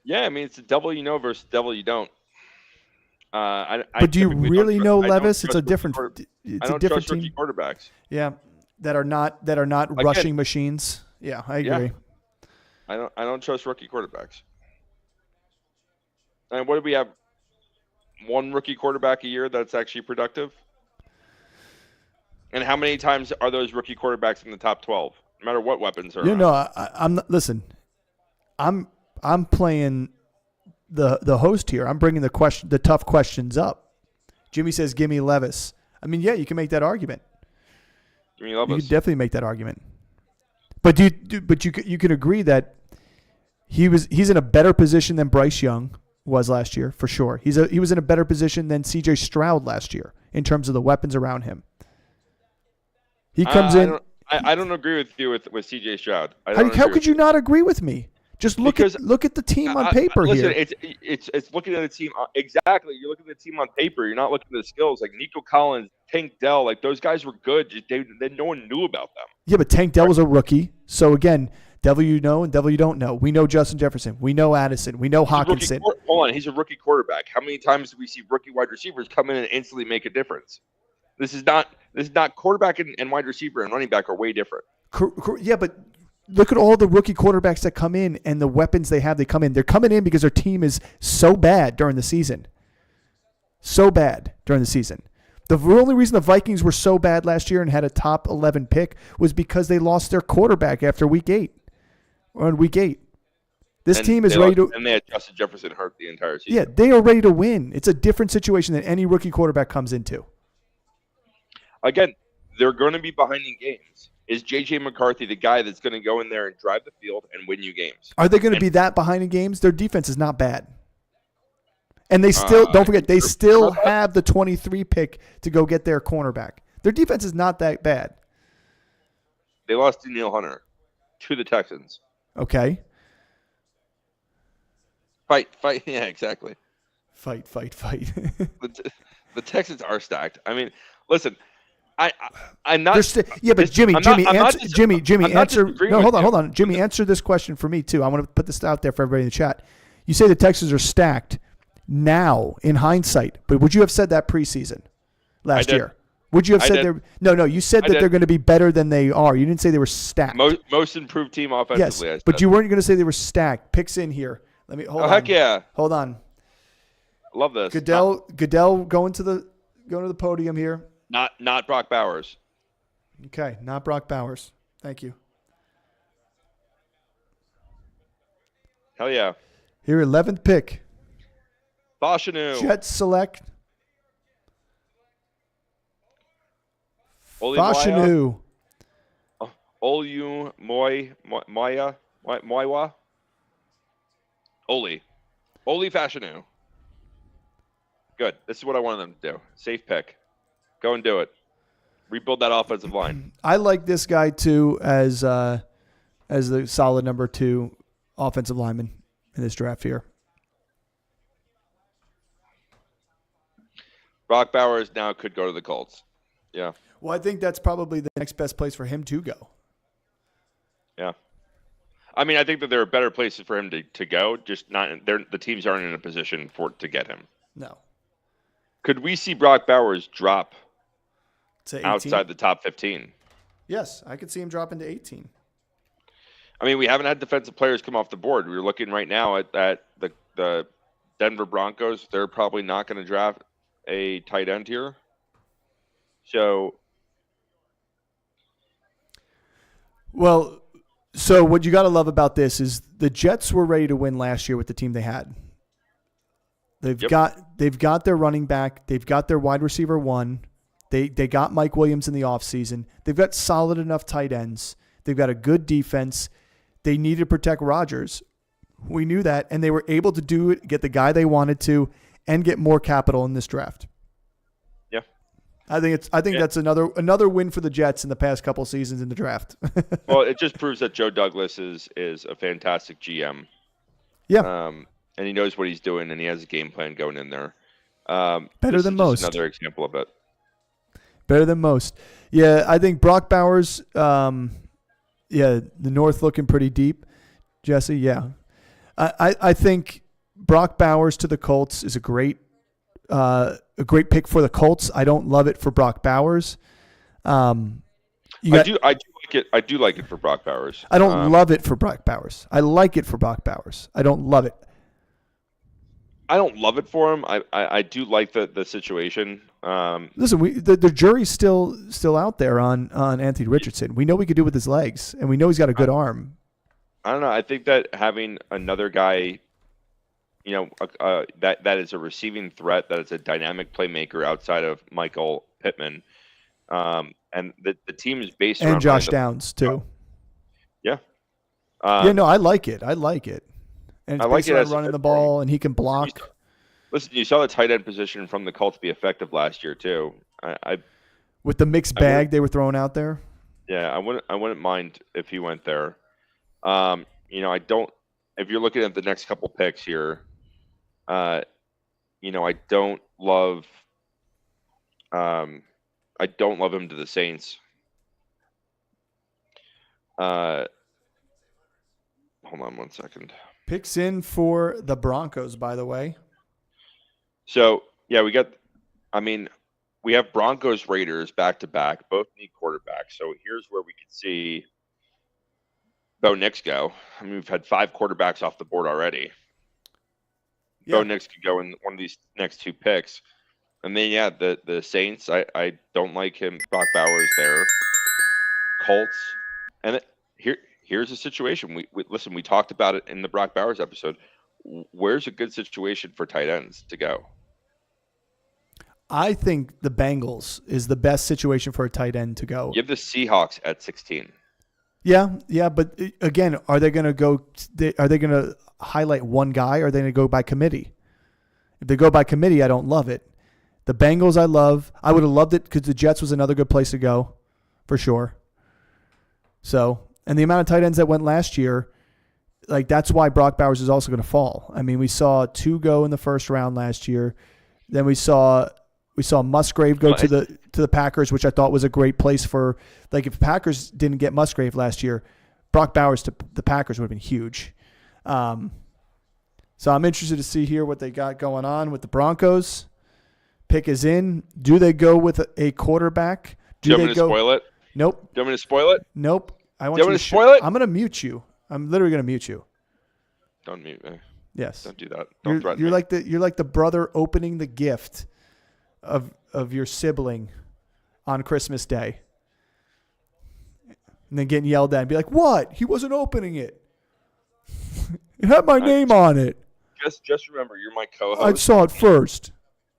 Yeah, I mean it's a devil you know versus devil you don't. But do you really know Levis? It's a different. I don't trust rookie quarterbacks. Yeah, that are not rushing machines. Yeah, I agree. Yeah. I don't trust rookie quarterbacks. And what do we have? One rookie quarterback a year that's actually productive. And how many times are those rookie quarterbacks in the top 12? No matter what weapons are. I'm not, listen. I'm playing the host here. I'm bringing the tough questions up. Jimmy says, "Give me Levis." I mean, yeah, you can make that argument. Give me Levis. You can definitely make that argument. But you can agree that he's in a better position than Bryce Young was last year for sure. He was in a better position than C.J. Stroud last year in terms of the weapons around him. He comes in. I don't agree with you with C.J. Stroud. How could you not agree with me? Just look at the team on paper listen, here. It's looking at the team exactly. You're looking at the team on paper. You're not looking at the skills. Like Nico Collins, Tank Dell, like those guys were good. No one knew about them. Yeah, but Tank Dell was a rookie. So again, devil you know and devil you don't know. We know Justin Jefferson. We know Addison. We know Hawkinson. Hold on, he's a rookie quarterback. How many times do we see rookie wide receivers come in and instantly make a difference? This is not quarterback and wide receiver and running back are way different. Yeah, but look at all the rookie quarterbacks that come in and the weapons they have. They come in. They're coming in because their team is so bad during the season. So bad during the season. The only reason the Vikings were so bad last year and had a top 11 pick was because they lost their quarterback after week 8. Or in week 8. This team is ready to. And they had Justin Jefferson hurt the entire season. Yeah, they are ready to win. It's a different situation than any rookie quarterback comes into. Again, they're going to be behind in games. Is J.J. McCarthy the guy that's going to go in there and drive the field and win you games? Are they going to be that behind in games? Their defense is not bad. And they still, don't forget, they still have the 23 pick to go get their cornerback. Their defense is not that bad. They lost Danielle Hunter to the Texans. Okay. Fight. Yeah, exactly. Fight. The Texans are stacked. I mean, listen, I'm not. Yeah, but Jimmy, I'm not- I'm not answer, dis- Jimmy, I'm not answer. disagreeing No, with hold you. on. Jimmy, answer this question for me too. I want to put this out there for everybody in the chat. You say the Texans are stacked now in hindsight, but would you have said that preseason last did. year? Would you have I said did. they're no? You said that did. they're going to be better than they are. You didn't say they were stacked. Most improved team yes, offensively. I said. but you weren't going to say they were stacked. Picks in here. Let me hold Oh, on. heck yeah. Hold on. Love this. Goodell going to the podium here. Not Brock Bowers. Okay, not Brock Bowers. Thank you. Hell yeah. Here, 11th pick. Fashanu. Jets select Oliwaya. Fashanu. Olu Moiwa. Oli Fashanu. Good. This is what I wanted them to do. Safe pick. Go and do it. Rebuild that offensive line. I like this guy too as the solid number 2 offensive lineman in this draft here. Brock Bowers now could go to the Colts. Yeah. Well, I think that's probably the next best place for him to go. Yeah. I mean, I think that there are better places for him to go, just not the teams aren't in a position to get him. No. Could we see Brock Bowers drop To 18. outside the top 15? Yes, I could see him dropping to 18. I mean, we haven't had defensive players come off the board. We're looking right now at the Denver Broncos. They're probably not going to draft a tight end here. So, Well, so what you got to love about this is the Jets were ready to win last year with the team they had. They've got their running back. They've got their wide receiver 1. They got Mike Williams in the offseason. They've got solid enough tight ends. They've got a good defense. They needed to protect Rodgers. We knew that, and they were able to do it, get the guy they wanted to, and get more capital in this draft. yeah. I think that's another win for the Jets in the past couple seasons in the draft. Well, it just proves that Joe Douglas is a fantastic GM. Yeah. And he knows what he's doing, and he has a game plan going in there. Better this than is just most. Another example of it. Better than most. Yeah, I think Brock Bowers, the North looking pretty deep. Jesse, yeah. I think Brock Bowers to the Colts is a great pick for the Colts. I don't love it for Brock Bowers. I do like it for Brock Bowers. I don't love it for Brock Bowers. I like it for Brock Bowers. I don't love it. I don't love it for him. I do like the situation. Listen, the jury's still out there on Anthony Richardson. We know we could do with his legs, and we know he's got a good arm. I don't know. I think that having another guy, that is a receiving threat, that is a dynamic playmaker outside of Michael Pittman, and the team is based around And Josh Downs too. Yeah. I like it. And it's I like based it around as a running fit the for ball, and he can block. Listen, you saw the tight end position from the Colts be effective last year too. With the mixed bag they were throwing out there. Yeah, I wouldn't mind if he went there. I don't. If you're looking at the next couple picks here, I don't love. I don't love him to the Saints. Hold on one second. Picks in for the Broncos, by the way. So yeah, we have Broncos Raiders back to back. Both need quarterbacks. So here's where we could see Bo Nix go. I mean, we've had 5 quarterbacks off the board already. Yeah. Bo Nix could go in one of these next 2 picks. And then the Saints, I don't like him. Brock Bowers there. Colts. And here's a situation. We talked about it in the Brock Bowers episode. Where's a good situation for tight ends to go? I think the Bengals is the best situation for a tight end to go. You have the Seahawks at 16. Yeah, but again, are they going to go? Are they going to highlight one guy, or are they going to go by committee? If they go by committee, I don't love it. The Bengals, I love. I would have loved it because the Jets was another good place to go, for sure. So, and the amount of tight ends that went last year, like that's why Brock Bowers is also going to fall. I mean, we saw 2 go in the first round last year. Then we saw Musgrave go to the Packers, which I thought was a great place for, like, if Packers didn't get Musgrave last year, Brock Bowers to the Packers would have been huge. So I'm interested to see here what they got going on with the Broncos. Pick is in. Do they go with a quarterback? Do you want me to spoil it? Nope. Do you want me to spoil it? Nope. I want Do you want me to spoil it? I'm going to mute you. I'm literally going to mute you. Don't mute me. Yes. Don't do that. Don't threaten you're me. You're like the brother opening the gift of your sibling on Christmas Day. And then getting yelled at and be like, "What? He wasn't opening it. It had my name on it. Just remember, you're my co-host. I saw it first."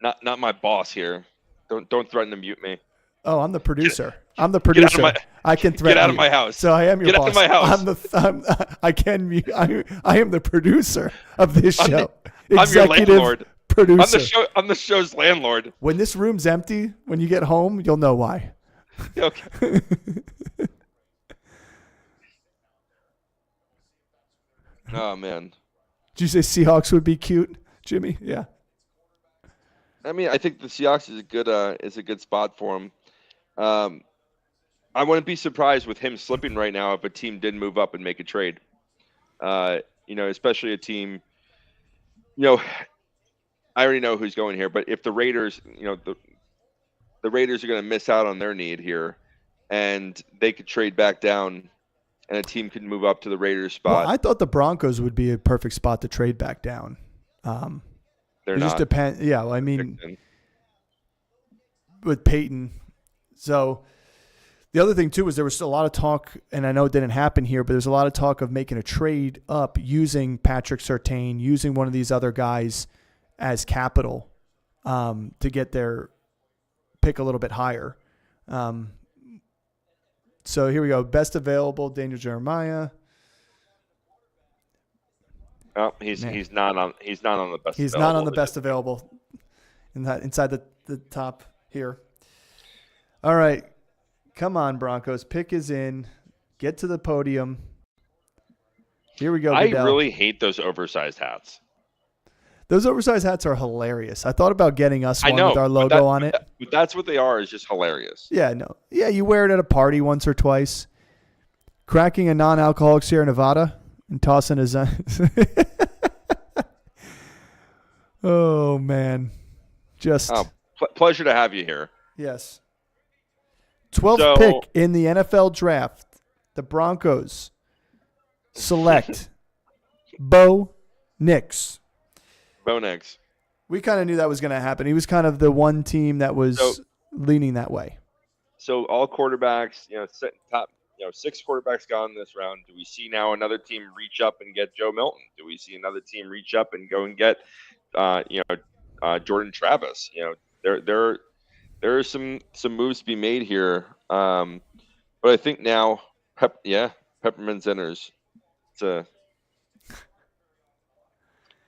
Not my boss here. Don't threaten to mute me. Oh, I'm the producer. I'm the producer. I can threaten. Get out of you. my house. So I am your boss. Get out of my house. I can mute. I am the producer of this show. I'm your landlord. Producer. I'm the show's landlord. When this room's empty, when you get home, you'll know why. Okay. Oh man. Did you say Seahawks would be cute, Jimmy? Yeah. I mean, I think the Seahawks is a good spot for him. I wouldn't be surprised with him slipping right now if a team did move up and make a trade. Especially a team. I already know who's going here, but if the Raiders, the Raiders are going to miss out on their need here, and they could trade back down, and a team could move up to the Raiders spot. Well, I thought the Broncos would be a perfect spot to trade back down. They're it not. Just depends. Yeah, well, I mean, with Peyton. So the other thing too is there was a lot of talk, and I know it didn't happen here, but there's a lot of talk of making a trade up using Patrick Surtain, using one of these other guys as capital to get their pick a little bit higher. So here we go. Best available, Daniel Jeremiah. Oh, he's not on the best. He's not on the best available inside the top here. All right. Come on, Broncos. Pick is in. Get to the podium. Here we go. I Goodell. really hate those oversized hats. Those oversized hats are hilarious. I thought about getting us one with our logo on it. But that's what they are, is just hilarious. Yeah, no. Yeah, you wear it at a party once or twice. Cracking a non-alcoholic Sierra Nevada and tossing a Oh, man. Just pleasure to have you here. Yes. 12th pick in the NFL draft. The Broncos select Bo Nix. Bo Nix. We kind of knew that was going to happen. He was kind of the one team that was leaning that way. So all quarterbacks, top, 6 quarterbacks gone this round. Do we see now another team reach up and get Joe Milton? Do we see another team reach up and go and get, Jordan Travis? There are some moves to be made here. But I think now, Peppermint Zenners.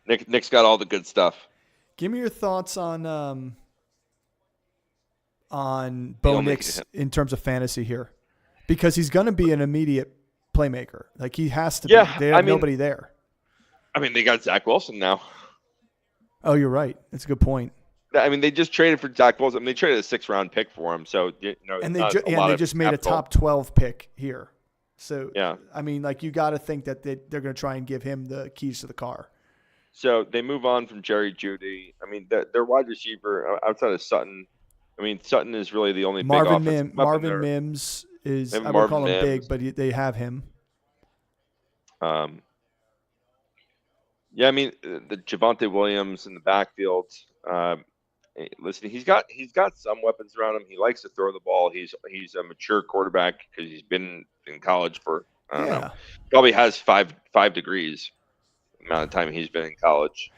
Nick's got all the good stuff. Give me your thoughts on Bo Nix in terms of fantasy here, because he's going to be an immediate playmaker. Like he has to be. They have nobody there. I mean, they got Zach Wilson now. Oh, you're right. That's a good point. I mean, they just traded for Zach Wilson. I mean, they traded a 6th-round pick for him. So and they just made a top 12 pick here. So yeah, I mean, like you got to think that they're going to try and give him the keys to the car. So they move on from Jerry Jeudy. I mean, their wide receiver outside of Sutton. I mean, Sutton is really the only Marvin big Marvin Mims is. I would call him big, but they have him. Yeah, I mean the Javonte Williams in the backfield. Listen, he's got some weapons around him. He likes to throw the ball. He's a mature quarterback because he's been in college for I don't know. Probably has five degrees. Amount of time he's been in college.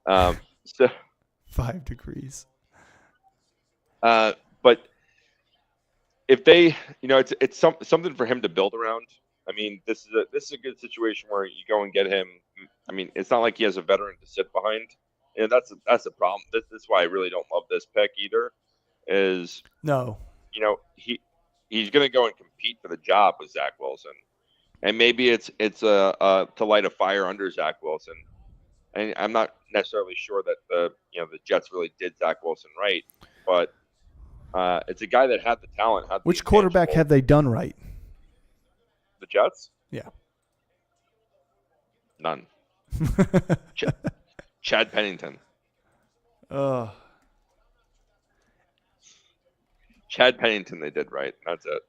So 5 degrees. But if they, it's something for him to build around. I mean, this is a good situation where you go and get him. I mean, it's not like he has a veteran to sit behind. And that's a problem. That's why I really don't love this pick either. Is no. he's going to go and compete for the job with Zach Wilson, and maybe it's to light a fire under Zach Wilson. And I'm not necessarily sure that the Jets really did Zach Wilson right, but it's a guy that had the talent. Had Which quarterback have they done right? The Jets? Yeah. None. Chad Pennington. Chad Pennington they did right. That's it.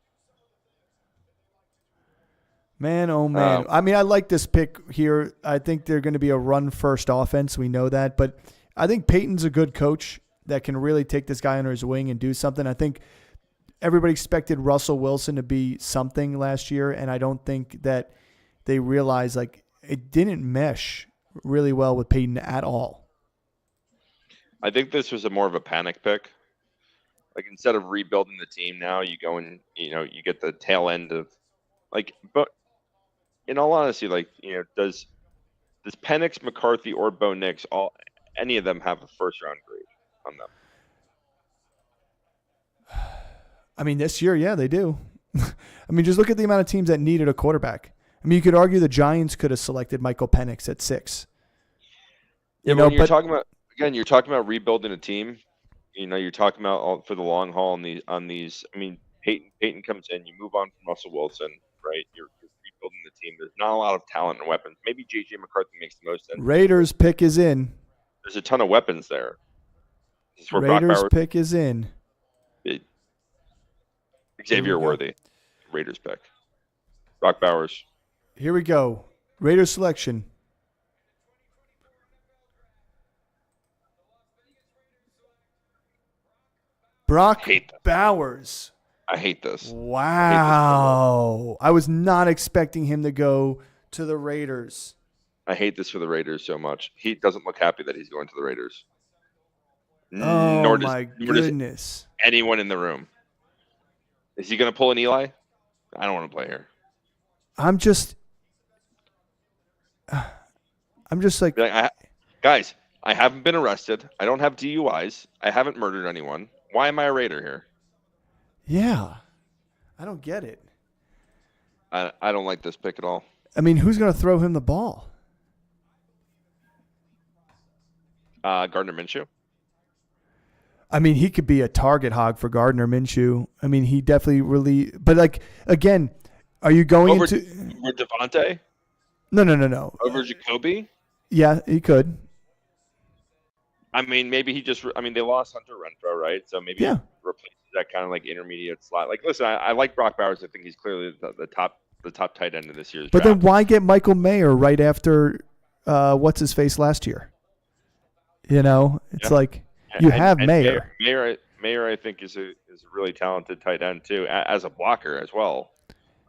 Man, oh man. I mean, I like this pick here. I think they're going to be a run-first offense. We know that. But I think Peyton's a good coach that can really take this guy under his wing and do something. I think everybody expected Russell Wilson to be something last year, and I don't think that they realized, like, it didn't mesh really well with Peyton at all. I think this was more of a panic pick. Like, instead of rebuilding the team now, you go and, you get the tail end of, like, but in all honesty, like, does Penix, McCarthy, or Bo Nix, any of them have a first-round grade on them? I mean, this year, yeah, they do. I mean, just look at the amount of teams that needed a quarterback. I mean, you could argue the Giants could have selected Michael Penix at 6. Yeah, but when you're talking about rebuilding a team. You're talking about for the long haul on these. I mean, Peyton comes in, you move on from Russell Wilson, right? You're rebuilding the team. There's not a lot of talent and weapons. Maybe J.J. McCarthy makes the most sense. Raiders pick is in. There's a ton of weapons there. Raiders pick is in. Xavier Worthy, Raiders pick. Brock Bowers. Here we go. Raiders selection. Brock Bowers. I hate this. Wow. I was not expecting him to go to the Raiders. I hate this for the Raiders so much. He doesn't look happy that he's going to the Raiders. Oh, nor goodness. Anyone in the room. Is he going to pull an Eli? I don't want to play here. I'm just like... Guys, I haven't been arrested. I don't have DUIs. I haven't murdered anyone. Why am I a Raider here? Yeah. I don't get it. I don't like this pick at all. I mean, who's going to throw him the ball? Gardner Minshew. I mean, he could be a target hog for Gardner Minshew. I mean, he definitely really... But, like, again, are you going over Devontae? No. Over Jacoby? Yeah, he could. I mean, maybe they lost Hunter Renfrow, right? So maybe he replaces that kind of like intermediate slot. Like, listen, I like Brock Bowers. I think he's clearly the top tight end of this year's draft. Then why get Michael Mayer right after what's his face last year? It's like you have Mayer. Mayer, I think is a really talented tight end too, as a blocker as well,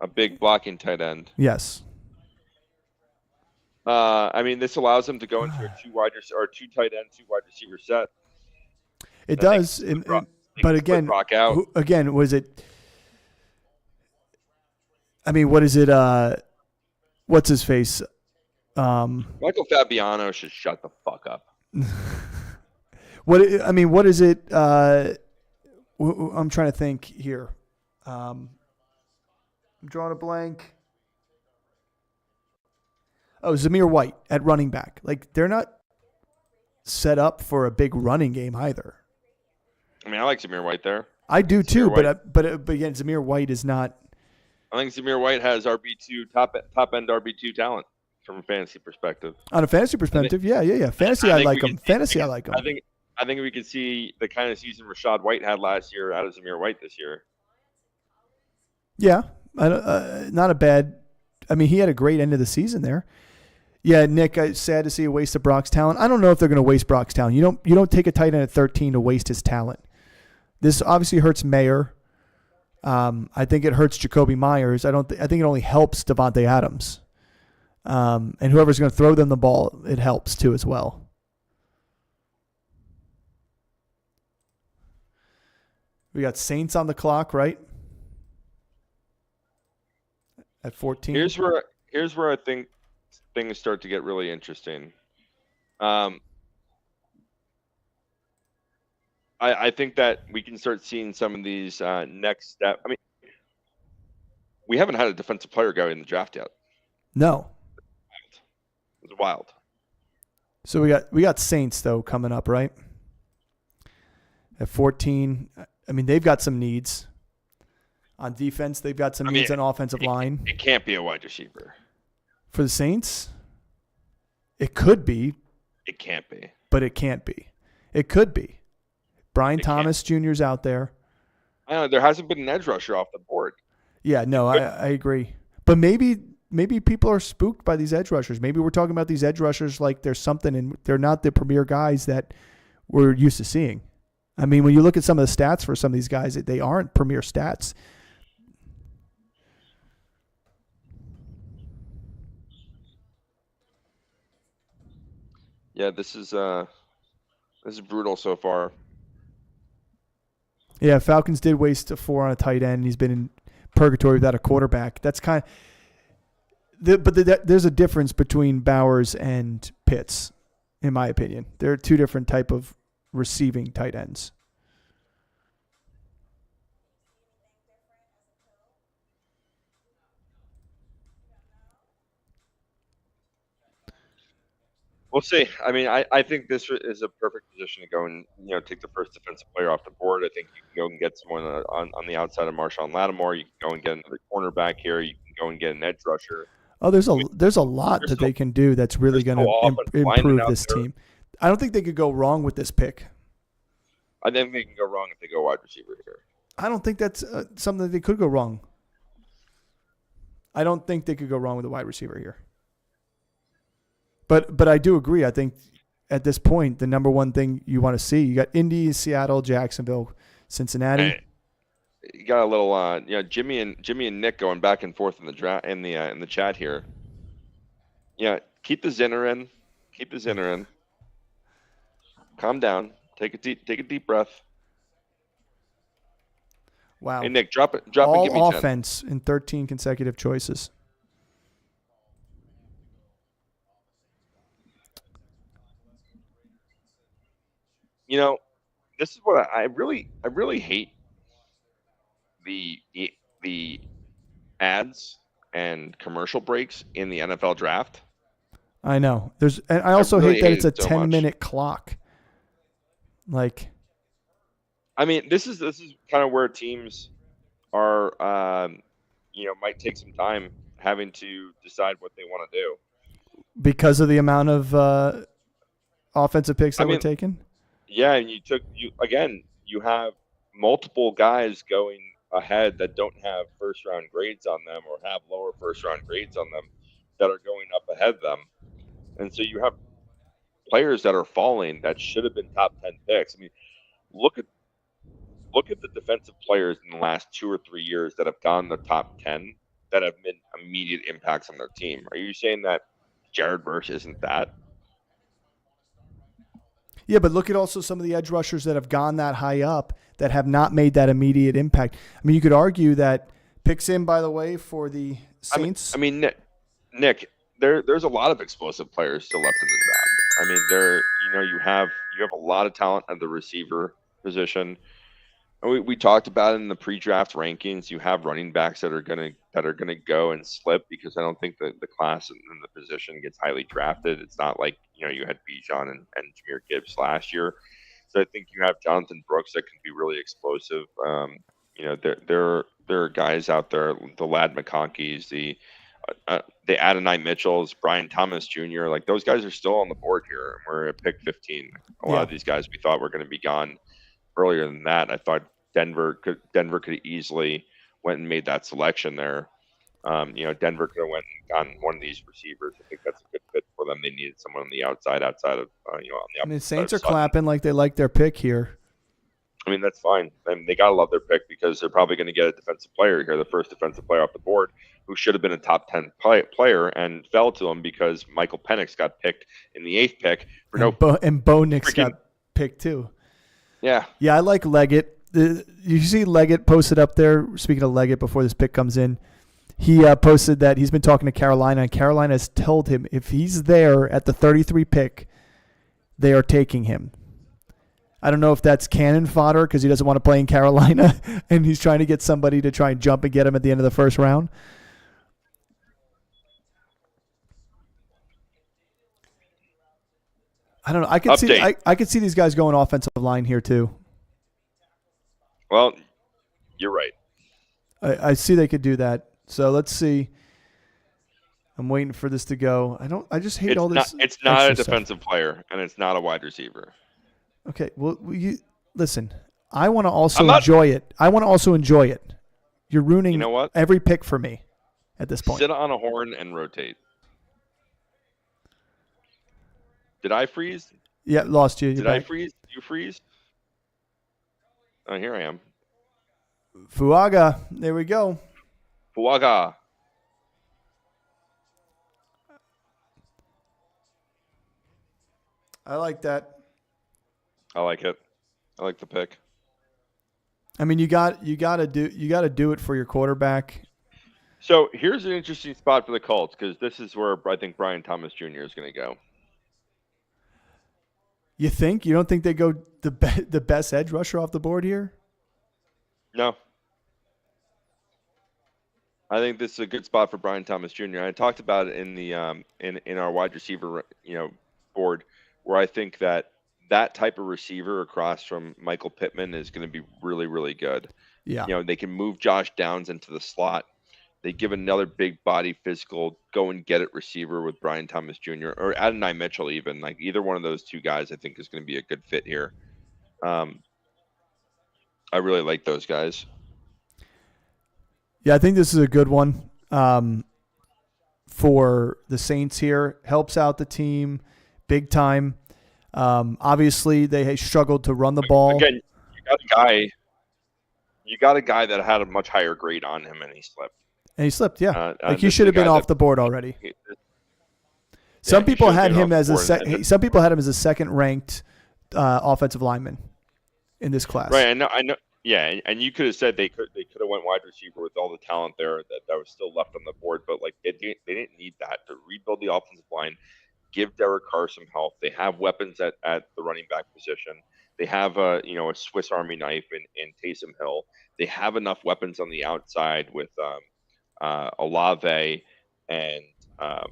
a big blocking tight end. Yes. I mean, this allows them to go into a two tight end, 2 wide receiver set. It does, but again, was it? I mean, what is it? What's his face? Michael Fabiano should shut the fuck up. What is it? I'm trying to think here. I'm drawing a blank. Oh, Zamir White at running back. Like, they're not set up for a big running game either. I mean, I like Zamir White there. I do too, but again, Zamir White is not. I think Zamir White has RB2 top end RB2 talent from a fantasy perspective. On a fantasy perspective, yeah. Fantasy, I like him. Fantasy, I like him. I think we could see the kind of season Rachaad White had last year out of Zamir White this year. Yeah, not a bad. I mean, he had a great end of the season there. Yeah, Nick, it's sad to see a waste of Brock's talent. I don't know if they're going to waste Brock's talent. You don't take a tight end at 13 to waste his talent. This obviously hurts Mayer. I think it hurts Jacoby Myers. I think it only helps Devontae Adams. And whoever's going to throw them the ball, it helps too as well. We got Saints on the clock, right? At 14. Here's where I think things start to get really interesting. I think that we can start seeing some of these next step. I mean, we haven't had a defensive player go in the draft yet. No. It's wild. So we got Saints though coming up, right? At 14. I mean, they've got some needs. On defense, they've got some needs on offensive line. It can't be a wide receiver. For the Saints, it could be. It can't be. But it can't be. It could be. Brian Thomas Jr.'s out there. I don't know. There hasn't been an edge rusher off the board. Yeah, no, I agree. But maybe people are spooked by these edge rushers. Maybe we're talking about these edge rushers like there's something, and they're not the premier guys that we're used to seeing. I mean, when you look at some of the stats for some of these guys, they aren't premier stats. Yeah, this is brutal so far. Yeah, Falcons did waste a 4 on a tight end. He's been in purgatory without a quarterback. That's kind of there's a difference between Bowers and Pitts, in my opinion. They're two different type of receiving tight ends. We'll see. I mean, I think this is a perfect position to go and take the first defensive player off the board. I think you can go and get someone on the outside of Marshawn Lattimore. You can go and get another cornerback here. You can go and get an edge rusher. Oh, there's a lot that they can do that's really going to improve this team. I don't think they could go wrong with this pick. I think they can go wrong if they go wide receiver here. I don't think that's something that they could go wrong. I don't think they could go wrong with a wide receiver here. But I do agree. I think at this point, the number one thing you want to see, you got Indy, Seattle, Jacksonville, Cincinnati. You got a little, Jimmy and Nick going back and forth in the chat here. Yeah, keep the Zinner in. Keep the Zinner in. Calm down. Take a deep breath. Wow. Hey Nick, drop it. All and give me 10. offense in 13 consecutive choices. This is what I really hate the ads and commercial breaks in the NFL draft. I know. And I also hate that it's a 10-minute much. clock. I mean, this is kind of where teams are, might take some time having to decide what they want to do because of the amount of offensive picks that were taken. Yeah, and you have multiple guys going ahead that don't have first-round grades on them or have lower first-round grades on them that are going up ahead of them. And so you have players that are falling that should have been top 10 picks. I mean, look at the defensive players in the last 2 or 3 years that have gone the top 10 that have been immediate impacts on their team. Are you saying that Jared Verse isn't that? Yeah, but look at also some of the edge rushers that have gone that high up that have not made that immediate impact. I mean, you could argue that picks in, by the way, for the Saints. I mean, Nick, there's a lot of explosive players still left in the draft. I mean, you have a lot of talent at the receiver position. And we talked about it in the pre-draft rankings. You have running backs that are gonna go and slip because I don't think the class and the position gets highly drafted. It's not like you had Bijan and Jahmyr Gibbs last year. So I think you have Jonathan Brooks that can be really explosive. There are guys out there, the Lad McConkeys, the Adonai Mitchells, Brian Thomas Jr. Like those guys are still on the board here. And we're at pick 15. A lot of these guys we thought were going to be gone earlier than that. I thought Denver could easily went and made that selection there. Denver could have went and gotten one of these receivers. I think that's a good fit for them. They needed someone on the outside of on the upper. I mean, Saints are clapping like they like their pick here. I mean, that's fine. I mean, they gotta love their pick because they're probably going to get a defensive player here, the first defensive player off the board, who should have been a top 10 player and fell to them because Michael Penix got picked in the 8th pick and Bo Nix got picked too. Yeah. Yeah, I like Leggett. You see Leggett posted up there, speaking of Leggett, before this pick comes in, he posted that he's been talking to Carolina, and Carolina has told him if he's there at the 33 pick, they are taking him. I don't know if that's cannon fodder because he doesn't want to play in Carolina and he's trying to get somebody to try and jump and get him at the end of the first round. I don't know. I could see these guys going offensive line here too. Well, you're right. I see they could do that. So let's see. I'm waiting for this to go. I just hate all this. It's not a extra defensive stuff. player, and it's not a wide receiver. Okay. Well, you listen. I want to also enjoy it. I want to also enjoy it. You're ruining You know what? every pick for me at this point. Sit on a horn and rotate. Did I freeze? Yeah, lost you. Did I freeze? Did you freeze? Oh, here I am. Fuaga. There we go. Fuaga. I like that. I like it. I like the pick. I mean, you got to do it for your quarterback. So here's an interesting spot for the Colts because this is where I think Brian Thomas Jr. is going to go. You think? You don't think they go the best edge rusher off the board here? No. I think this is a good spot for Brian Thomas Jr. I talked about it in the in our wide receiver board where I think that type of receiver across from Michael Pittman is going to be really, really good. Yeah. They can move Josh Downs into the slot. They give another big body physical, go and get it receiver with Brian Thomas Jr. or Adonai Mitchell even. Like either one of those two guys I think is going to be a good fit here. I really like those guys. Yeah, I think this is a good one for the Saints here. Helps out the team big time. Obviously, they struggled to run the ball. Again, you got a guy that had a much higher grade on him, and he slipped. And he slipped, yeah. He should have been off the board already. Some people had him as some people had him as a second-ranked offensive lineman in this class. Right, I know. Yeah, and you could have said they could have went wide receiver with all the talent there that was still left on the board, but like they didn't need that to rebuild the offensive line. Give Derek Carr some help. They have weapons at the running back position. They have a Swiss Army knife in Taysom Hill. They have enough weapons on the outside with Olave and oh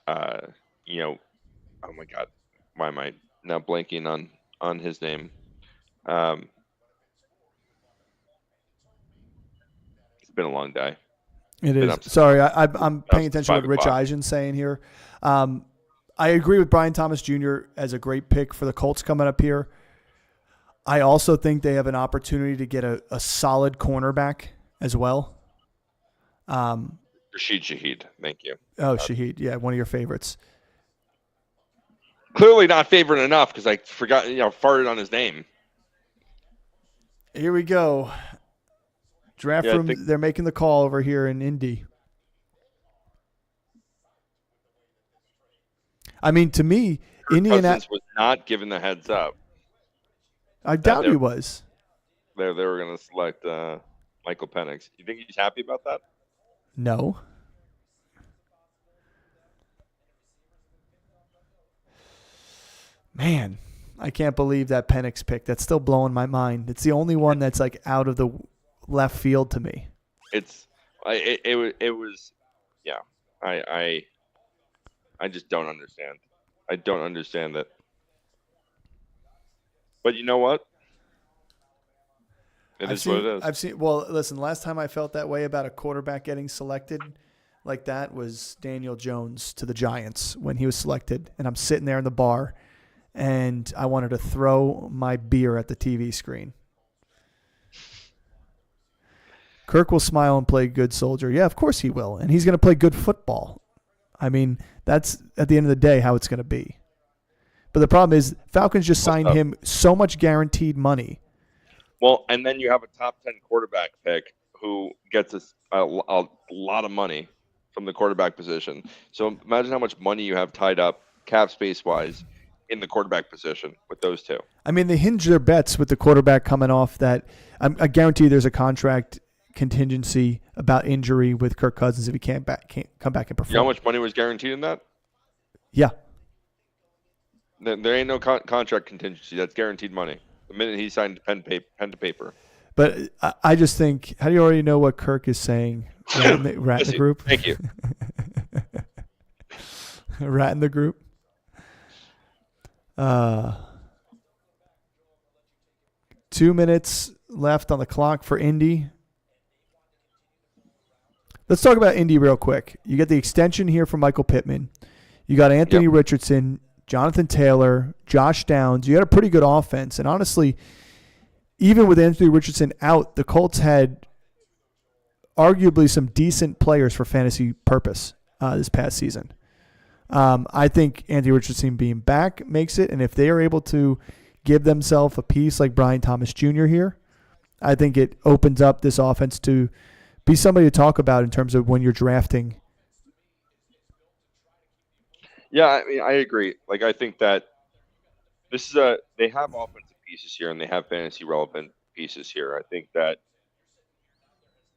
my God, why am I now blanking on his name? It's been a long day. It is. Sorry, I'm paying attention to what Rich Eisen's saying here. I agree with Brian Thomas Jr. as a great pick for the Colts coming up here. I also think they have an opportunity to get a solid cornerback as well. Rashid Shaheed, thank you. Oh, Shaheed, yeah, one of your favorites. Clearly not favorite enough because I forgot, farted on his name. Here we go. Draft room. They're making the call over here in Indy. I mean, to me, Indianapolis was not given the heads up. I doubt he was. They were going to select Michael Penix. You think he's happy about that? No. Man, I can't believe that Penix pick. That's still blowing my mind. It's the only one that's like out of the left field to me. It was yeah. I just don't understand. I don't understand that. But you know what? It is what it is. Listen, last time I felt that way about a quarterback getting selected like that was Daniel Jones to the Giants when he was selected. And I'm sitting there in the bar and I wanted to throw my beer at the TV screen. Kirk will smile and play good soldier. Yeah, of course he will. And he's going to play good football. I mean, that's at the end of the day how it's going to be. But the problem is Falcons just signed him so much guaranteed money. Well, and then you have a top 10 quarterback pick who gets a lot of money from the quarterback position. So imagine how much money you have tied up cap space-wise in the quarterback position with those two. I mean, they hinge their bets with the quarterback coming off that. I guarantee there's a contract contingency about injury with Kirk Cousins if he can't come back and perform. You know how much money was guaranteed in that? Yeah. There ain't no contract contingency. That's guaranteed money. The minute he signed pen to paper. But I just think, how do you already know what Kirk is saying? Rat in the group? Thank you. Rat in the group? 2 minutes left on the clock for Indy. Let's talk about Indy real quick. You get the extension here from Michael Pittman. You got Anthony Richardson, Jonathan Taylor, Josh Downs. You had a pretty good offense. And honestly, even with Anthony Richardson out, the Colts had arguably some decent players for fantasy purpose this past season. I think Anthony Richardson being back makes it. And if they are able to give themselves a piece like Brian Thomas Jr. here, I think it opens up this offense to be somebody to talk about in terms of when you're drafting. Yeah, I mean, I agree. Like, I think that they have offensive pieces here and they have fantasy relevant pieces here. I think that,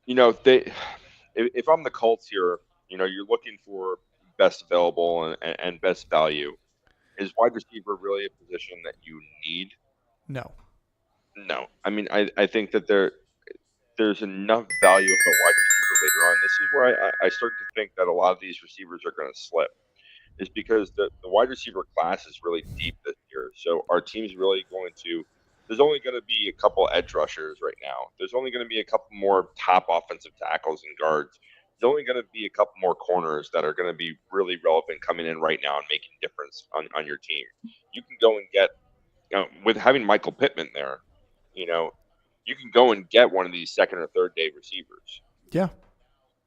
if I'm the Colts here, you're looking for best available and best value. Is wide receiver really a position that you need? No. I mean, I think that there's enough value in a wide receiver later on. This is where I start to think that a lot of these receivers are going to slip, is because the wide receiver class is really deep this year. So our team's really there's only going to be a couple edge rushers right now. There's only going to be a couple more top offensive tackles and guards. There's only going to be a couple more corners that are going to be really relevant coming in right now and making a difference on your team. You can go and get, with having Michael Pittman there, you can go and get one of these second or third day receivers. Yeah.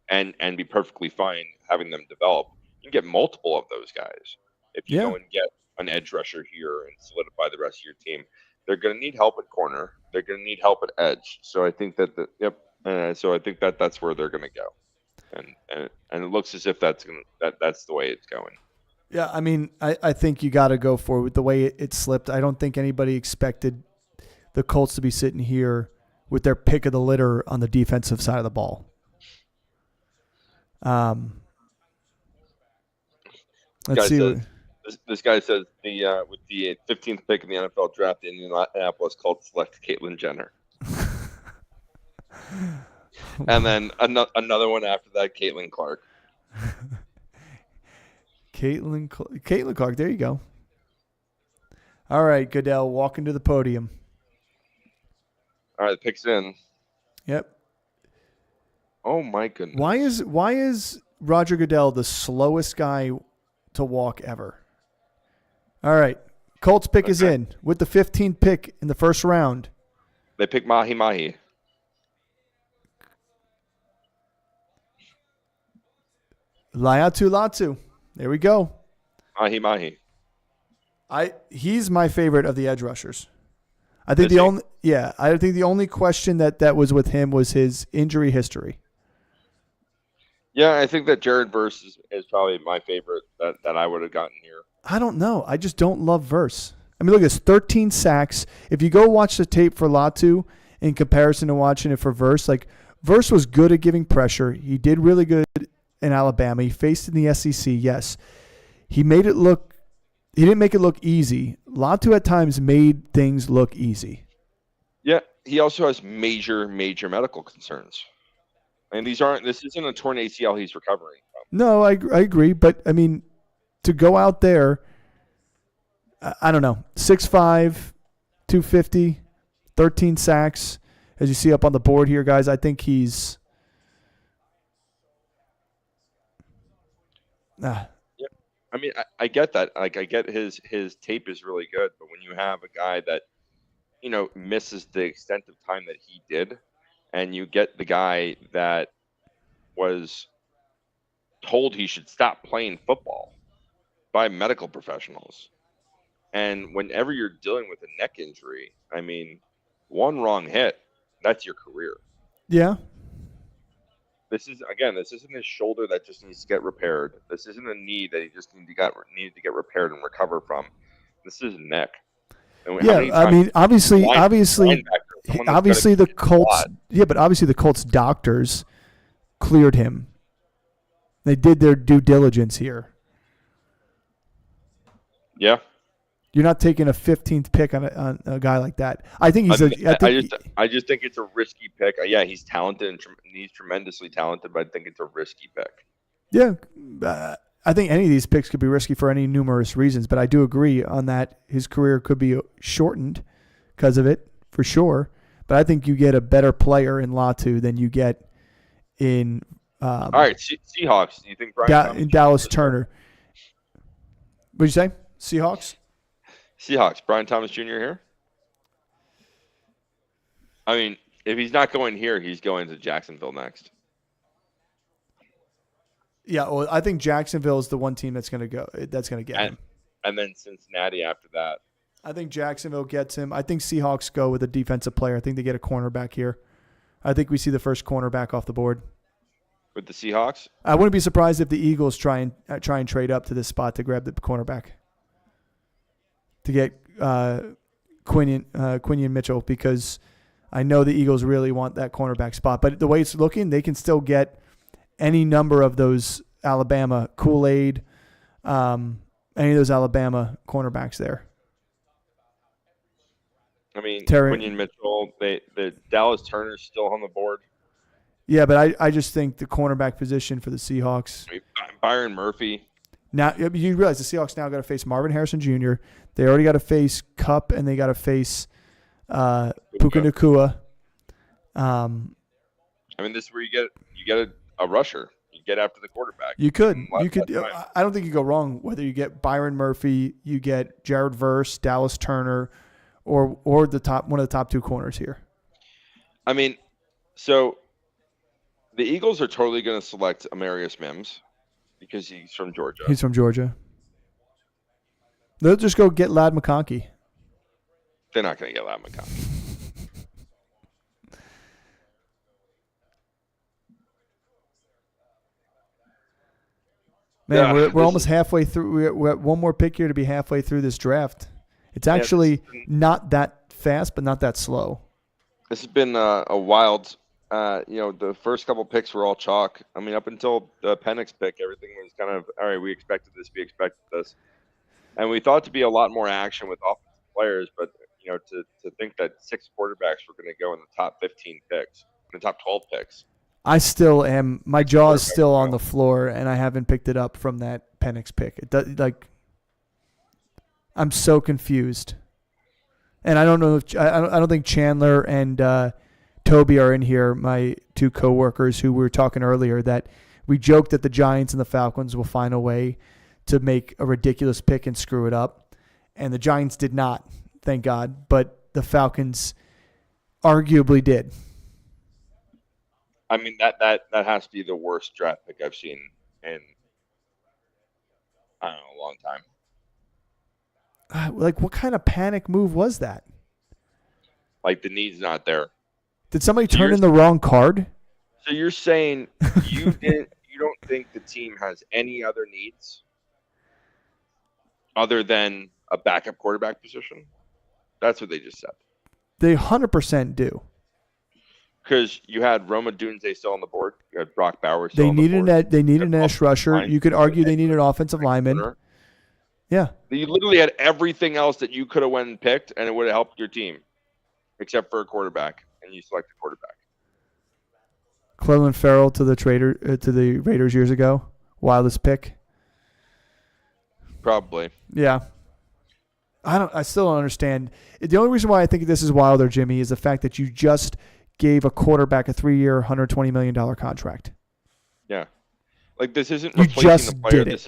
And be perfectly fine having them develop. You can get multiple of those guys. If you go and get an edge rusher here and solidify the rest of your team, they're going to need help at corner. They're going to need help at edge. So I think that so I think that that's where they're going to go. And it looks as if that's the way it's going. Yeah, I mean, I think you got to go for it with the way it slipped. I don't think anybody expected the Colts to be sitting here with their pick of the litter on the defensive side of the ball. Let's see. This guy says with the 15th pick in the NFL draft, the Indianapolis Colts select Caitlyn Jenner. And then another one after that, Caitlin Clark. Caitlin Clark, there you go. All right, Goodell, walking to the podium. All right, the pick's in. Yep. Oh my goodness. Why is Roger Goodell the slowest guy to walk ever? All right, Colts pick is in with the 15th pick in the first round. They pick Mahi Mahi. Latu. There we go. Mahi Mahi. He's my favorite of the edge rushers. I think I think the only question that was with him was his injury history. Yeah, I think that Jared Verse is probably my favorite that I would have gotten here. I don't know. I just don't love Verse. I mean, look at this, 13 sacks. If you go watch the tape for Latu in comparison to watching it for Verse, like Verse was good at giving pressure. He did really good in Alabama. He faced in the SEC, yes. He didn't make it look easy. Latu at times made things look easy. Yeah, he also has major medical concerns. And this isn't a torn ACL he's recovering from. No, I agree. But, I mean, to go out there, I don't know, 6'5", 250, 13 sacks, as you see up on the board here, guys. I think he's Yeah. I mean, I get that. Like, I get his tape is really good, but when you have a guy that, misses the extent of time that he did, and you get the guy that was told he should stop playing football by medical professionals, and whenever you're dealing with a neck injury, I mean, one wrong hit, that's your career. Yeah. This isn't his shoulder that just needs to get repaired. This isn't a knee that he just needed to get repaired and recover from. This is neck. I mean, obviously the Colts. Yeah, but obviously the Colts doctors cleared him. They did their due diligence here. Yeah. You're not taking a 15th pick on a guy like that. I think he's I just think it's a risky pick. Yeah, he's talented and he's tremendously talented, but I think it's a risky pick. Yeah, I think any of these picks could be risky for any numerous reasons, but I do agree on that. His career could be shortened because of it, for sure. But I think you get a better player in Latu than you get in. All right, Seahawks. Do you think in Dallas Turner? What'd you say? Seahawks. Seahawks. Brian Thomas Jr. here. I mean, if he's not going here, he's going to Jacksonville next. Yeah, well, I think Jacksonville is the one team that's going to go. That's going to get him. And then Cincinnati after that. I think Jacksonville gets him. I think Seahawks go with a defensive player. I think they get a cornerback here. I think we see the first cornerback off the board. With the Seahawks? I wouldn't be surprised if the Eagles try and trade up to this spot to grab the cornerback. To get Quinion Mitchell, because I know the Eagles really want that cornerback spot. But the way it's looking, they can still get any number of those Alabama, Kool-Aid, any of those Alabama cornerbacks there. I mean, Quinion Mitchell, the Dallas Turner's still on the board. Yeah, but I just think the cornerback position for the Seahawks. Byron Murphy. Now you realize the Seahawks now got to face Marvin Harrison Jr. They already got to face Kupp, and they got to face Puka Nacua. I mean, this is where you get a rusher. You get after the quarterback. You could. I don't think you go wrong whether you get Byron Murphy, you get Jared Verse, Dallas Turner, or one of the top two corners here. I mean, so the Eagles are totally going to select Amarius Mims because he's from Georgia. He's from Georgia. They'll just go get Ladd McConkey. They're not going to get Ladd McConkey. Man, we're almost halfway through. We're at one more pick here to be halfway through this draft. It's actually not that fast, but not that slow. This has been a wild. The first couple picks were all chalk. I mean, up until the Penix pick, everything was kind of, all right, we expected this. And we thought to be a lot more action with offensive players, but, to think that 6 quarterbacks were going to go in the top 15 picks, in the top 12 picks. I still am. My jaw is still on the floor, and I haven't picked it up from that Penix pick. It does, I'm so confused, and I don't know if I don't think Chandler and Toby are in here. My two coworkers who we were talking earlier, that we joked that the Giants and the Falcons will find a way to make a ridiculous pick and screw it up, and the Giants did not, thank God, but the Falcons arguably did. I mean, that has to be the worst draft pick I've seen in, I don't know, a long time. What kind of panic move was that? The need's not there. Did somebody turn in the wrong card? So you're saying you don't think the team has any other needs other than a backup quarterback position? That's what they just said. They 100% do. Because you had Roma Dunze still on the board. You had Brock Bowers still on the board. They need an edge rusher. You could argue they need an offensive lineman. Yeah. You literally had everything else that you could have went and picked, and it would have helped your team, except for a quarterback, and you select a quarterback. Clelin Ferrell to the Raiders years ago. Wildest pick. Probably. Yeah. I still don't understand. The only reason why I think this is wilder, Jimmy, is the fact that you just gave a quarterback a 3-year, $120 million contract. Yeah. This isn't replacing the player. This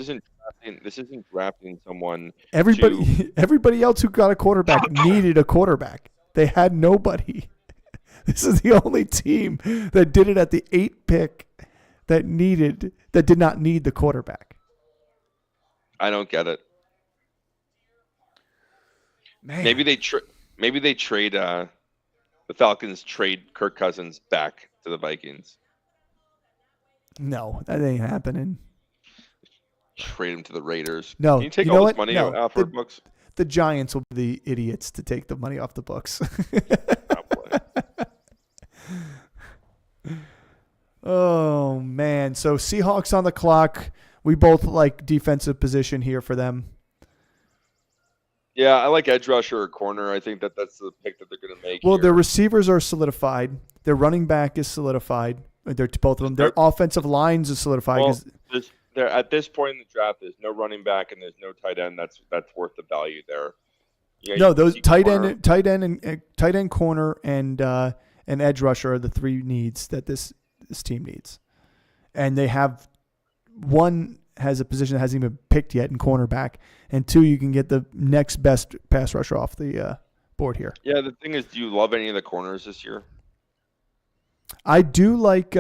isn't drafting someone. Everybody else who got a quarterback needed a quarterback. They had nobody. This is the only team that did it at the 8th pick that did not need the quarterback. I don't get it. Man. Maybe they trade the Falcons trade Kirk Cousins back to the Vikings. No, that ain't happening. Trade him to the Raiders. No, can you take all this money off our books? The Giants will be the idiots to take the money off the books. Oh man! So Seahawks on the clock. We both like defensive position here for them. Yeah, I like edge rusher or corner. I think that's the pick that they're going to make Well, here. their receivers are solidified. Their running back is solidified. They're both of them. Their offensive lines is solidified. Well, there at this point in the draft, there's no running back and there's no tight end. That's worth the value there. Yeah, no, those tight end, corner, and edge rusher are the three needs that this team needs, and they have one has a position that hasn't even been picked yet in cornerback, and two, you can get the next best pass rusher off the board here. Yeah, the thing is, do you love any of the corners this year? I do like.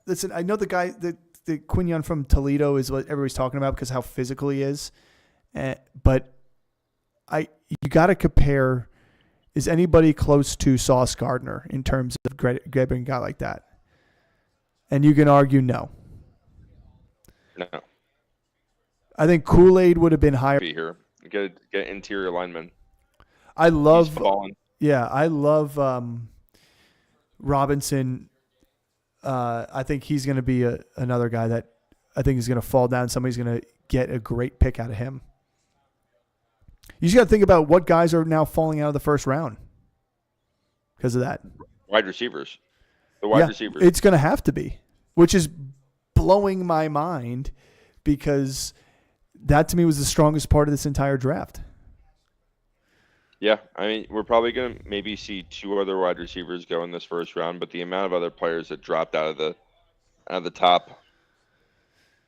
Listen, I know the guy, the Quinion from Toledo is what everybody's talking about because how physical he is, but you got to compare. Is anybody close to Sauce Gardner in terms of grabbing a guy like that? And you can argue no. No. I think Kool-Aid would have been higher. Here, get interior lineman. I love Robinson. I think he's going to be another guy that I think is going to fall down. Somebody's going to get a great pick out of him. You just got to think about what guys are now falling out of the first round because of that. Wide receivers. The wide receivers. It's going to have to be, which is blowing my mind because that to me was the strongest part of this entire draft. Yeah, I mean, we're probably going to maybe see two other wide receivers go in this first round, but the amount of other players that dropped out of the top,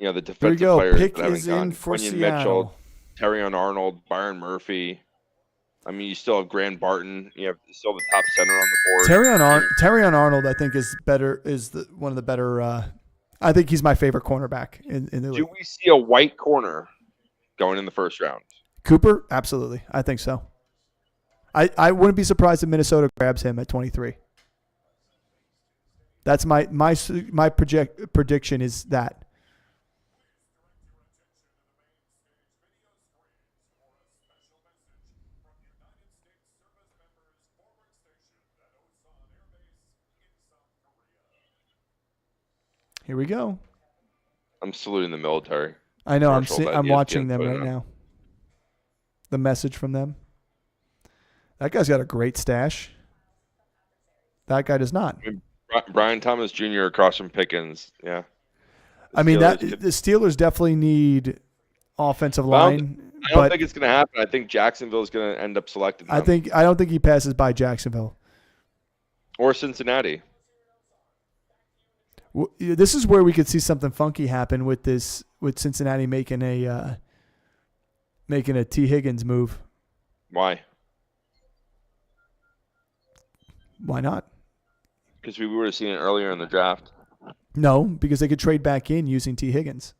the defensive players Pick that is haven't gone. in for Quinion Seattle. Mitchell, Terrion Arnold, Byron Murphy. I mean, you still have Grant Barton. You have still the top center on the board. Terrion Arnold, I think, is better. One of the better. I think he's my favorite cornerback in the league. Do we see a white corner going in the first round? Cooper, absolutely. I think so. I wouldn't be surprised if Minnesota grabs him at 23. That's my prediction is that. Here we go. I'm saluting the military. I know. I'm watching them right now. The message from them. That guy's got a great stash. That guy does not. I mean, Brian Thomas Jr. across from Pickens. Yeah. The Steelers definitely need offensive line. I don't think it's going to happen. I think Jacksonville is going to end up selecting them. I don't think he passes by Jacksonville or Cincinnati. This is where we could see something funky happen with Cincinnati making a T. Higgins move. Why? Why not? Because we would have seen it earlier in the draft. No, because they could trade back in using T. Higgins.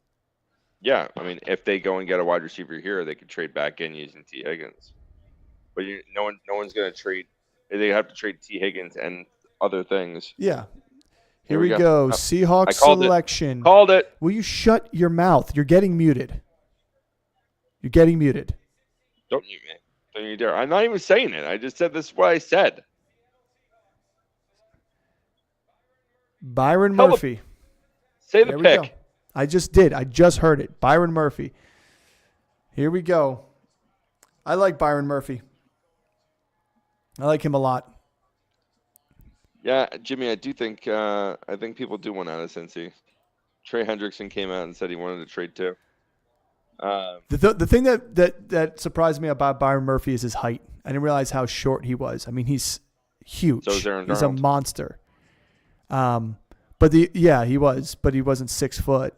Yeah, I mean, if they go and get a wide receiver here, they could trade back in using T. Higgins. But no one's going to trade. They have to trade T. Higgins and other things. Yeah. Here we go. Seahawks selection. Called it. Will you shut your mouth? You're getting muted. You're getting muted. Don't mute me. Don't you dare. I'm not even saying it. I just said this is what I said. Byron Murphy. Say the pick. Go. I just did. I just heard it. Byron Murphy. Here we go. I like Byron Murphy. I like him a lot. Yeah, Jimmy, I do think I think people do want out of Cincy. Trey Hendrickson came out and said he wanted to trade too. The thing that surprised me about Byron Murphy is his height. I didn't realize how short he was. I mean, he's huge. So is Aaron He's Donald. a monster. He was, but he wasn't 6 foot.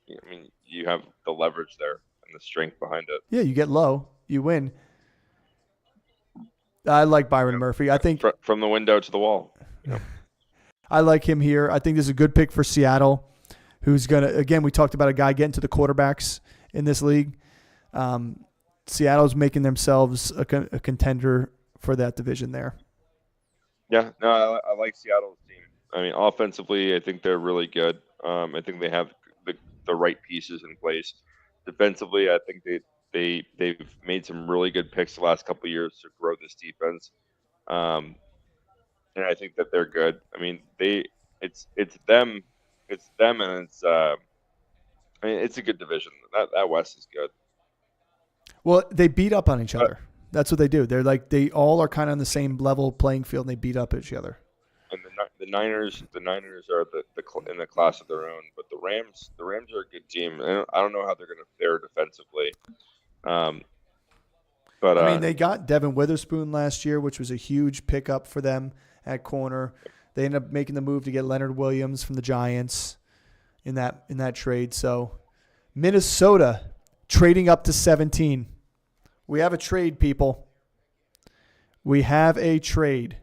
I mean, you have the leverage there and the strength behind it. Yeah, you get low, you win. I like Byron Murphy. I think from the window to the wall. Yep. I like him here. I think this is a good pick for Seattle, who's going to, again, we talked about a guy getting to the quarterbacks in this league. Seattle's making themselves a contender for that division there. Yeah, no, I like Seattle's team. I mean, offensively, I think they're really good. I think they have the right pieces in place. Defensively, I think they've made some really good picks the last couple of years to grow this defense, and I think that they're good. I mean, it's them, and it's I mean, it's a good division. That West is good. Well, they beat up on each other. That's what they do. They're like they all are kind of on the same level playing field, and they beat up each other. And the Niners are in the class of their own. But the Rams are a good team. I don't know how they're going to fare defensively. But I mean, they got Devin Witherspoon last year, which was a huge pickup for them at corner. They ended up making the move to get Leonard Williams from the Giants in that trade. So Minnesota trading up to 17. We have a trade, people. We have a trade.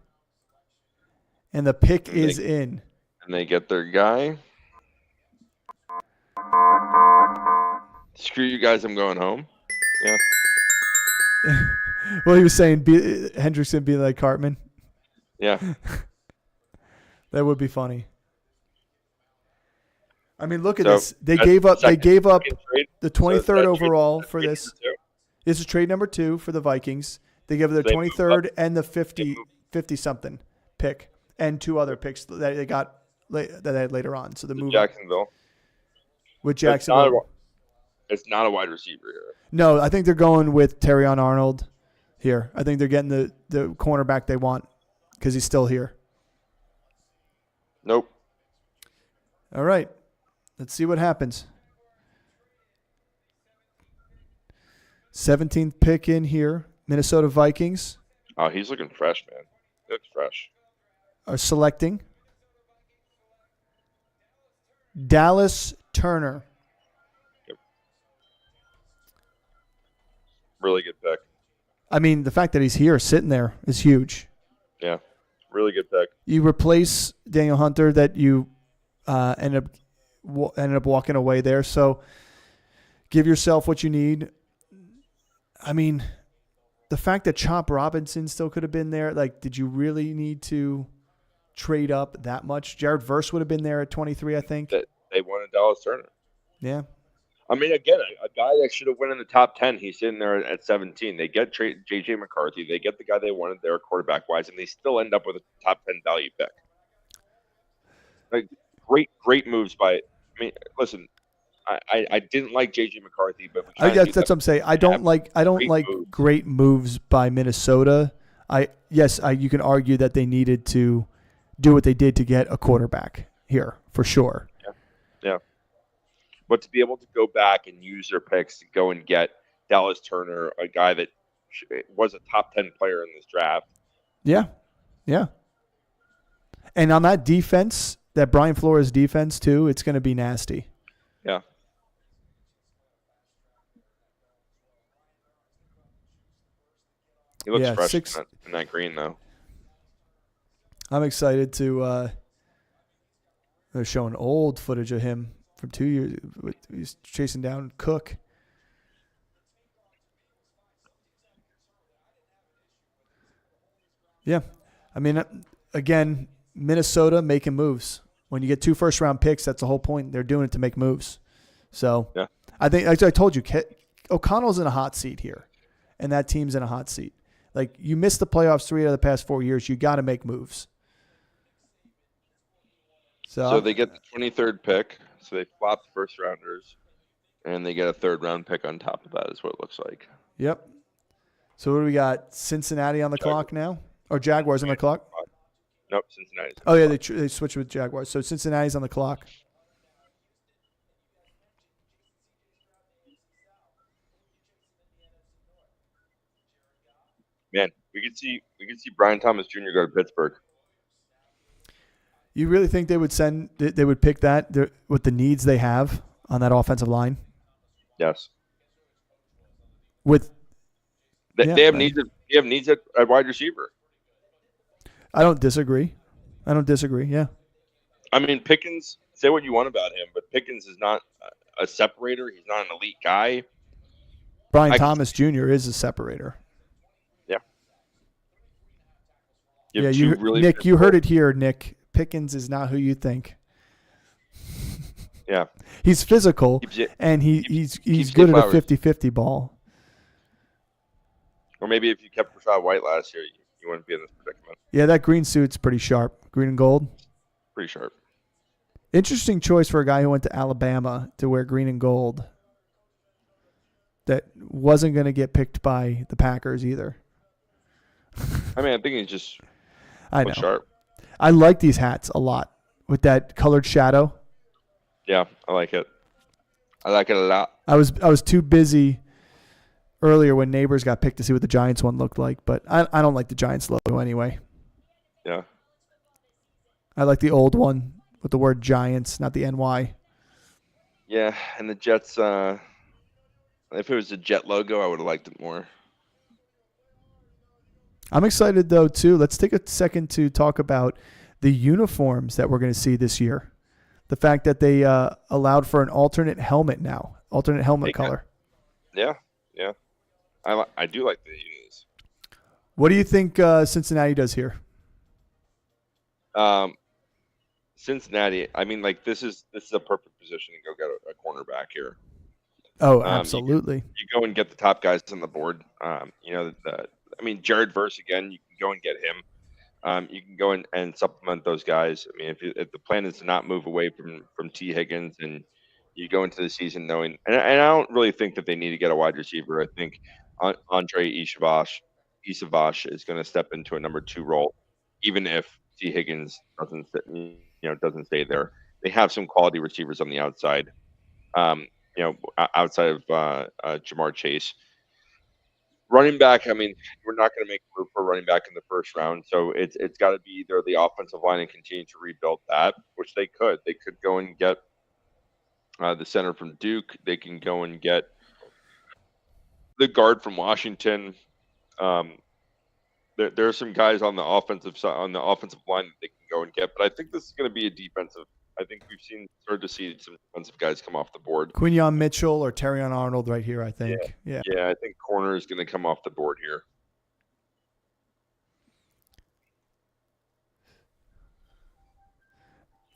And the pick is in. And they get their guy. Screw you guys, I'm going home. Yeah. Well, he was saying Hendrickson being like Cartman. Yeah. That would be funny. I mean, look at this. They gave up the 23rd overall for this. This is trade number 2 for the Vikings. They give their 23rd and the 50-something pick and 2 other picks that they got that they had later on. So the move Jacksonville. With Jacksonville. It's not a wide receiver here. No, I think they're going with Terrion Arnold here. I think they're getting the cornerback they want because he's still here. Nope. All right. Let's see what happens. 17th pick in here. Minnesota Vikings. Oh, he's looking fresh, man. He looks fresh. Are selecting Dallas Turner. Yep. Really good pick. I mean, the fact that he's here sitting there is huge. Yeah. Really good pick. You replace Daniel Hunter that you ended up walking away there. So give yourself what you need. I mean, the fact that Chop Robinson still could have been there, like, did you really need to trade up that much? Jared Verse would have been there at 23, I think. They wanted Dallas Turner. Yeah. I mean, again, a guy that should have went in the top 10, he's sitting there at 17. They get J.J. McCarthy. They get the guy they wanted there quarterback-wise, and they still end up with a top 10 value pick. Like, great moves by – I mean, listen, I didn't like J.J. McCarthy, but that's what I'm saying. I don't like great moves by Minnesota. You can argue that they needed to do what they did to get a quarterback here for sure. Yeah. But to be able to go back and use their picks to go and get Dallas Turner, a guy that was a top 10 player in this draft. Yeah. And on that defense, that Brian Flores defense too, it's going to be nasty. Yeah. He looks fresh in that green, though. I'm excited to they're showing old footage of him from 2 years. He's chasing down Cook. Yeah. I mean, again, Minnesota making moves. When you get 2 first-round picks, that's the whole point. They're doing it to make moves. So yeah. I think, as I told you, O'Connell's in a hot seat here, and that team's in a hot seat. Like, you missed the playoffs 3 out of the past 4 years. You got to make moves. So they get the 23rd pick. So they flop the first rounders, and they get a 3rd-round pick on top of that is what it looks like. Yep. So what do we got? Cincinnati on the clock now? Or Jaguars on the clock? Nope, Cincinnati. Oh, yeah, they switched with Jaguars. So Cincinnati's on the clock. Man, we could see Brian Thomas Jr. go to Pittsburgh. You really think they would pick that with the needs they have on that offensive line? Yes. They have needs at wide receiver. I don't disagree. Yeah. I mean, Pickens, say what you want about him, but Pickens is not a separator. He's not an elite guy. Brian Thomas Jr. is a separator. Yeah. Nick, you heard it here, Nick. Pickens is not who you think. Yeah. He's physical, and he's good at a 50-50 ball. Or maybe if you kept Rachaad White last year, you wouldn't be in this predicament. Yeah, that green suit's pretty sharp. Green and gold. Pretty sharp. Interesting choice for a guy who went to Alabama to wear green and gold. That wasn't going to get picked by the Packers either. I mean, I think he's just I know. sharp. I like these hats a lot with that colored shadow. Yeah, I like it. I like it a lot. I was too busy earlier when Neighbors got picked to see what the Giants one looked like, but I don't like the Giants logo anyway. Yeah. I like the old one with the word Giants, not the NY. Yeah, and the Jets, if it was a Jet logo, I would have liked it more. I'm excited, though, too. Let's take a second to talk about the uniforms that we're going to see this year. The fact that they allowed for an alternate helmet now, alternate helmet color. Yeah. I do like the unis. What do you think Cincinnati does here? Cincinnati, I mean, like this is a perfect position to go get a cornerback here. Oh, absolutely. You go and get the top guys on the board. Jared Verse again. You can go and get him. You can go and supplement those guys. I mean, if the plan is to not move away from T. Higgins, and you go into the season knowing, and I don't really think that they need to get a wide receiver. I think Andre Isavash is going to step into a number 2 role, even if T. Higgins doesn't stay there. They have some quality receivers on the outside. Outside of Jamar Chase. Running back, I mean, we're not going to make a move for running back in the first round, so it's got to be either the offensive line and continue to rebuild that, which they could. They could go and get the center from Duke. They can go and get the guard from Washington. There are some guys on the offensive side, on the offensive line that they can go and get, but I think this is going to be a defensive. I think we've started to see some defensive guys come off the board. Quinyon Mitchell or Terrion Arnold right here, I think. Yeah. I think corner is going to come off the board here.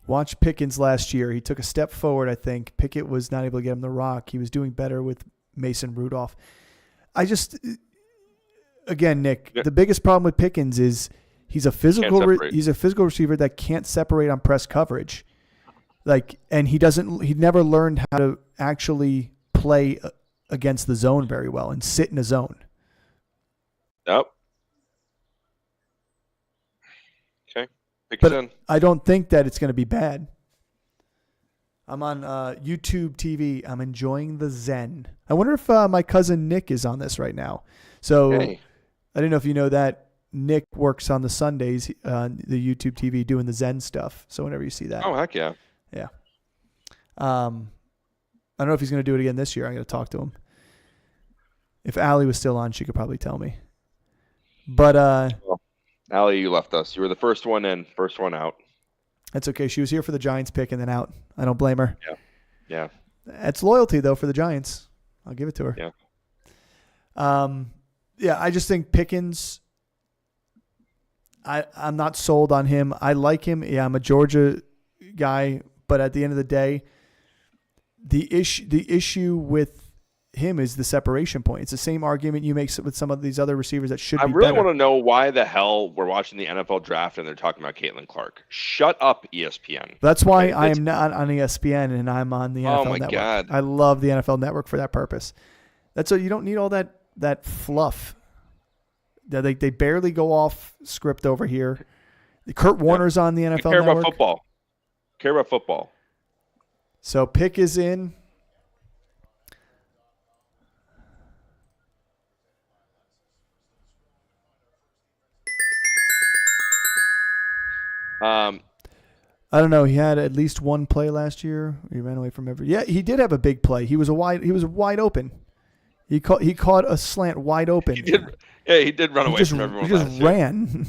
Watch Pickens last year. He took a step forward, I think. Pickett was not able to get him the rock. He was doing better with Mason Rudolph. Again, Nick, the biggest problem with Pickens is he's a physical receiver that can't separate on press coverage. And he never learned how to actually play against the zone very well and sit in a zone. Nope. Okay. But I don't think that it's going to be bad. I'm on YouTube TV. I'm enjoying the Zen. I wonder if my cousin Nick is on this right now. So I didn't know if you know that Nick works on the Sundays, the YouTube TV doing the Zen stuff. So whenever you see that. Oh, heck yeah. Yeah. I don't know if he's going to do it again this year. I'm going to talk to him. If Allie was still on, she could probably tell me. But Allie, you left us. You were the first one in, first one out. That's okay. She was here for the Giants pick and then out. I don't blame her. Yeah. It's loyalty though for the Giants. I'll give it to her. Yeah. I just think Pickens. I'm not sold on him. I like him. Yeah, I'm a Georgia guy. But at the end of the day, the issue with him is the separation point. It's the same argument you make with some of these other receivers that should be better. I really want to know why the hell we're watching the NFL draft and they're talking about Caitlin Clark. Shut up, ESPN. That's why I am not on ESPN and I'm on the NFL Network. God. I love the NFL Network for that purpose. That's you don't need all that fluff. They barely go off script over here. Kurt Warner's on the NFL Network. Care about football. So pick is in. I don't know. He had at least one play last year. He ran away from every. Yeah, he did have a big play. He was wide open. He caught a slant wide open. He did run away from everyone. He just ran.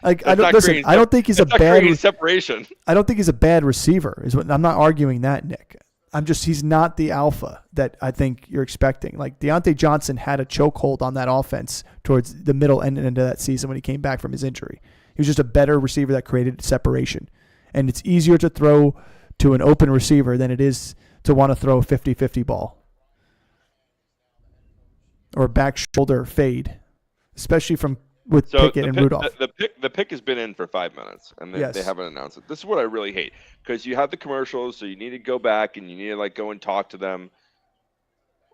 I don't think he's a bad separation. I don't think he's a bad receiver. I'm not arguing that, Nick. He's not the alpha that I think you're expecting. Like Deontay Johnson had a chokehold on that offense towards the middle end of that season when he came back from his injury. He was just a better receiver that created separation. And it's easier to throw to an open receiver than it is to want to throw a 50-50 ball or a back shoulder fade, especially from with So Pickett and Rudolph. the pick has been in for 5 minutes, and they Yes. haven't announced it. This is what I really hate, because you have the commercials, so you need to go back and you need to like go and talk to them,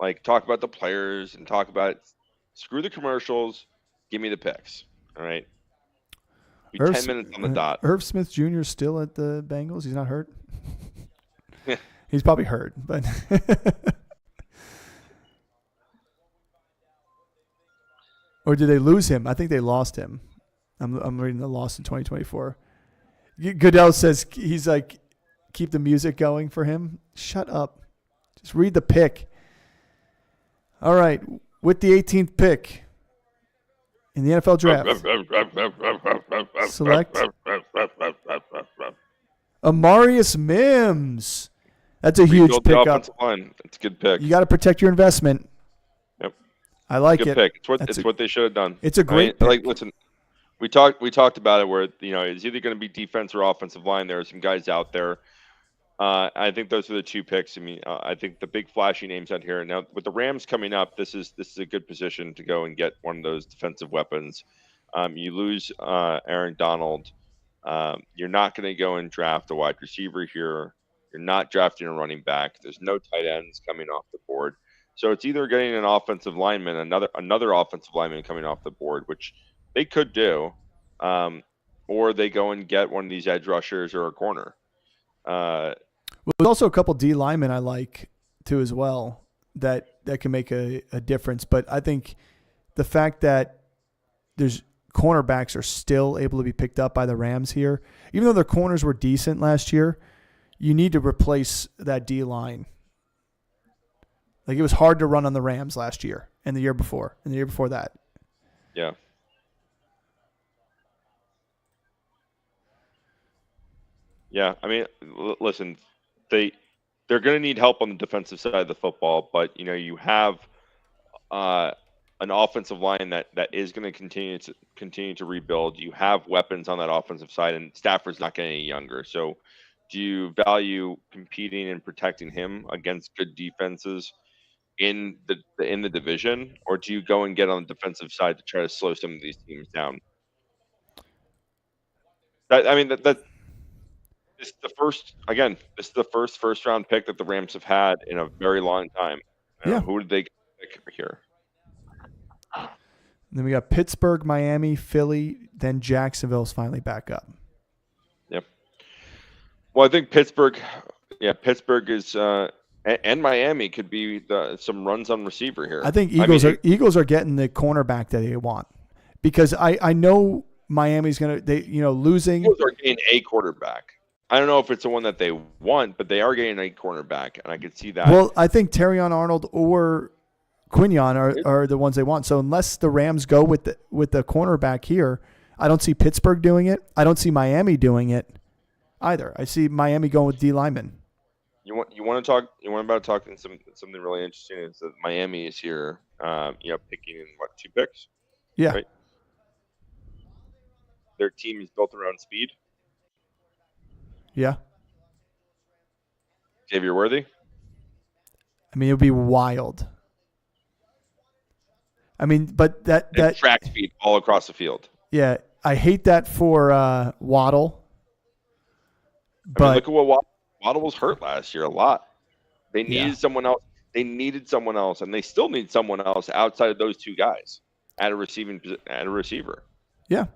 like talk about the players and talk about screw the commercials, give me the picks. All right, be 10 minutes on the dot. Irv Smith Jr. is still at the Bengals. He's not hurt. He's probably hurt, but or did they lose him? I think they lost him. I'm reading the loss in 2024. Goodell says he's like, keep the music going for him. Shut up. Just read the pick. All right, with the 18th pick in the NFL draft, select Amarius Mims. That's a huge Rebuild the pickup. offensive line. It's a good pick. You got to protect your investment. Yep. I like Good it. pick. It's what they should have done. It's a great pick. Like, listen, we talked about it where it's either going to be defense or offensive line. There are some guys out there. I think those are the two picks. I mean, I think the big flashy names out here. Now with the Rams coming up, this is a good position to go and get one of those defensive weapons. You lose Aaron Donald. You're not going to go and draft a wide receiver here. You're not drafting a running back. There's no tight ends coming off the board. So it's either getting an offensive lineman, another offensive lineman coming off the board, which they could do, or they go and get one of these edge rushers or a corner. Well, there's also a couple D linemen I like too as well that can make a difference. But I think the fact that there's cornerbacks are still able to be picked up by the Rams here, even though their corners were decent last year, you need to replace that D line. Like it was hard to run on the Rams last year and the year before and the year before that. Yeah. Yeah, I mean, listen, they're going to need help on the defensive side of the football, but you have an offensive line that is going to continue to rebuild. You have weapons on that offensive side, and Stafford's not getting any younger. So, do you value competing and protecting him against good defenses in the division, or do you go and get on the defensive side to try to slow some of these teams down? That. This is the first round pick that the Rams have had in a very long time. Yeah. Who did they pick here? And then we got Pittsburgh, Miami, Philly, then Jacksonville's finally back up. Yep. Well, I think Pittsburgh is and Miami could be some runs on receiver here. I think Eagles are getting the cornerback that they want because I know Miami's going to losing. Eagles are getting a quarterback. I don't know if it's the one that they want, but they are getting a cornerback, and I could see that. Well, I think Terrion Arnold or Quinion are the ones they want. So unless the Rams go with the cornerback here, I don't see Pittsburgh doing it. I don't see Miami doing it either. I see Miami going with D lineman. You want to talk talking something really interesting is that Miami is here, picking in 2 picks. Yeah. Right? Their team is built around speed. Yeah. Xavier Worthy. I mean, it would be wild. I mean, but that track speed all across the field. Yeah, I hate that for Waddle. But look at what Waddle was hurt last year a lot. They needed someone else. They needed someone else, and they still need someone else outside of those two guys at a receiver. Yeah.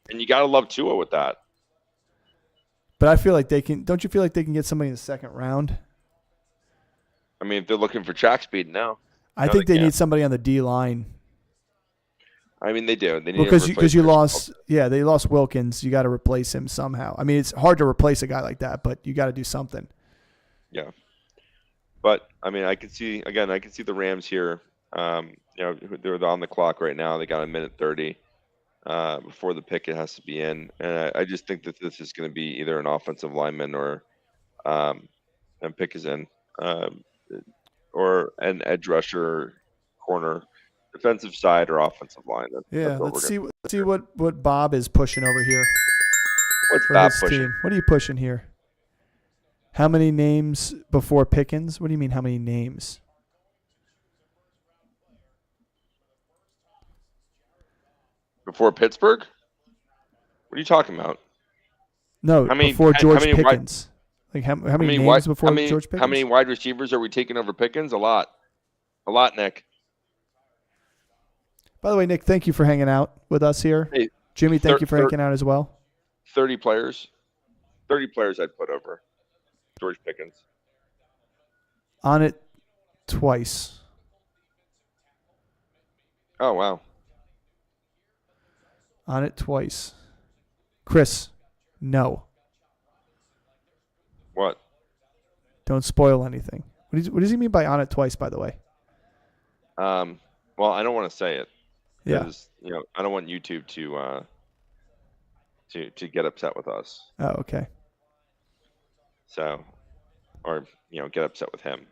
And you gotta love Tua with that. But I feel like they can. Don't you feel like they can get somebody in the second round? I mean, if they're looking for track speed now, I think they need somebody on the D line. I mean, they do. They need because you lost. Yeah, they lost Wilkins. You got to replace him somehow. I mean, it's hard to replace a guy like that, but you got to do something. Yeah, but I mean, I can see the Rams here. They're on the clock right now. They got 1:30 before the pick. It has to be in, and I just think that this is going to be either an offensive lineman or and pick is in, or an edge rusher, corner. Defensive side or offensive line. Let's see what Bob is pushing over here. What's Bob pushing? Team. What are you pushing here? How many names before Pickens? What do you mean, how many names? Before Pittsburgh? What are you talking about? No, How many? before How George many? Pickens. Like how many many names wide? before George Pickens? How many wide receivers are we taking over Pickens? A lot, Nick. By the way, Nick, thank you for hanging out with us here. Hey, Jimmy, thank you for hanging out as well. 30 players. 30 players I'd put over George Pickens. On it twice. Oh, wow. On it twice. Chris, no. What? Don't spoil anything. What does he mean by on it twice, by the way? Well, I don't want to say it. Yeah. I don't want YouTube to get upset with us. Oh, okay. So, or get upset with him.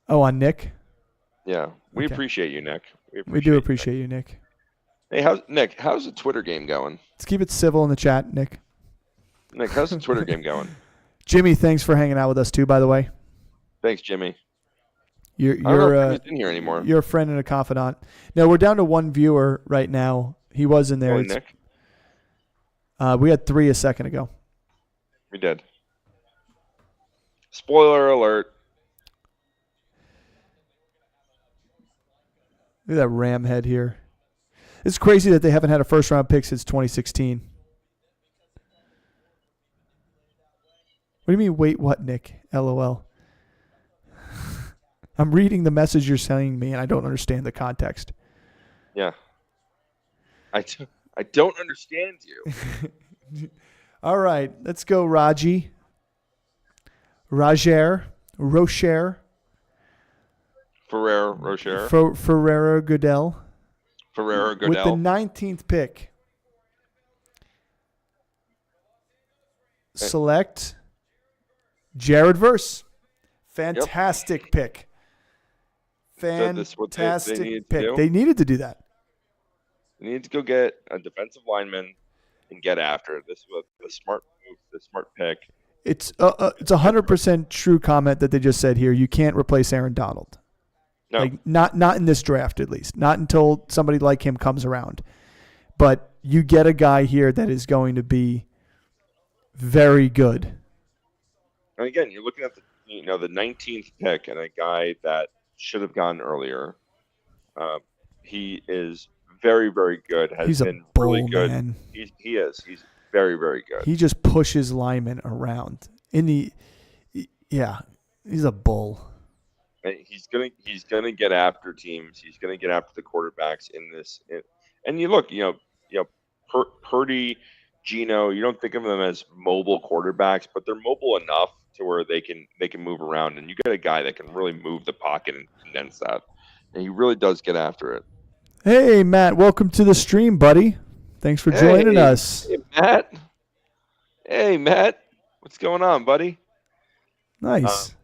Oh, on Nick? Yeah, we Okay. appreciate you, Nick. We do appreciate you, Nick. Hey, how's the Twitter game going? Let's keep it civil in the chat, Nick. Nick, how's the Twitter game going? Jimmy, thanks for hanging out with us too, by the way. Thanks, Jimmy. You're I don't know if he's in here anymore. You're a friend and a confidant. No, we're down to one viewer right now. He was in there. Really, Nick? We had 3 a second ago. We did. Spoiler alert. Look at that ram head here. It's crazy that they haven't had a first round pick since 2016. What do you mean, wait, what, Nick? LOL. I'm reading the message you're sending me, and I don't understand the context. Yeah. I don't understand you. All right, let's go, Raji. Rocher. Ferrero Goodell. With the 19th pick. Select Jared Verse. Fantastic pick. Fantastic pick. They needed to do that. They needed to go get a defensive lineman and get after it. This was the smart move, the smart pick. It's 100% true comment that they just said here. You can't replace Aaron Donald. No. Like not in this draft, at least. Not until somebody like him comes around. But you get a guy here that is going to be very good. And again, you're looking at the 19th pick and a guy that should have gone earlier. He is very, very good. He's been a bull, really good. Man. He is. He's very, very good. He just pushes linemen around. He's a bull. And he's gonna get after teams. He's gonna get after the quarterbacks in this. And you look, Purdy, Geno. You don't think of them as mobile quarterbacks, but they're mobile enough to where they can move around. And you get a guy that can really move the pocket and condense that. And he really does get after it. Hey, Matt, welcome to the stream, buddy. Thanks for joining us. Hey, Matt. What's going on, buddy? Nice.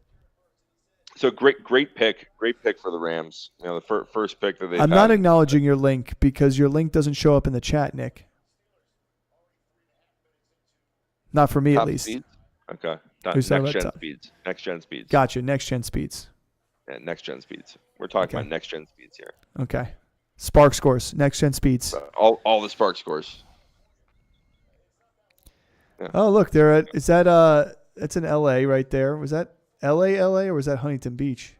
So great pick for the Rams. The first pick that they. I'm not acknowledging your link because your link doesn't show up in the chat, Nick. Not for me, Top at least. Speeds? Okay. Next gen speeds. Gotcha. Next gen speeds. Yeah, next gen speeds. We're talking about next gen speeds here. Okay. Spark scores. Next gen speeds. All the Spark scores. Yeah. Oh, look, that's in LA right there. Was that LA, or was that Huntington Beach?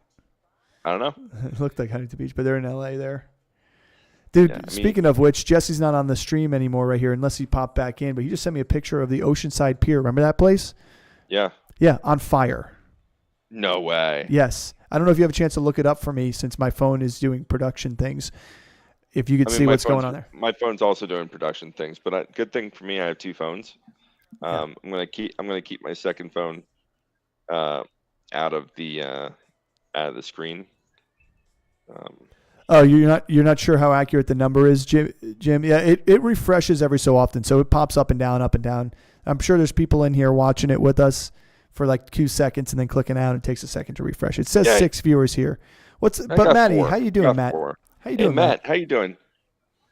I don't know. It looked like Huntington Beach, but they're in LA there. Dude, speaking of which, Jesse's not on the stream anymore right here unless he popped back in, but he just sent me a picture of the Oceanside Pier. Remember that place? Yeah. Yeah, on fire. No way. Yes. I don't know if you have a chance to look it up for me since my phone is doing production things. If you could see what's going on there. My phone's also doing production things, but good thing for me, I have 2 phones. I'm gonna keep my second phone out of the screen. Oh, you're not sure how accurate the number is, Jim? Yeah, it refreshes every so often, so it pops up and down, up and down. I'm sure there's people in here watching it with us for like 2 seconds and then clicking out. It takes a second to refresh. It says 6 viewers here. But Matty, 4. how you doing, Matt? 4. How you doing, Matt? How you doing?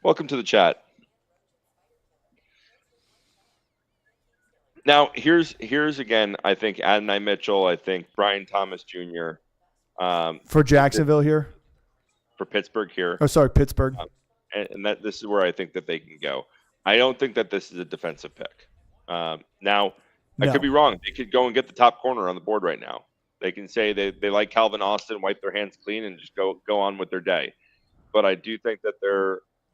Welcome to the chat. Now, here's again, I think Adonai Mitchell, I think Brian Thomas Jr. For Jacksonville here? For Pittsburgh here. Oh, sorry, Pittsburgh. and that this is where I think that they can go. I don't think that this is a defensive pick. Now, I No. could be wrong. They could go and get the top corner on the board right now. They can say they like Calvin Austin, wipe their hands clean, and just go on with their day. But I do think that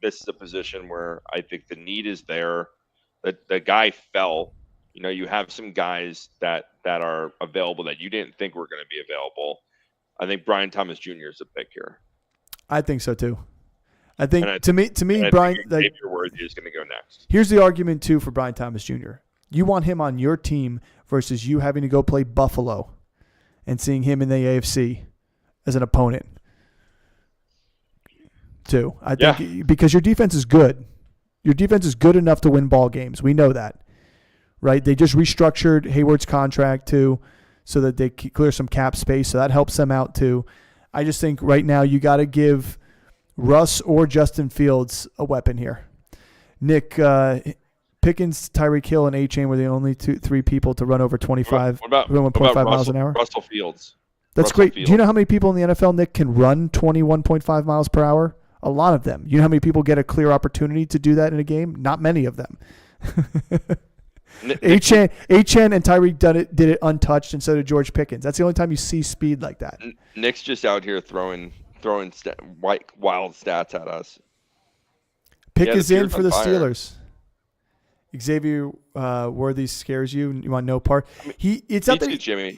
this is a position where I think the need is there. The guy fell. You know, you have some guys that are available that you didn't think were going to be available. I think Brian Thomas Jr. is a pick here. I think so too. I think And to me, Brian. I think Xavier Worthy is going to go next. Here's the argument too for Brian Thomas Jr. You want him on your team versus you having to go play Buffalo and seeing him in the AFC as an opponent. Too, I think because your defense is good. Your defense is good enough to win ball games. We know that, right? They just restructured Hayward's contract too, so that they clear some cap space. So that helps them out too. I just think right now you got to give Russ or Justin Fields a weapon here. Nick Pickens, Tyreek Hill, and A-Chain were the only three people to run over 25, what about 1.5 miles an hour. Russell Fields. That's great. Do you know how many people in the NFL, Nick, can run 21.5 miles per hour? A lot of them. You know how many people get a clear opportunity to do that in a game? Not many of them. A-Chain and Tyreek did it untouched, and so did George Pickens. That's the only time you see speed like that. Nick's just out here throwing wild stats at us. Pick is in for the Steelers. Xavier Worthy scares you. You want no part. It's not that Jimmy.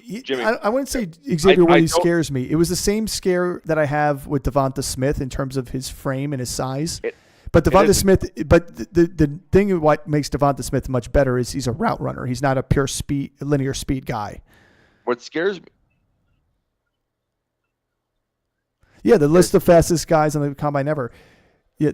I wouldn't say Xavier Worthy scares me. It was the same scare that I have with Devonta Smith in terms of his frame and his size. But Devonta Smith. But the thing what makes Devonta Smith much better is he's a route runner. He's not a pure linear speed guy. What scares me? Yeah, the list of fastest guys on the combine ever. Yeah.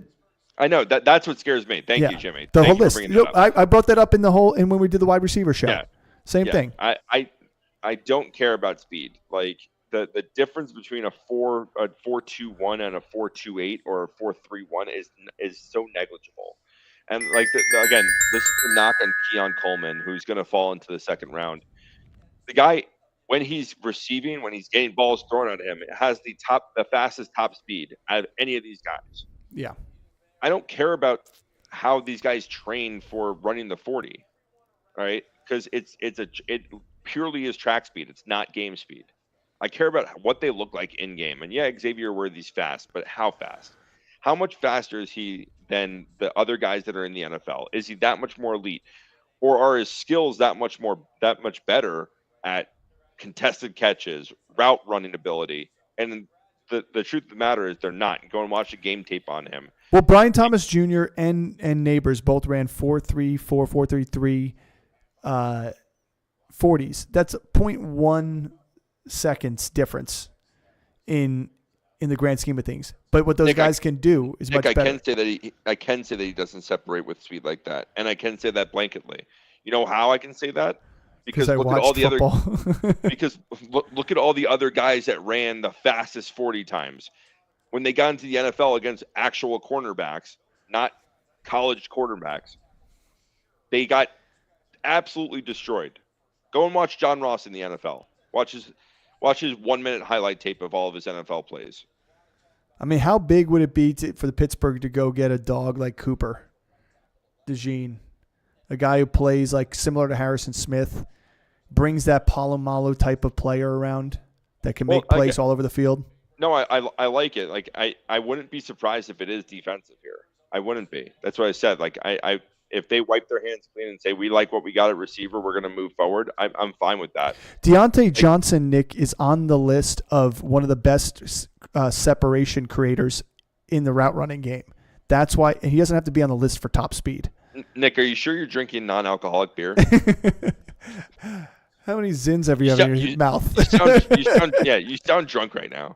I know that's what scares me. Thank you, Jimmy. The whole list. I brought that up in when we did the wide receiver show. Yeah. Same thing. I don't care about speed. Like the difference between a 4.21 and a 4.28 or a 4.31 is so negligible. And like again, this is the knock on Keon Coleman, who's going to fall into the second round. The guy, when he's receiving, when he's getting balls thrown at him, it has the fastest top speed out of any of these guys. Yeah. I don't care about how these guys train for running the 40, right? Because it purely is track speed. It's not game speed. I care about what they look like in game. And yeah, Xavier Worthy's fast, but how fast? How much faster is he than the other guys that are in the NFL? Is he that much more elite, or are his skills that much better at contested catches, route running ability? And the truth of the matter is they're not. Go and watch the game tape on him. Well, Brian Thomas Jr. and Neighbors both ran 4.34, 4.33 40s. That's 0.1 seconds difference in the grand scheme of things. But what those guys can do is much better. I can say that he doesn't separate with speed like that, and I can say that blanketly. You know how I can say that? Because look at all the other. Because look at all the other guys that ran the fastest 40 times. When they got into the NFL against actual cornerbacks, not college quarterbacks, they got absolutely destroyed. Go and watch John Ross in the NFL. Watch his 1 minute highlight tape of all of his NFL plays. I mean, how big would it be for the Pittsburgh to go get a dog like Cooper DeJean, a guy who plays like similar to Harrison Smith, brings that Palomalu type of player around that can make plays all over the field? No, I like it. Like I wouldn't be surprised if it is defensive here. I wouldn't be. That's what I said. Like if they wipe their hands clean and say we like what we got at receiver, we're going to move forward. I'm fine with that. Deontay Johnson, Nick, is on the list of one of the best separation creators in the route running game. That's why he doesn't have to be on the list for top speed. Nick, are you sure you're drinking non-alcoholic beer? How many Zins have you have in your mouth? You sound drunk right now.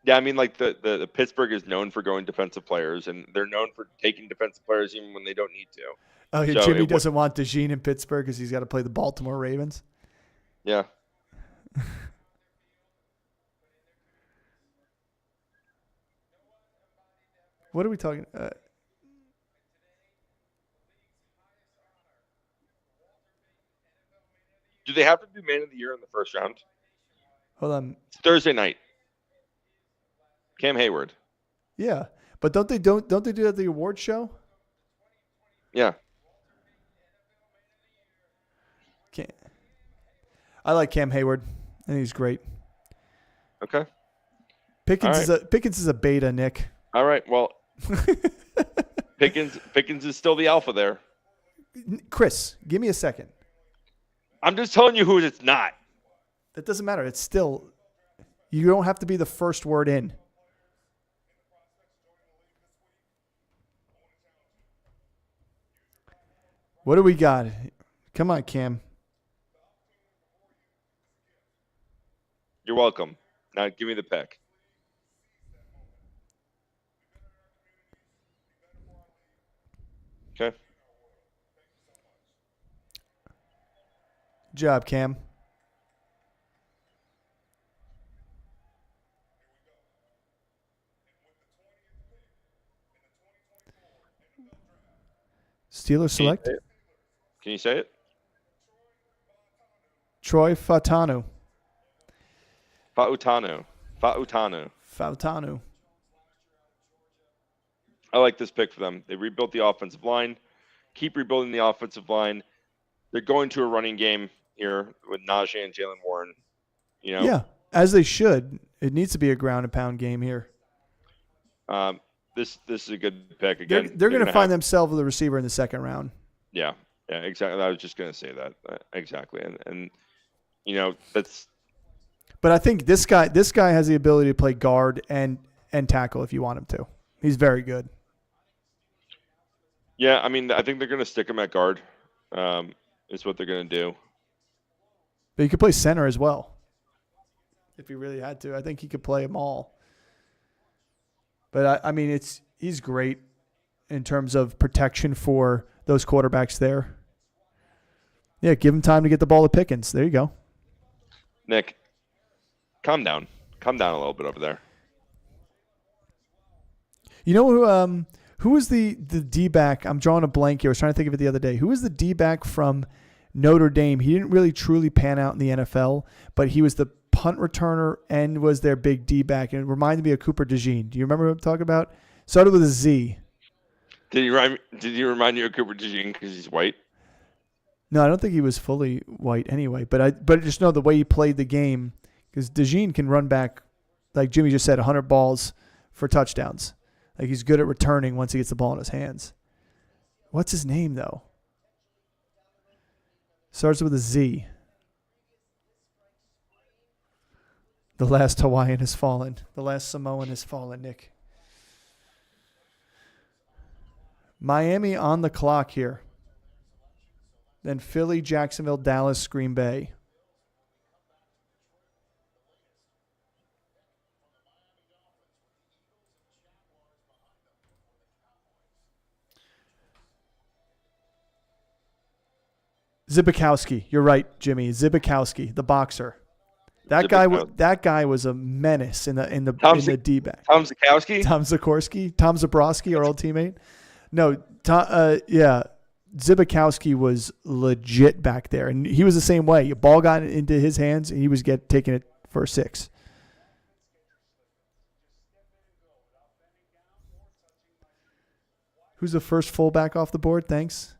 Yeah, I mean, like the Pittsburgh is known for going defensive players, and they're known for taking defensive players even when they don't need to. Oh, so Jimmy doesn't want DeJean in Pittsburgh because he's got to play the Baltimore Ravens. Yeah. What are we talking? Do they have to be man of the year in the first round? Hold on. It's Thursday night. Cam Hayward. Yeah, but don't they do that at the award show? Yeah. Can't. I like Cam Hayward. I think he's great. Okay. Pickens All right. Pickens is a beta, Nick. All right. Well, Pickens is still the alpha there. Chris, give me a second. I'm just telling you who it's not. That doesn't matter. It's still, you don't have to be the first word in. What do we got? Come on, Cam. You're welcome. Now give me the pick. Okay. Good job, Cam. Steelers select Can you say it? Troy Fautanu. Fautanu. Fautanu. I like this pick for them. They rebuilt the offensive line. Keep rebuilding the offensive line. They're going to a running game here with Najee and Jalen Warren. You know. Yeah, as they should. It needs to be a ground and pound game here. This is a good pick again. They're going to find themselves with a receiver in the second round. Yeah, exactly. I was just going to say that exactly, and you know that's. But I think this guy has the ability to play guard and tackle if you want him to. He's very good. Yeah, I mean, I think they're going to stick him at guard. Is what they're going to do. But he could play center as well if he really had to. I think he could play them all. But I mean, he's great in terms of protection for those quarterbacks there. Yeah, give him time to get the ball to Pickens. There you go. Nick, calm down. Calm down a little bit over there. You know who was the D-back? I'm drawing a blank here. I was trying to think of it the other day. Who was the D-back from Notre Dame? He didn't really truly pan out in the NFL, but he was the punt returner and was their big D-back. And it reminded me of Cooper DeJean. Do you remember who I'm talking about? Started with a Z. Did you remind you of Cooper DeJean because he's white? No, I don't think he was fully white anyway. But I just know the way he played the game, because DeJean can run back, like Jimmy just said, 100 balls for touchdowns. Like he's good at returning once he gets the ball in his hands. What's his name though? Starts with a Z. The last Hawaiian has fallen. The last Samoan has fallen, Nick. Miami on the clock here. Then Philly, Jacksonville, Dallas, Green Bay. Zibikowski. You're right, Jimmy. Zibikowski, the boxer. That guy was a menace in the D-back. Tom Zikowski? Tom Zikorsky? Tom Zabrowski, our old teammate? No, Zibikowski was legit back there, and he was the same way. A ball got into his hands, and he was taking it for a 6. Who's the first fullback off the board? Thanks.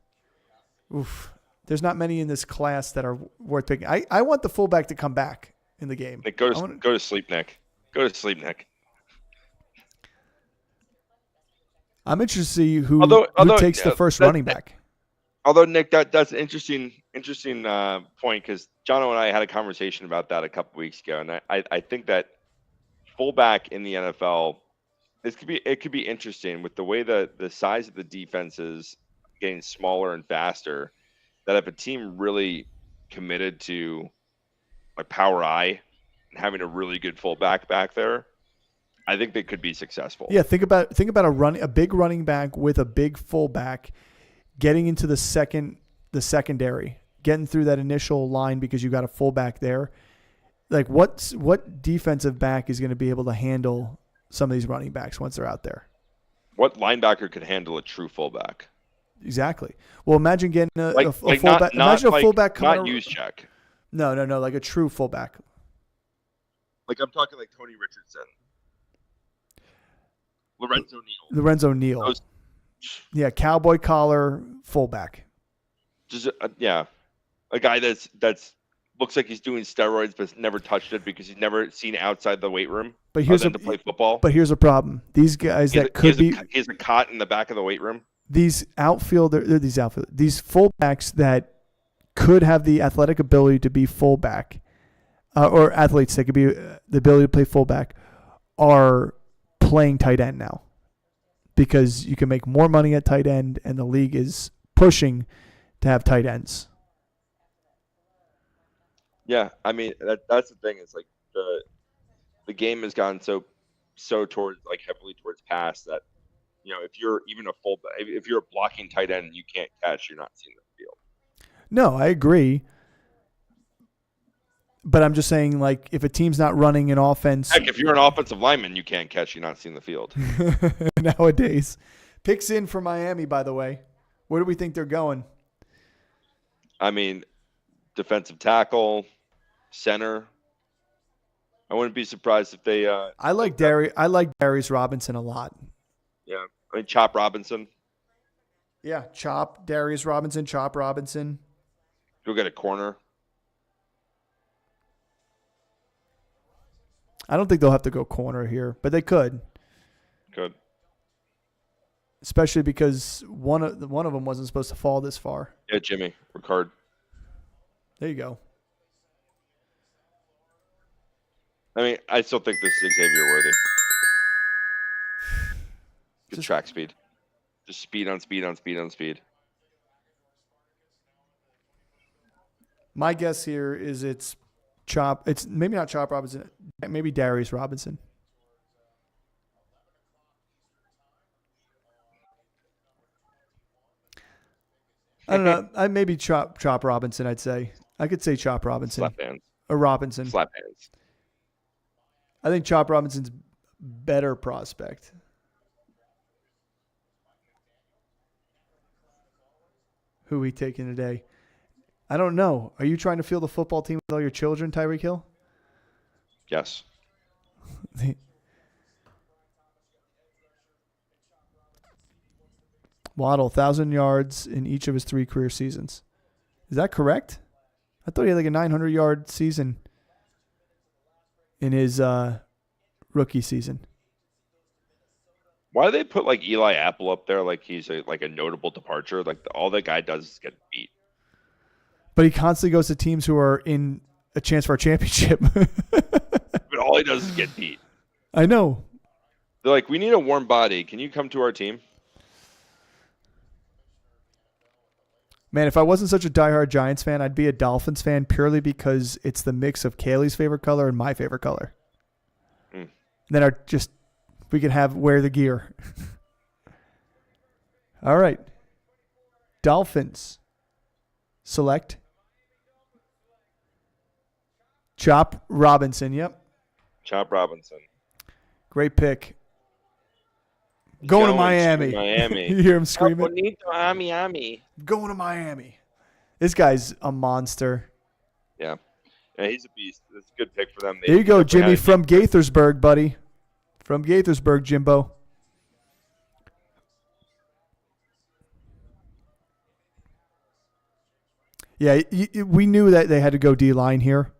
Oof. There's not many in this class that are worth picking. I want the fullback to come back in the game. Nick, go to sleep, Nick. Go to sleep, Nick. I'm interested to see who takes the first running back. Although, Nick, that's an interesting point, because Jono and I had a conversation about that a couple weeks ago, and I think that fullback in the NFL, it could be interesting with the way the size of the defense is getting smaller and faster. That if a team really committed to like power I and having a really good fullback back there, I think they could be successful. Yeah, think about a big running back with a big fullback getting into the secondary, getting through that initial line because you got a fullback there. Like what defensive back is going to be able to handle some of these running backs once they're out there? What linebacker could handle a true fullback? Exactly. Well, imagine getting a fullback. Imagine a fullback coming. Not use check. No, like a true fullback. Like I'm talking like Tony Richardson. Lorenzo Neal. Those- Yeah, cowboy collar fullback. Just a guy that's looks like he's doing steroids but never touched it because he's never seen outside the weight room. But here's to play football. But here's a problem. These guys he that could be has a cot in the back of the weight room. these fullbacks that could have the athletic ability to be fullback, or athletes that could be the ability to play fullback, are playing tight end now because you can make more money at tight end, and the league is pushing to have tight ends. Yeah, I mean that's the thing. It's like the game has gone so towards heavily towards pass that if you're even a fullback, if you're a blocking tight end and you can't catch, you're not seeing the field. No, I agree. But I'm just saying, if a team's not running an offense. Heck, if you're an offensive lineman, you can't catch, you're not seeing the field. Nowadays. Picks in for Miami, by the way. Where do we think they're going? I mean, defensive tackle, center. I wouldn't be surprised if they. I like Darius Robinson a lot. Yeah, I mean Chop Robinson. Yeah, Darius Robinson, Chop Robinson. Go get a corner. I don't think they'll have to go corner here, but they could. Good. Especially because one of them wasn't supposed to fall this far. Yeah, Jimmy Ricard. There you go. I mean, I still think this is Xavier Worthy. Good track speed. Just speed on speed on speed on speed. My guess here is it's maybe not Chop Robinson, maybe Darius Robinson. I don't know. I maybe Chop Robinson. I'd say I could say Chop Robinson. Slap hands. Or Robinson. Slap hands. I think Chop Robinson's better prospect. Who are we taking today? I don't know. Are you trying to field the football team with all your children, Tyreek Hill? Yes. Waddle, 1,000 yards in each of his 3 career seasons. Is that correct? I thought he had like a 900-yard season in his rookie season. Why do they put Eli Apple up there like he's a notable departure? All that guy does is get beat. But he constantly goes to teams who are in a chance for a championship. But all he does is get beat. I know. They're like, we need a warm body. Can you come to our team? Man, if I wasn't such a diehard Giants fan, I'd be a Dolphins fan purely because it's the mix of Kaylee's favorite color and my favorite color. Then we could wear the gear. All right. Dolphins. Select. Chop Robinson. Yep. Chop Robinson. Great pick. Going to Miami. Miami. You hear him screaming? Bonito, Miami. Going to Miami. This guy's a monster. Yeah. Yeah, he's a beast. It's a good pick for them. There you go, Jimmy, from Gaithersburg, buddy. From Gaithersburg, Jimbo. Yeah, we knew that they had to go D-line here.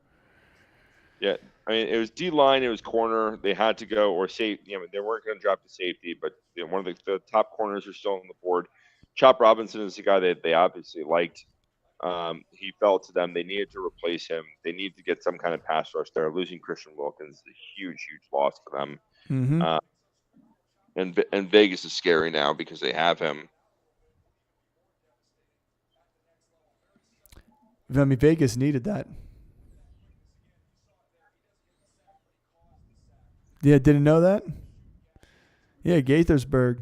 Yeah, I mean, it was D-line, it was corner. They had to go, or safety. They weren't going to drop to safety, but one of the top corners are still on the board. Chop Robinson is the guy that they obviously liked. He fell to them. They needed to replace him. They need to get some kind of pass rush there. Losing Christian Wilkins is a huge, huge loss for them. Mm-hmm. And Vegas is scary now because they have him. I mean, Vegas needed that. Yeah, didn't know that? Yeah, Gaithersburg.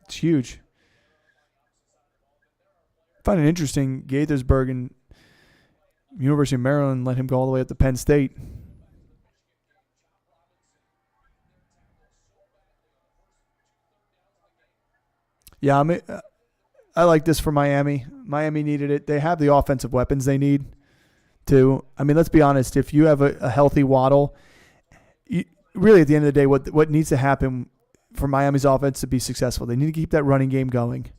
It's huge. I find it interesting, Gaithersburg and University of Maryland let him go all the way up to Penn State. Yeah, I like this for Miami. Miami needed it. They have the offensive weapons they need to. I mean, let's be honest. If you have a healthy Waddle, really at the end of the day, what needs to happen for Miami's offense to be successful. They need to keep that running game going.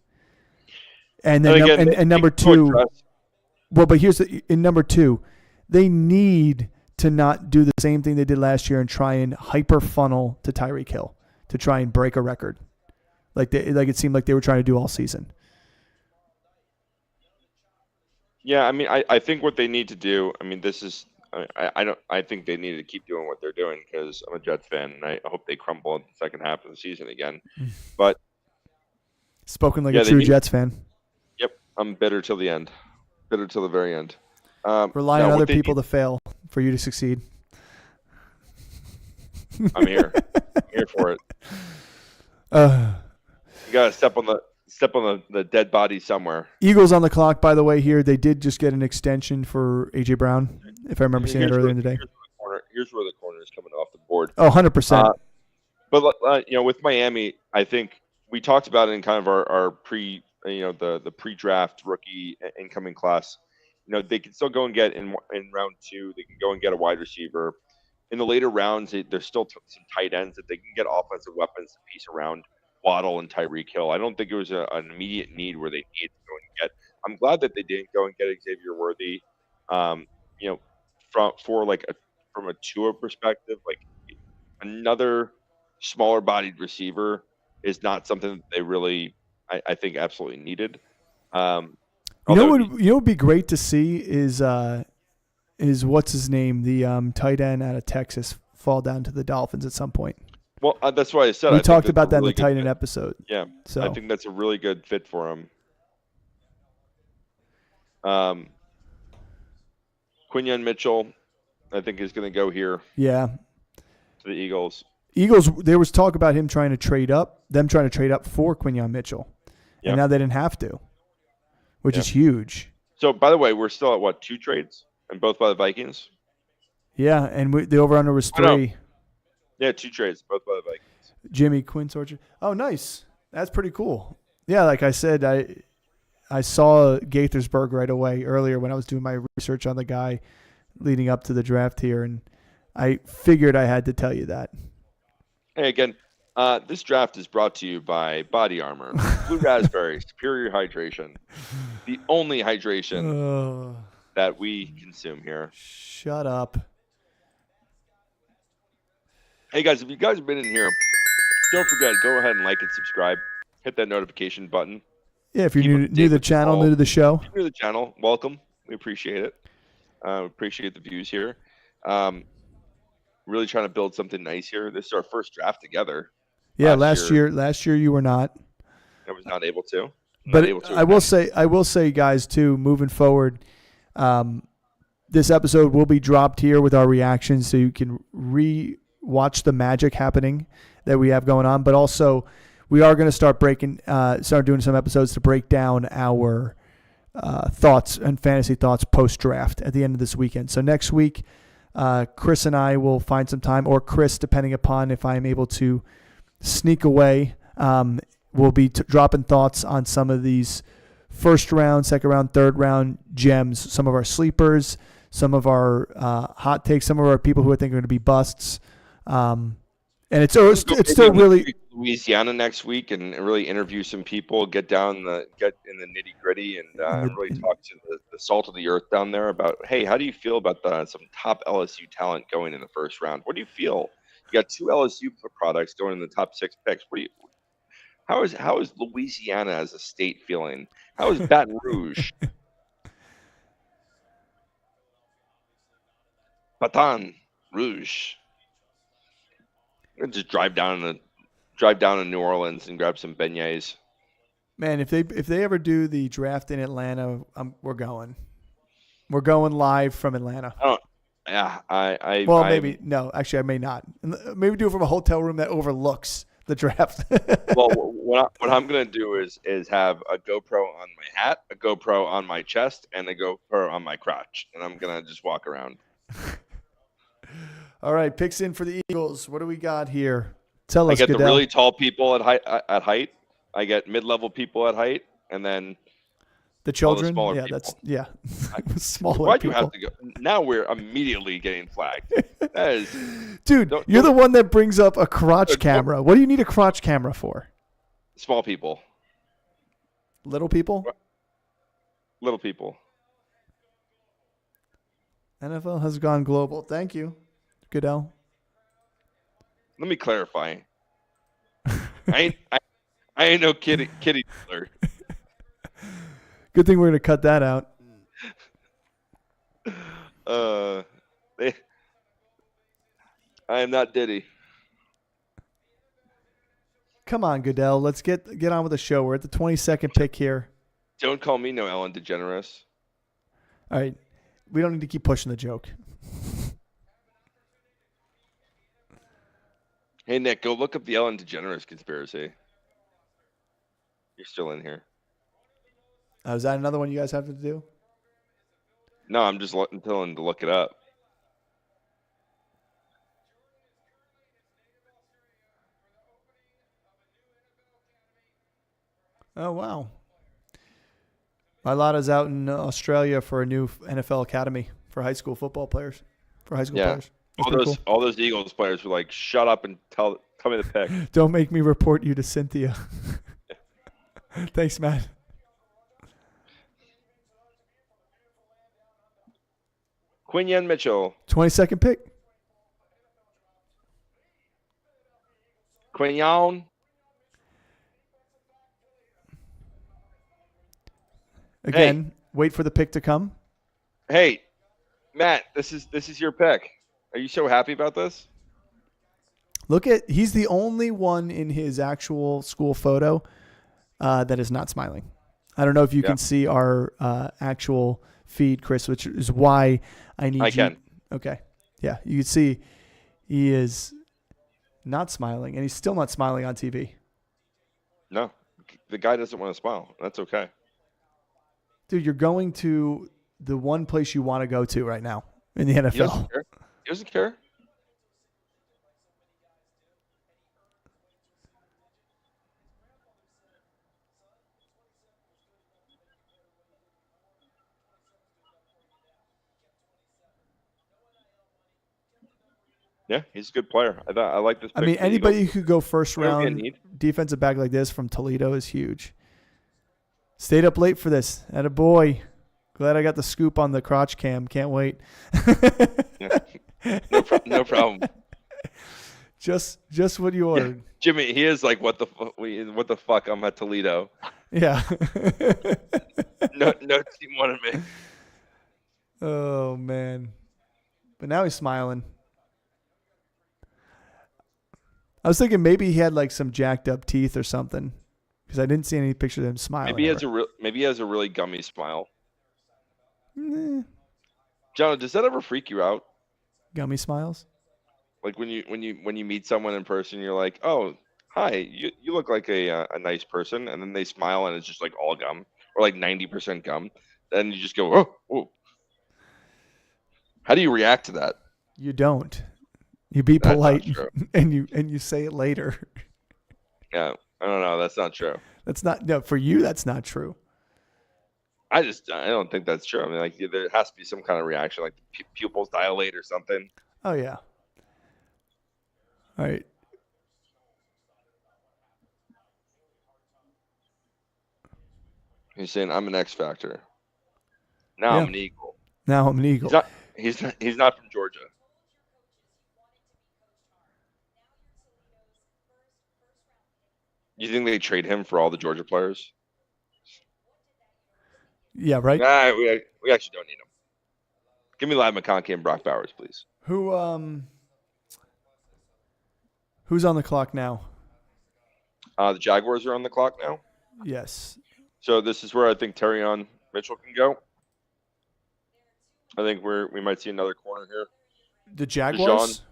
And then again, and number two, well, but in number two, they need to not do the same thing they did last year and try and hyper funnel to Tyreek Hill to try and break a record, like it seemed like they were trying to do all season. Yeah, I mean, I think what they need to do. I mean, this is. I think they need to keep doing what they're doing because I'm a Jets fan and I hope they crumble in the second half of the season again. But spoken like a true Jets fan. Yep, I'm bitter till the end, bitter till the very end. Rely on other people to fail for you to succeed. I'm here. I'm here for it. You gotta step on the dead body somewhere. Eagles on the clock, by the way. Here they did just get an extension for AJ Brown, if I remember seeing it earlier in the day. Here's where the corner is coming off the board. Oh, 100%. But with Miami, I think we talked about it in kind of our pre, the pre-draft rookie incoming class. They can still go and get in round 2. They can go and get a wide receiver. In the later rounds, there's still some tight ends that they can get offensive weapons to piece around Waddle and Tyreek Hill. I don't think it was an immediate need where they needed to go and get. I'm glad that they didn't go and get Xavier Worthy. From a Tua perspective, like another smaller bodied receiver is not something that they really, I think, absolutely needed. What would be great to see is what's his name, the tight end out of Texas, fall down to the Dolphins at some point. Well, that's why I said we talked about that in the tight end episode. Yeah, so I think that's a really good fit for him. Quinyon Mitchell, I think, is going to go here. Yeah, to the Eagles. There was talk about them trying to trade up for Quinyon Mitchell, and now they didn't have to, which is huge. So, by the way, we're still at 2 trades, and both by the Vikings. Yeah, and the over/under was 3. Yeah, 2 trades, both by the Vikings. Jimmy Quince Orchard. Oh, nice. That's pretty cool. Yeah, like I said, I saw Gaithersburg right away earlier when I was doing my research on the guy leading up to the draft here, and I figured I had to tell you that. Hey, again, this draft is brought to you by Body Armor. Blue Raspberry, superior hydration. The only hydration that we consume here. Shut up. Hey, guys, if you guys have been in here, don't forget, go ahead and like and subscribe. Hit that notification button. Yeah, if you're new to the channel, new to the show. If you're new to the channel, welcome. We appreciate it. Appreciate the views here. Really trying to build something nice here. This is our first draft together. Yeah, last year you were not. I was not able to. I will say, guys, too, moving forward, this episode will be dropped here with our reactions, so you can watch the magic happening that we have going on. But also, we are going to start doing some episodes to break down our thoughts and fantasy thoughts post-draft at the end of this weekend. So next week, Chris and I will find some time, or Chris, depending upon if I'm able to sneak away, we'll be dropping thoughts on some of these first round, second round, third round gems, some of our sleepers, some of our hot takes, some of our people who I think are going to be busts. And it's still really Louisiana next week and really interview some people, get in the nitty gritty and really talk to the salt of the earth down there about, hey, how do you feel about some top LSU talent going in the first round? What do you feel? You got 2 LSU products going in the top 6 picks. How is Louisiana as a state feeling? How is Baton Rouge? Baton Rouge. Just drive down to New Orleans and grab some beignets. Man, if they ever do the draft in Atlanta, we're going. We're going live from Atlanta. Oh, yeah. Maybe no. Actually, I may not. Maybe do it from a hotel room that overlooks the draft. Well, what I'm gonna do is have a GoPro on my hat, a GoPro on my chest, and a GoPro on my crotch, and I'm gonna just walk around. All right, picks in for the Eagles. What do we got here? Tell us, I get Goodell. the really tall people at height. I get mid-level people at height, and then The children. smaller Yeah, people. smaller Why'd you people. have to go? Now we're immediately getting flagged. That is, Dude, you're the one that brings up a crotch camera. What do you need a crotch camera for? small people. Little people? Little people. NFL has gone global. Thank you, Goodell. Let me clarify. I ain't no kitty dealer. Good thing we're gonna cut that out. I am not Diddy. Come on, Goodell. Let's get on with the show. We're at the 22nd pick here. Don't call me no Ellen DeGeneres. All right. We don't need to keep pushing the joke. Hey Nick, go look up the Ellen DeGeneres conspiracy. You're still in here. Is that another one you guys have to do? No, I'm just telling him to look it up. Oh, wow. Mailata's out in Australia for a new NFL academy for high school football players. For high school players. That's All those Eagles players were like, "Shut up and tell me the pick." Don't make me report you to Cynthia. Thanks, Matt. Quinyon Mitchell. 22nd pick. Quinyon. Again, wait for the pick to come. Hey, Matt, this is your pick. Are you so happy about this? He's the only one in his actual school photo that is not smiling. I don't know if you can see our actual feed, Chris, which is why I can. Okay. Yeah, you can see he is not smiling, and he's still not smiling on TV. No, the guy doesn't want to smile. That's okay. Dude, you're going to the one place you want to go to right now in the NFL. He doesn't care. He doesn't care. Yeah, he's a good player. I like this pick. I mean, anybody who could go first round defensive back like this from Toledo is huge. Stayed up late for this. Atta boy. Glad I got the scoop on the crotch cam. Can't wait. No problem. Just what you ordered. Yeah. Jimmy, he is like, what the fuck? I'm at Toledo. Yeah. no team wanted me. Oh man. But now he's smiling. I was thinking maybe he had like some jacked up teeth or something, because I didn't see any picture of him smiling. Maybe he has a really gummy smile. John, does that ever freak you out? Gummy smiles? Like when you meet someone in person, you're like, oh, hi, you look like a nice person, and then they smile and it's just like all gum or like 90% gum. Then you just go, oh. How do you react to that? You don't. You be polite and you say it later. Yeah, I don't know. That's not true. For you. That's not true. I don't think that's true. I mean, like there has to be some kind of reaction, like pupils dilate or something. Oh yeah. All right. He's saying I'm an X factor. Now I'm an Eagle. Now I'm an Eagle. He's not from Georgia. You think they trade him for all the Georgia players? Yeah, right. Nah, we actually don't need him. Give me Ladd McConkey and Brock Bowers, please. Who's on the clock now? The Jaguars are on the clock now. Yes. So this is where I think Terrion Mitchell can go. I think we might see another corner here. The Jaguars?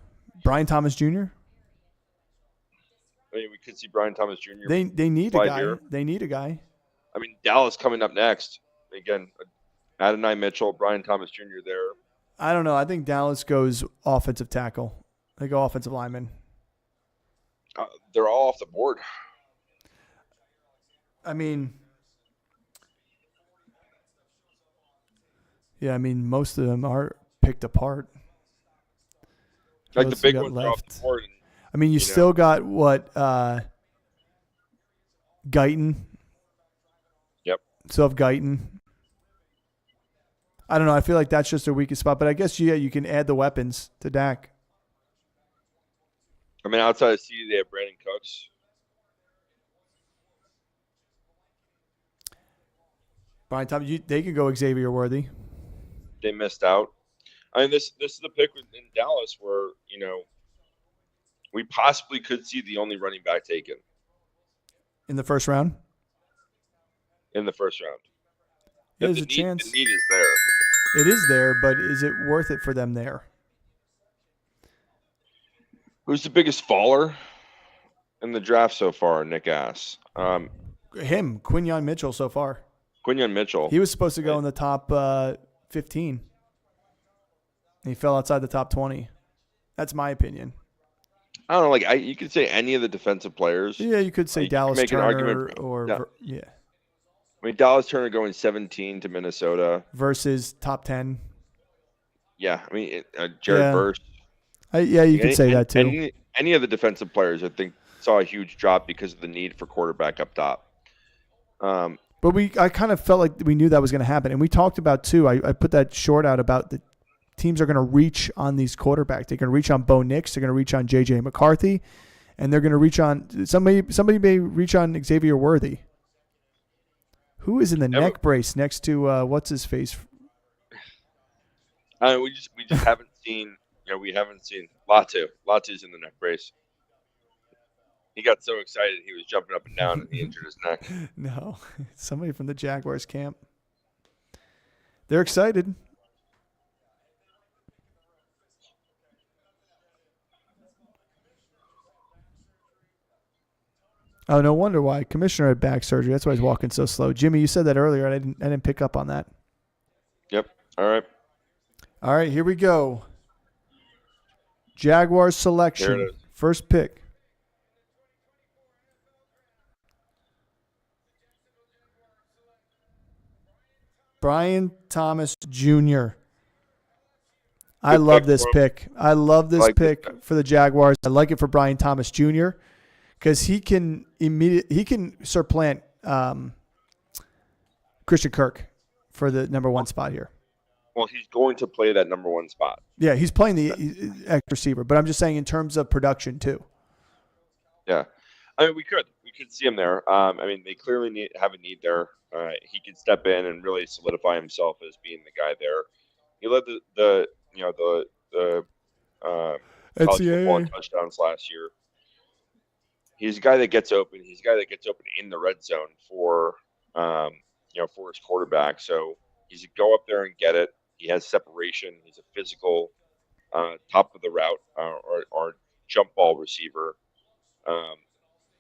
Brian Thomas Jr.? I mean, we could see Brian Thomas Jr. They need a guy. Here. They need a guy. I mean, Dallas coming up next. Again, Adonai Mitchell, Brian Thomas Jr. there. I don't know. I think Dallas goes offensive tackle. They go offensive lineman. They're all off the board. I mean, Yeah, I mean, most of them are picked apart. Who Like the else you big got ones are off left? the board. And, I mean, you know, still got what Guyton. Yep. Still have Guyton. I don't know. I feel like that's just their weakest spot, but I guess you can add the weapons to Dak. I mean, outside of CD, they have Brandon Cooks. Brian Thomas, they could go Xavier Worthy. They missed out. I mean, this is the pick in Dallas where we possibly could see the only running back taken In the first round? in the first round. Yeah, there's a chance. The need is there. It is there, but is it worth it for them there? Who's the biggest faller in the draft so far? Nick Ass. Quinyon Mitchell so far. Quinyon Mitchell. He was supposed to go in the top 15. He fell outside the top 20. That's my opinion. I don't know. You could say any of the defensive players. Yeah, you could say Dallas make Turner an argument yeah. I mean, Dallas Turner going 17 to Minnesota versus top 10. Yeah, I mean Jared Verse. You could say that too. Any of the defensive players, I think, saw a huge drop because of the need for quarterback up top. But I kind of felt like we knew that was going to happen, and we talked about too. I put that short out about the teams are going to reach on these quarterbacks. They're going to reach on Bo Nix. They're going to reach on J.J. McCarthy, and they're going to reach on somebody may reach on Xavier Worthy. Who is in the neck brace next to what's his face? We just haven't seen. We haven't seen Latu. Latu's in the neck brace. He got so excited he was jumping up and down and he injured his neck. No, somebody from the Jaguars camp. They're excited. Oh, no wonder why. Commissioner had back surgery. That's why he's walking so slow. Jimmy, you said that earlier. I didn't pick up on that. Yep. All right. All right, here we go. Jaguars selection. First pick. Brian Thomas Jr. I love this pick. I love this pick for the Jaguars. I like it for Brian Thomas Jr. because he can supplant Christian Kirk for the number one spot here. Well, he's going to play that number one spot. Yeah, he's playing the X receiver, but I'm just saying in terms of production too. Yeah, I mean we could see him there. I mean they clearly have a need there. He could step in and really solidify himself as being the guy there. He led the college football in touchdowns last year. He's a guy that gets open. He's a guy that gets open in the red zone for his quarterback. So he's a go up there and get it. He has separation. He's a physical top of the route or jump ball receiver.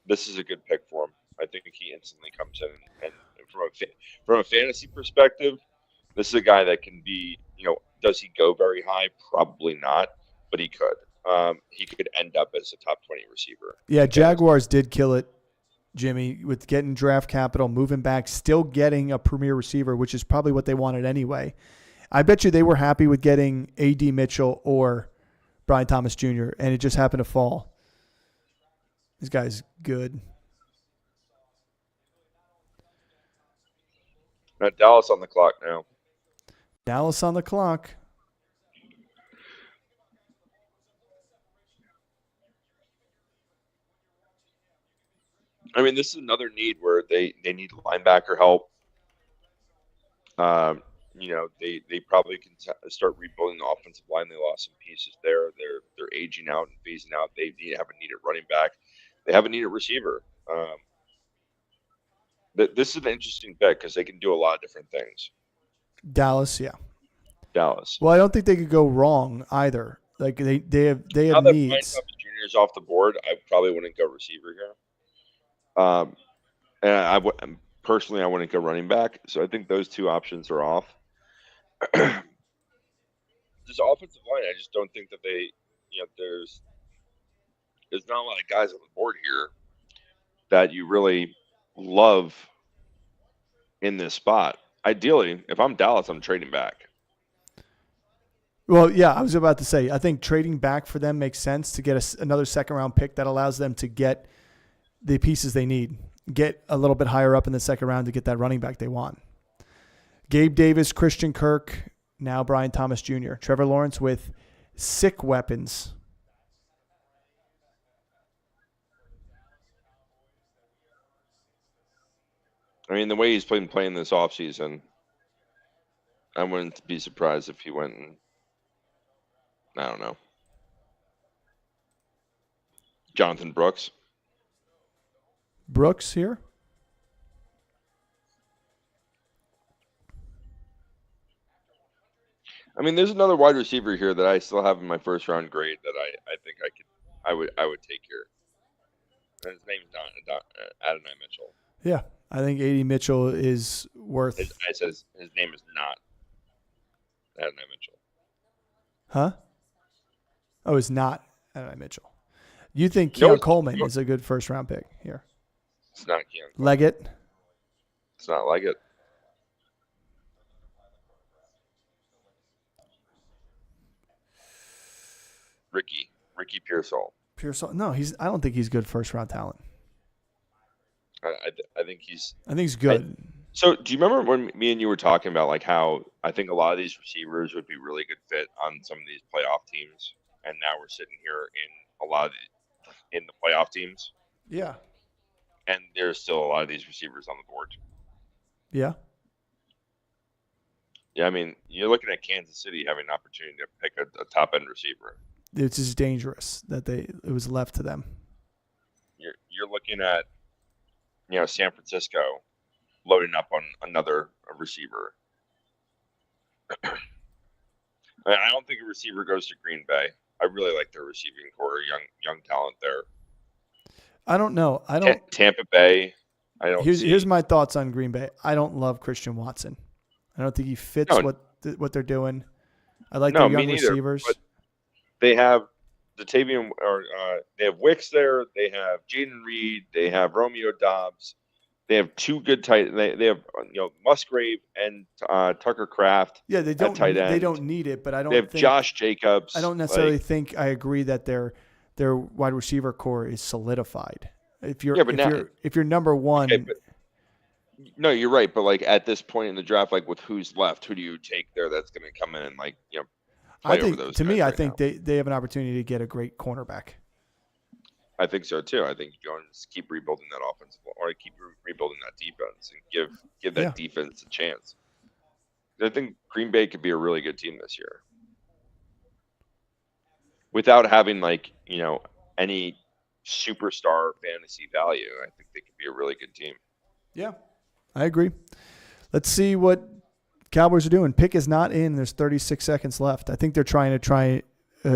This is a good pick for him. I think he instantly comes in, and from a fantasy perspective, this is a guy that can be. Does he go very high? Probably not, but he could. He could end up as a top 20 receiver. Yeah, Jaguars did kill it, Jimmy, with getting draft capital, moving back, still getting a premier receiver, which is probably what they wanted anyway. I bet you they were happy with getting A.D. Mitchell or Brian Thomas Jr., and it just happened to fall. This guy's good. Dallas on the clock now. Dallas on the clock. I mean, this is another need where they need linebacker help. They probably can start rebuilding the offensive line. They lost some pieces there. They're aging out and phasing out. They have a needed running back. They have a needed receiver. This is an interesting pick because they can do a lot of different things. Dallas, yeah. Dallas. Well, I don't think they could go wrong either. Like they have now needs. That Brian Thomas Jr. is off the board, I probably wouldn't go receiver here. And I wouldn't go running back. So I think those two options are off. This offensive line, I just don't think that they, there's not a lot of guys on the board here that you really love in this spot. Ideally, if I'm Dallas, I'm trading back. Well, yeah, I was about to say, I think trading back for them makes sense to get another second round pick that allows them to get the pieces they need, get a little bit higher up in the second round to get that running back they want. Gabe Davis, Christian Kirk, now Brian Thomas Jr., Trevor Lawrence with sick weapons. I mean, the way he's been playing this offseason, I wouldn't be surprised if he went and, I don't know, Jonathan Brooks. Brooks here. I mean, there's another wide receiver here that I still have in my first round grade that I think I would take here. And his name's Adonai Mitchell. Yeah, I think A.D. Mitchell is worth. His name is not Adonai Mitchell. Huh? Oh, it's not Adonai Mitchell. You think Keon Coleman is a good first round pick here? It's not Keon. Leggett. It's not Leggett. Ricky Pearsall. Pearsall. No, I don't think he's good first round talent. I think he's. I think he's good. So, do you remember when me and you were talking about like how I think a lot of these receivers would be really good fit on some of these playoff teams, and now we're sitting here in the playoff teams. Yeah. And there's still a lot of these receivers on the board. Yeah. Yeah, I mean, you're looking at Kansas City having an opportunity to pick a top end receiver. It's just dangerous that it was left to them. You're looking at, San Francisco loading up on another receiver. I don't think a receiver goes to Green Bay. I really like their receiving core, young talent there. I don't know. Tampa Bay. Here's my thoughts on Green Bay. I don't love Christian Watson. I don't think he fits what they're doing. I like their young receivers. But they have they have Wicks there. They have Jaden Reed. They have Romeo Dobbs. They have two good tight. They have Musgrave and Tucker Kraft. Yeah, they don't. They don't need it, but I don't. They have Josh Jacobs. I don't necessarily think I agree that their wide receiver core is solidified. If you're number one. Okay, no, you're right. But like at this point in the draft, like with who's left, who do you take there that's going to come in and play over those? I think they have an opportunity to get a great cornerback. I think so too. I think you go and keep rebuilding that offense, or keep rebuilding that defense, and give that defense a chance. I think Green Bay could be a really good team this year, without having any superstar fantasy value. I think they could be a really good team. Yeah, I agree. Let's see what Cowboys are doing. Pick is not in. There's 36 seconds left. I think they're trying a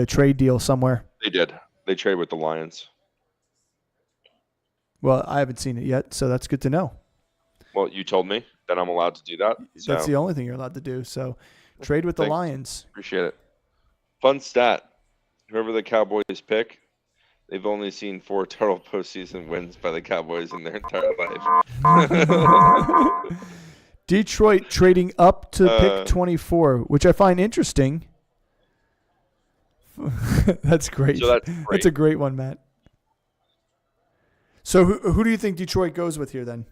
trade deal somewhere. They did. They traded with the Lions. Well, I haven't seen it yet, so that's good to know. Well, you told me that I'm allowed to do that. So. That's the only thing you're allowed to do. So trade with the Lions. Appreciate it. Fun stat. Whoever the Cowboys pick, they've only seen 4 total postseason wins by the Cowboys in their entire life. Detroit trading up to pick 24, which I find interesting. That's great. So that's great. That's a great one, Matt. So who do you think Detroit goes with here then?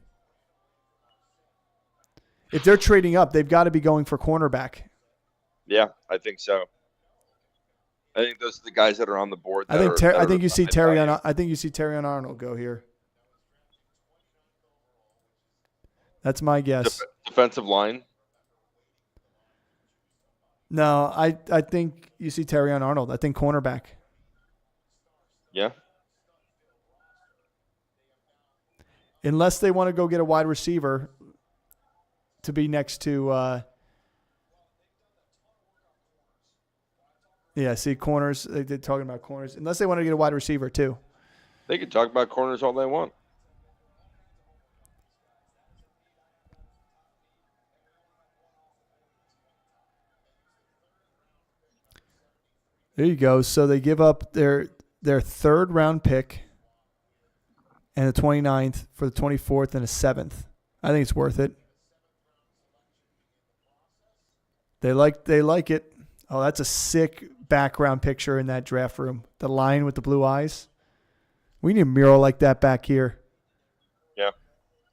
If they're trading up, they've got to be going for cornerback. Yeah, I think so. I think those are the guys that are on the board. I think you see Terrion Arnold go here. That's my guess. Defensive line? No, I think you see Terrion Arnold. I think cornerback. Yeah. Unless they want to go get a wide receiver to be next to corners. They're talking about corners. Unless they want to get a wide receiver too. They can talk about corners all they want. There you go. So they give up their third round pick and the 29th for the 24th and a 7th. I think it's worth it. They like it. Oh, that's a sick background picture in that draft room. The lion with the blue eyes. We need a mural like that back here. Yeah.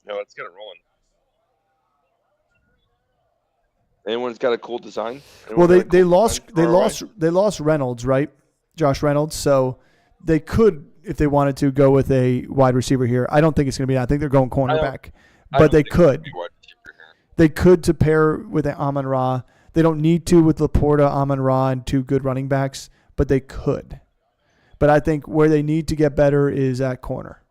No, let's get it rolling. Anyone's got a cool design? Well, Anyone got a cool they lost Reynolds, right? Josh Reynolds. So they could, if they wanted to, go with a wide receiver here. I don't think it's going to be. I think they're going cornerback, but they could. They could to pair with Amon Ra. They don't need to with Laporta, Amon Ra, and two good running backs, but they could. But I think where they need to get better is at corner.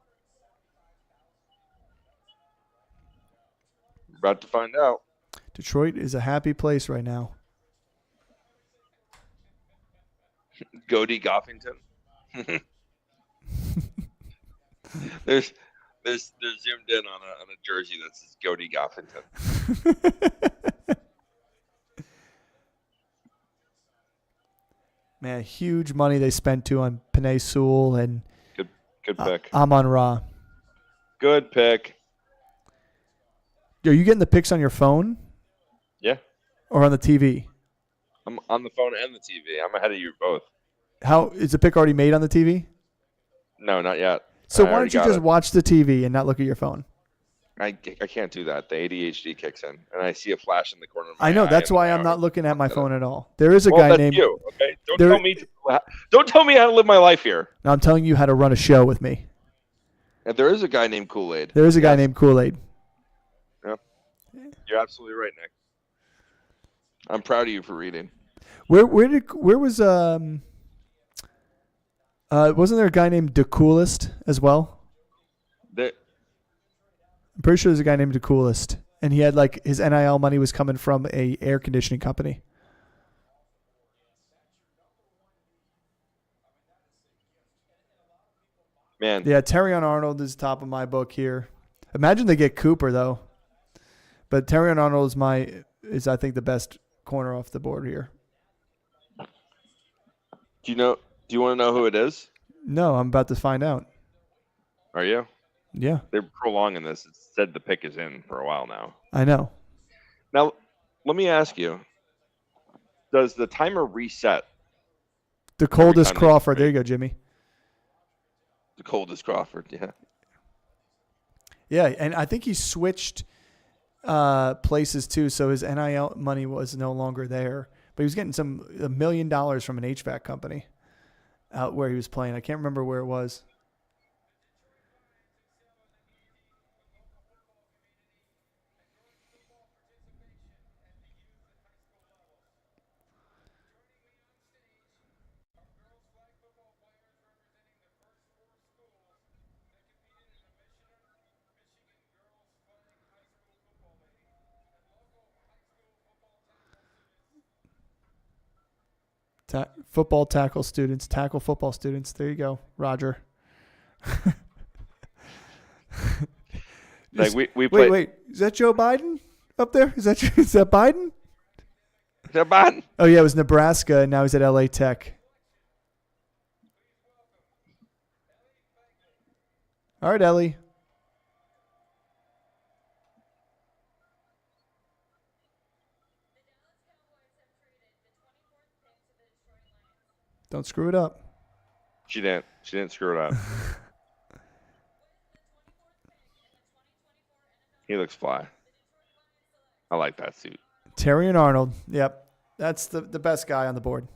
We're about to find out. Detroit is a happy place right now. Cody Goffington. there's zoomed in on a jersey that says Cody Goffington. Man, huge money they spent too on Penei Sewell and Good pick. Amon Ra. Good pick. Are you getting the picks on your phone? Yeah. Or on the TV? I'm on the phone and the TV. I'm ahead of you both. How is the pick already made on the TV? No, not yet. So why don't you just watch the TV and not look at your phone? I can't do that. The ADHD kicks in, and I see a flash in the corner of my I know. eye That's and why I'm not looking at my phone at all. There is a guy that's named. You, okay? Don't tell me how to live my life here. No, I'm telling you how to run a show with me. And there is a guy named Kool-Aid. There is a guy named Kool-Aid. Yeah. You're absolutely right, Nick. I'm proud of you for reading. Where was wasn't there a guy named The Coolest as well? I'm pretty sure there's a guy named The Coolest, and he had like his NIL money was coming from a air conditioning company. Man. Yeah, Terrion Arnold is top of my book here. Imagine they get Cooper though. But Terrion Arnold is I think the best corner off the board here. Do you want to know who it is? No, I'm about to find out. Are you? Yeah. They're prolonging this. It said the pick is in for a while now. I know. Now, let me ask you. Does the timer reset? The coldest Crawford. There you go, Jimmy. The coldest Crawford, yeah. Yeah, and I think he switched places too, so his NIL money was no longer there. But he was getting $1 million from an HVAC company out where he was playing. I can't remember where it was. Football tackle students, tackle football students. There you go, Roger. Wait. Is that Joe Biden up there? Is that Biden? Is that Biden? Oh yeah, it was Nebraska, and now he's at LA Tech. All right, Ellie. Don't screw it up. She didn't screw it up. He looks fly. I like that suit. Terrion Arnold. Yep. That's the best guy on the board.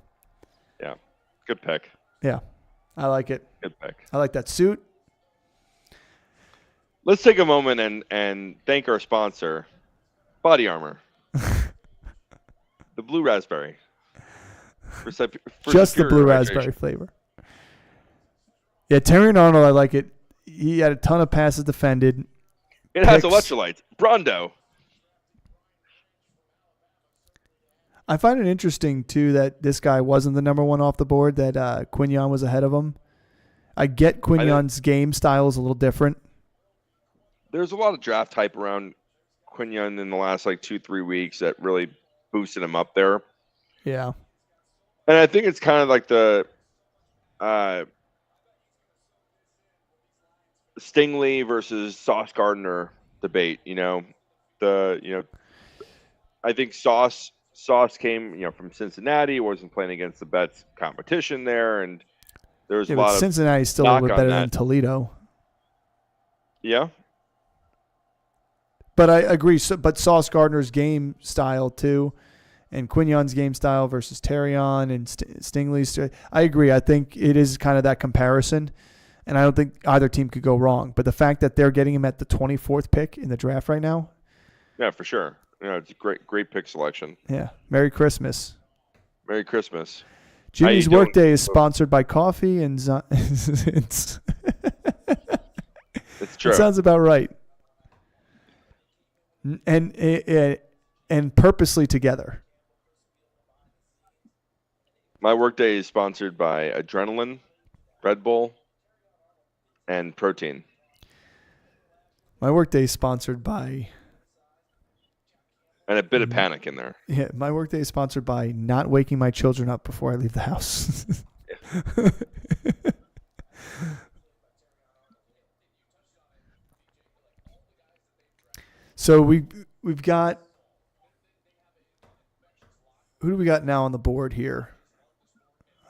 Yeah. Good pick. Yeah. I like it. Good pick. I like that suit. Let's take a moment and thank our sponsor, Body Armor. The blue raspberry. Just the blue raspberry flavor. Yeah, Terrion Arnold, I like it. He had a ton of passes defended. It has electrolytes. Brondo. I find it interesting, too, that this guy wasn't the number one off the board, that Quinyon was ahead of him. I get Quinyon's game style is a little different. There's a lot of draft hype around Quinyon in the last 2-3 weeks that really boosted him up there. Yeah. And I think it's kind of like the Stingley versus Sauce Gardner debate. I think Sauce Sauce came, from Cincinnati, wasn't playing against the best competition there, and there was Yeah, a but lot of Cincinnati's still a little knock bit on better that. than Toledo. Yeah, But I agree. So, but Sauce Gardner's game style too, and Quignon's game style versus Terrion and Stingley's. I agree. I think it is kind of that comparison, and I don't think either team could go wrong. But the fact that they're getting him at the 24th pick in the draft right now, yeah, for sure. It's a great pick selection. yeah. Merry Christmas. Merry Christmas. Jimmy's How you doing? Workday is sponsored by coffee, and It's true. It sounds about right. And purposely together. My workday is sponsored by Adrenaline, Red Bull, and protein. My workday is sponsored by. And a bit of panic in there. Yeah, my workday is sponsored by not waking my children up before I leave the house. So we've got, who do we got now on the board here?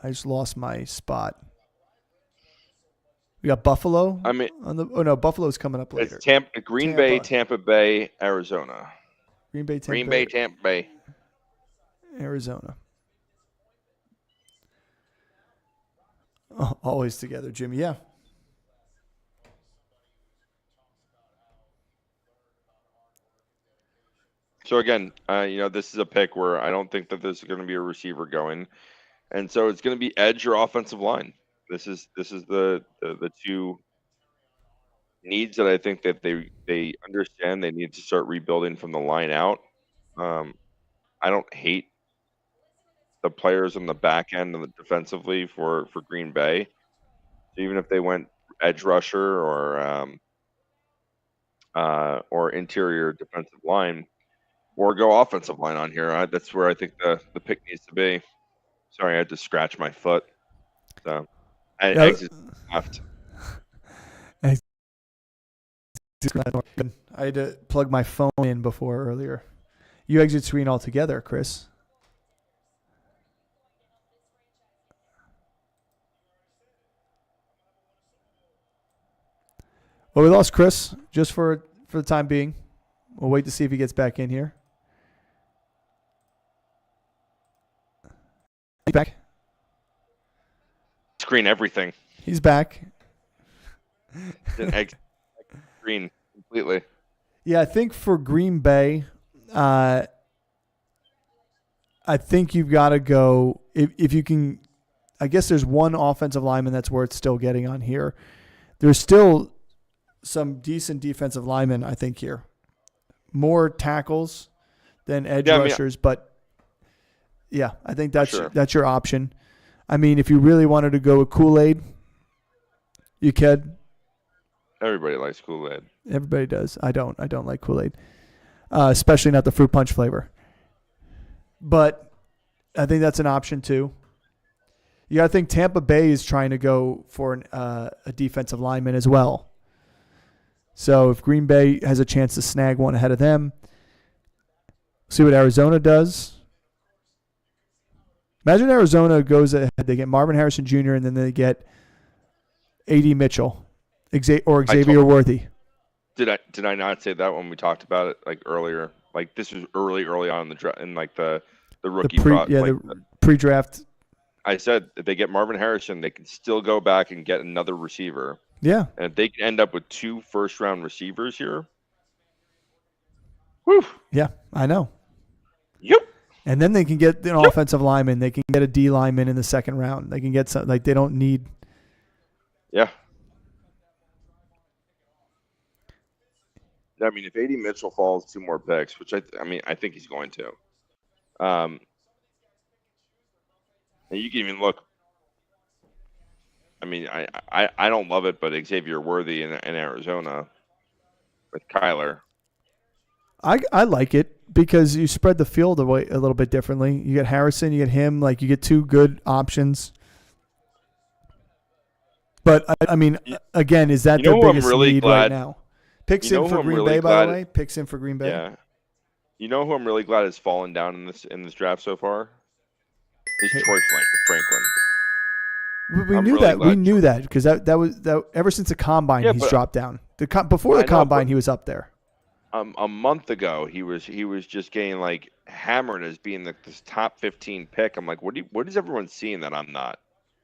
I just lost my spot. We got Buffalo. I mean, on the Buffalo's coming up later. it's Green Bay, Tampa Bay, Arizona. Green Bay, Tampa Bay, Arizona. Oh, always together, Jimmy. Yeah. So again, this is a pick where I don't think that there's going to be a receiver going, and so it's going to be edge or offensive line. This is the two needs that I think that they understand they need to start rebuilding from the line out. I don't hate the players on the back end and defensively for Green Bay. So even if they went edge rusher or interior defensive line, or go offensive line on here, that's where I think the pick needs to be. Sorry, I had to scratch my foot. So I exit left. I had to plug my phone in before earlier. You exit screen altogether, Chris. Well, we lost Chris just for the time being. We'll wait to see if he gets back in here. He's back. Screen everything. He's back. Exit screen completely. Yeah, I think for Green Bay, I think you've got to go if you can. I guess there's one offensive lineman that's worth still getting on here. There's still some decent defensive linemen, I think, here. More tackles than edge rushers, but yeah, I think that's your option. I mean, if you really wanted to go with Kool-Aid, you could. Everybody likes Kool-Aid. Everybody does. I don't like Kool-Aid, especially not the fruit punch flavor. But I think that's an option too. You got to think Tampa Bay is trying to go for a defensive lineman as well. So if Green Bay has a chance to snag one ahead of them, see what Arizona does. Imagine Arizona goes ahead. They get Marvin Harrison Jr. and then they get A.D. Mitchell or Xavier Worthy. Did I not say that when we talked about it like earlier? Like this was early on in the draft, in like the rookie the pre-draft. I said if they get Marvin Harrison, they can still go back and get another receiver. Yeah. And if they can end up with 2 first-round receivers here, whew. Yeah, I know. Yep. And then they can get an offensive lineman. They can get a D lineman in the second round. They can get some, like they don't need. Yeah. I mean, if A.D. Mitchell falls 2 more picks, which I think he's going to. And you can even look. I mean, I don't love it, but Xavier Worthy in Arizona with Kyler. I like it because you spread the field away a little bit differently. You get Harrison, you get him, like you get 2 good options. But I mean, again, is that their biggest need right now? Picks in for Green Bay, by the way. Picks in for Green Bay. Yeah. You know who I'm really glad has fallen down in this draft so far is Hey, Troy Franklin. we I'm knew really that. We glad. knew that because that was ever since the combine Yeah, he's but dropped down. Before the I know, combine but he was up there. a month ago he was just getting like hammered as being this top 15 pick. I'm like, what is everyone seeing that I'm not?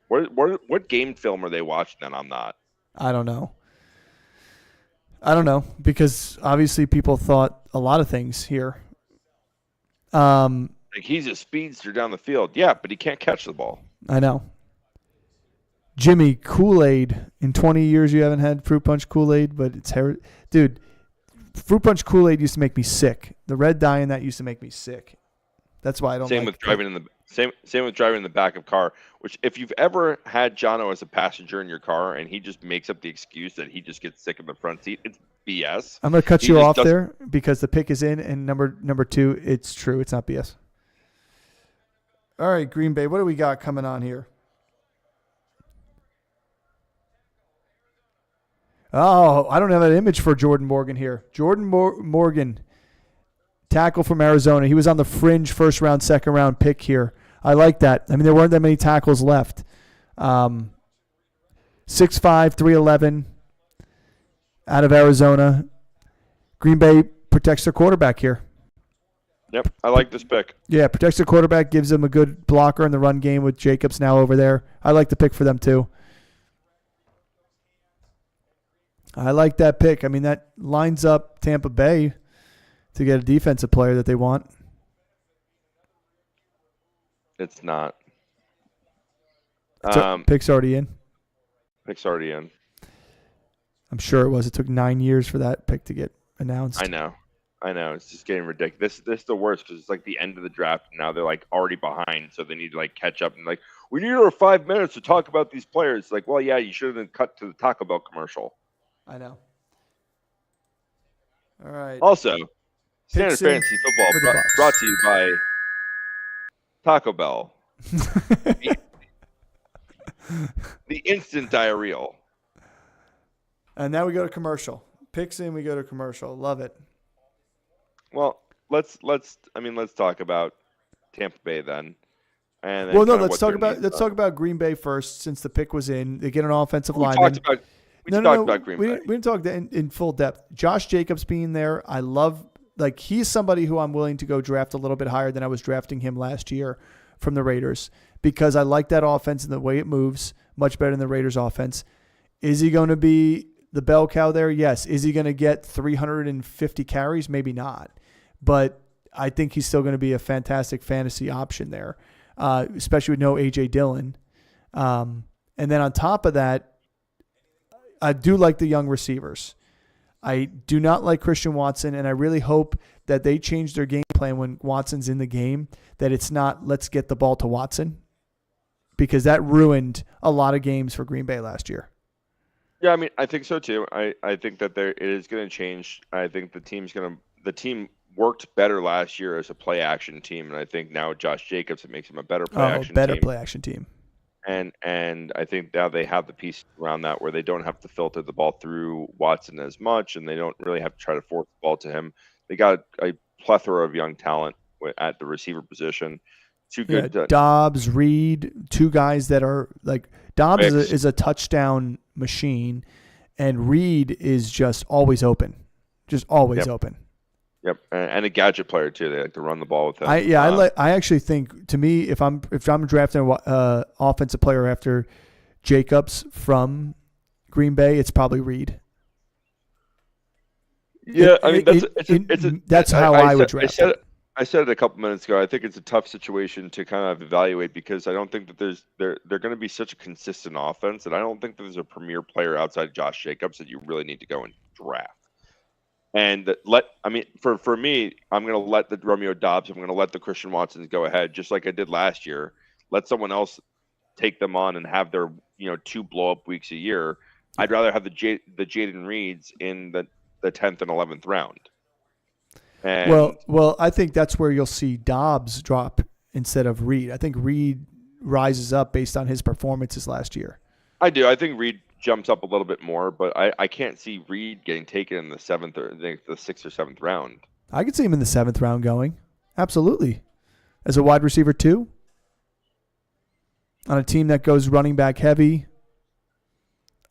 What game film are they watching that I'm not? I don't know. I don't know because obviously people thought a lot of things here. Like he's a speedster down the field, yeah, but he can't catch the ball. I know. Jimmy Kool-Aid. In 20 years, you haven't had fruit punch Kool-Aid, but it's dude. Fruit punch Kool-Aid used to make me sick. The red dye in that used to make me sick. That's why I don't. Same like with driving in the same with driving in the back of car. Which if you've ever had Jono as a passenger in your car and he just makes up the excuse that he just gets sick in the front seat, it's BS. I'm gonna cut He you just off doesn't- there because the pick is in, and number 2, it's true. It's not BS. All right, Green Bay. What do we got coming on here? Oh, I don't have an image for Jordan Morgan here. Jordan Morgan, tackle from Arizona. He was on the fringe first round, second round pick here. I like that. I mean, there weren't that many tackles left. 6'5", 311 out of Arizona. Green Bay protects their quarterback here. Yep, I like this pick. Yeah, protects the quarterback, gives them a good blocker in the run game with Jacobs now over there. I like the pick for them too. I like that pick. I mean, that lines up Tampa Bay to get a defensive player that they want. It's not. Pick's already in. Pick's already in. I'm sure it was. It took 9 years for that pick to get announced. I know. It's just getting ridiculous. This is the worst because it's like the end of the draft. And now they're like already behind, so they need to like catch up and like we need our 5 minutes to talk about these players. Like, well, yeah, you should have been cut to the Taco Bell commercial. I know. All right. Also, Standard Picks in Fantasy Football for the Bucks. brought to you by Taco Bell, the instant diarrhea. And now we go to commercial. Picks in, we go to commercial. Love it. Well, let's talk about Tampa Bay then. And then Well, no, kinda let's what talk their about needs are. Green Bay first since the pick was in. They get an offensive We lineman. talked about Green we Bay. didn't talk that in full depth. Josh Jacobs being there, I love. Like he's somebody who I'm willing to go draft a little bit higher than I was drafting him last year from the Raiders because I like that offense and the way it moves much better than the Raiders offense. Is he going to be the bell cow there? Yes. Is he going to get 350 carries? Maybe not. But I think he's still going to be a fantastic fantasy option there, especially with no A.J. Dillon. And then on top of that, I do like the young receivers. I do not like Christian Watson, and I really hope that they change their game plan when Watson's in the game, that it's not let's get the ball to Watson, because that ruined a lot of games for Green Bay last year. Yeah, I mean, I think so too. I think that it is going to change. I think the team worked better last year as a play action team, and I think now Josh Jacobs, it makes him a better play action team. Play action team. And I think now they have the pieces around that where they don't have to filter the ball through Watson as much, and they don't really have to try to force the ball to him. They got a plethora of young talent at the receiver position. Too good. Dobbs, Reed, two guys that are like Dobbs is a touchdown machine, and Reed is just always open, open. Yep, and a gadget player too. They like to run the ball with him. I actually think, to me, if I'm drafting an offensive player after Jacobs from Green Bay, it's probably Reed. Yeah, I mean that's how I would draft it. I said it a couple minutes ago. I think it's a tough situation to kind of evaluate because I don't think that they're going to be such a consistent offense, and I don't think that there's a premier player outside Josh Jacobs that you really need to go and draft. And for me, I'm going to let the Romeo Dobbs, I'm going to let the Christian Watsons go ahead, just like I did last year. Let someone else take them on and have their 2 blow up weeks a year. I'd rather have the Jaden Reeds in the 10th and 11th round. And well, I think that's where you'll see Dobbs drop instead of Reed. I think Reed rises up based on his performances last year. I do. I think Reed jumps up a little bit more, but I can't see Reed getting taken in the 7th or the 6th or 7th round. I could see him in the 7th round going. Absolutely. As a wide receiver 2. On a team that goes running back heavy.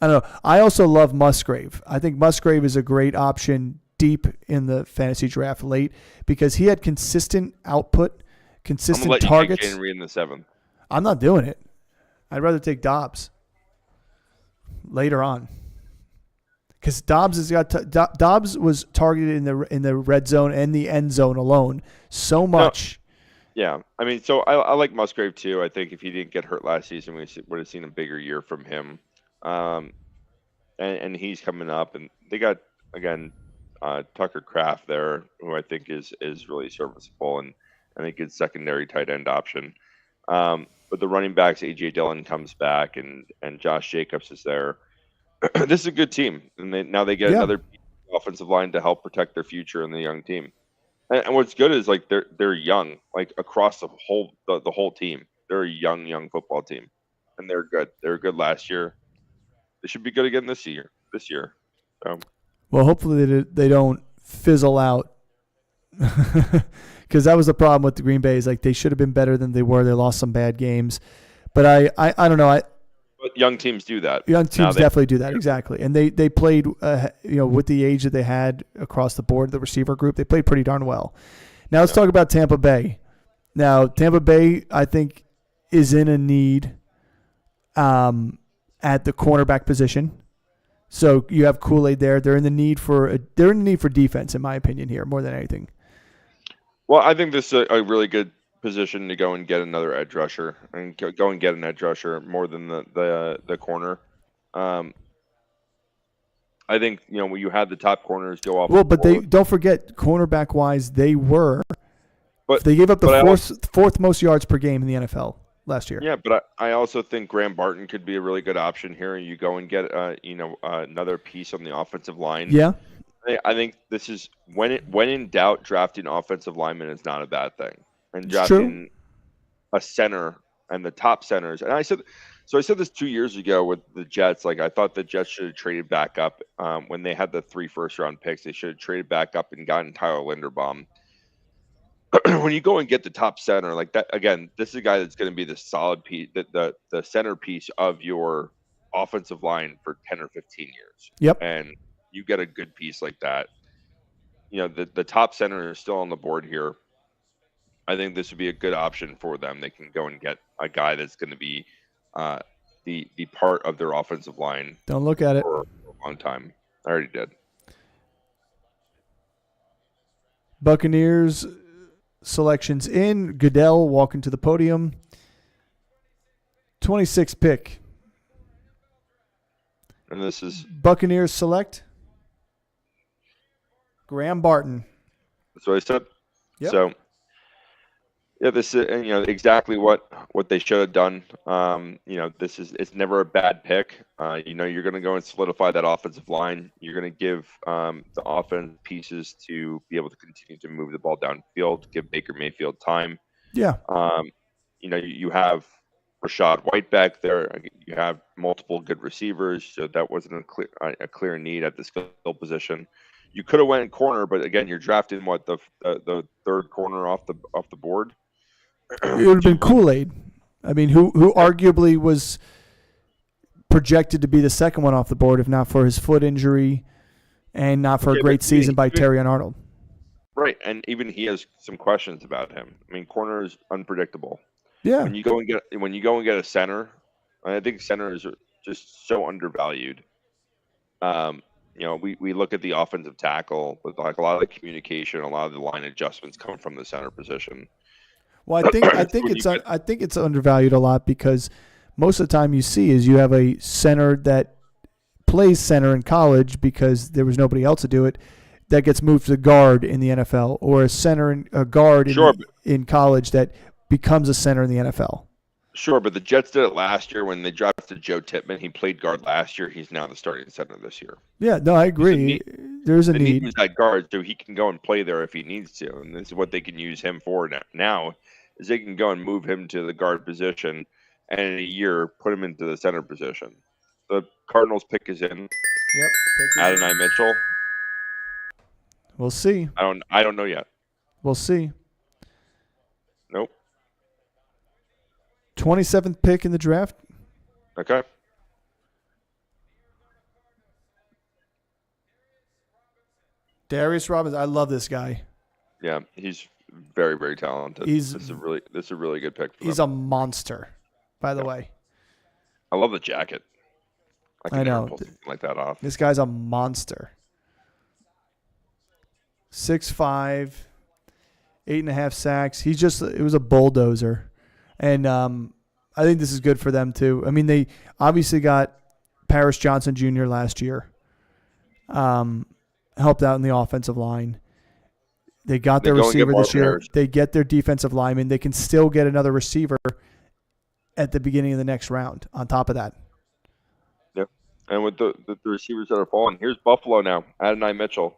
I don't know. I also love Musgrave. I think Musgrave is a great option deep in the fantasy draft late because he had consistent output, consistent I'm gonna let targets. You take Jayden Reed in the 7th. I'm not doing it. I'd rather take Dobbs later on because Dobbs was targeted in the red zone and the end zone alone so much. Yeah, I mean, so I like Musgrave too. I think if he didn't get hurt last season, we would have seen a bigger year from him. And he's coming up, and they got again Tucker Kraft there, who I think is really serviceable and a good secondary tight end option. But the running backs, AJ Dillon comes back, and Josh Jacobs is there. This is a good team, and now they get another offensive line to help protect their future in the young team. And what's good is like they're young, like across the whole team. They're a young football team, and they're good. They were good last year. They should be good again this year. So. Well, hopefully they don't fizzle out, because that was the problem with the Green Bay. Is like they should have been better than they were. They lost some bad games, but I don't know. But young teams do that. Young teams definitely do that, exactly. And they played, with the age that they had across the board, the receiver group, they played pretty darn well. Now let's talk about Tampa Bay. Now Tampa Bay, I think, is in a need at the cornerback position. So you have Kool-Aid there. They're in the need for defense, in my opinion, here more than anything. Well, I think this is a really good position to go and get another edge rusher and go and get an edge rusher more than the corner. I think when you had the top corners go off. Well, but they don't forget cornerback wise, they gave up the fourth most yards per game in the NFL last year. Yeah, but I also think Graham Barton could be a really good option here. You go and get another piece on the offensive line. Yeah. I think this is when in doubt, drafting offensive linemen is not a bad thing. And drafting a center and the top centers. And I said this 2 years ago with the Jets. Like, I thought the Jets should have traded back up when they had the 3 first-round picks. They should have traded back up and gotten Tyler Linderbaum. When you go and get the top center like that, again, this is a guy that's going to be the solid piece, the centerpiece of your offensive line for 10 or 15 years. Yep. And you get a good piece like that. The top center is still on the board here. I think this would be a good option for them. They can go and get a guy that's going to be the part of their offensive line. Don't look at it for a long time. I already did. Buccaneers selections in. Goodell walking to the podium. 26th pick. And this is Buccaneers select Graham Barton. That's what I said. Yep. So. Yeah, this is exactly what they should have done. It's never a bad pick. You're going to go and solidify that offensive line. You're going to give the offense pieces to be able to continue to move the ball downfield, give Baker Mayfield time. Yeah. You have Rashad White back there. You have multiple good receivers, so that wasn't a clear need at the skill position. You could have went corner, but again, you're drafting the third corner off the board. It would have been Kool-Aid. I mean, who arguably was projected to be the second one off the board, if not for his foot injury and not for a great season by Terrion Arnold. Right, and even he has some questions about him. I mean, corner is unpredictable. Yeah. When you go and get a center, I think centers are just so undervalued. We look at the offensive tackle with like a lot of the communication, a lot of the line adjustments come from the center position. Well, I think it's undervalued a lot because most of the time you see is you have a center that plays center in college because there was nobody else to do it that gets moved to guard in the NFL, or a guard in college that becomes a center in the NFL. Sure, but the Jets did it last year when they drafted Joe Tippmann. He played guard last year. He's now the starting center this year. Yeah, no, I agree. There's a need. He needs that guard, so he can go and play there if he needs to. And this is what they can use him for now is they can go and move him to the guard position, and in a year put him into the center position. The Cardinals pick is in. Yep. Adonai Mitchell. We'll see. I don't know yet. We'll see. Nope. 27th pick in the draft. Okay. Darius Robinson. I love this guy. Yeah, he's very, very talented. He's- this is a really good pick for He's them. a monster, by the way. I love the jacket. I can I never know. pull something like that off. This guy's a monster. 6'5", 8.5 sacks. It was a bulldozer. And I think this is good for them too. I mean, they obviously got Paris Johnson Jr. last year. Helped out in the offensive line. They got their They go and get receiver this Marvin year. Harrison. They get their defensive lineman. They can still get another receiver at the beginning of the next round on top of that. And with the receivers that are falling, here's Buffalo now. Adonai Mitchell.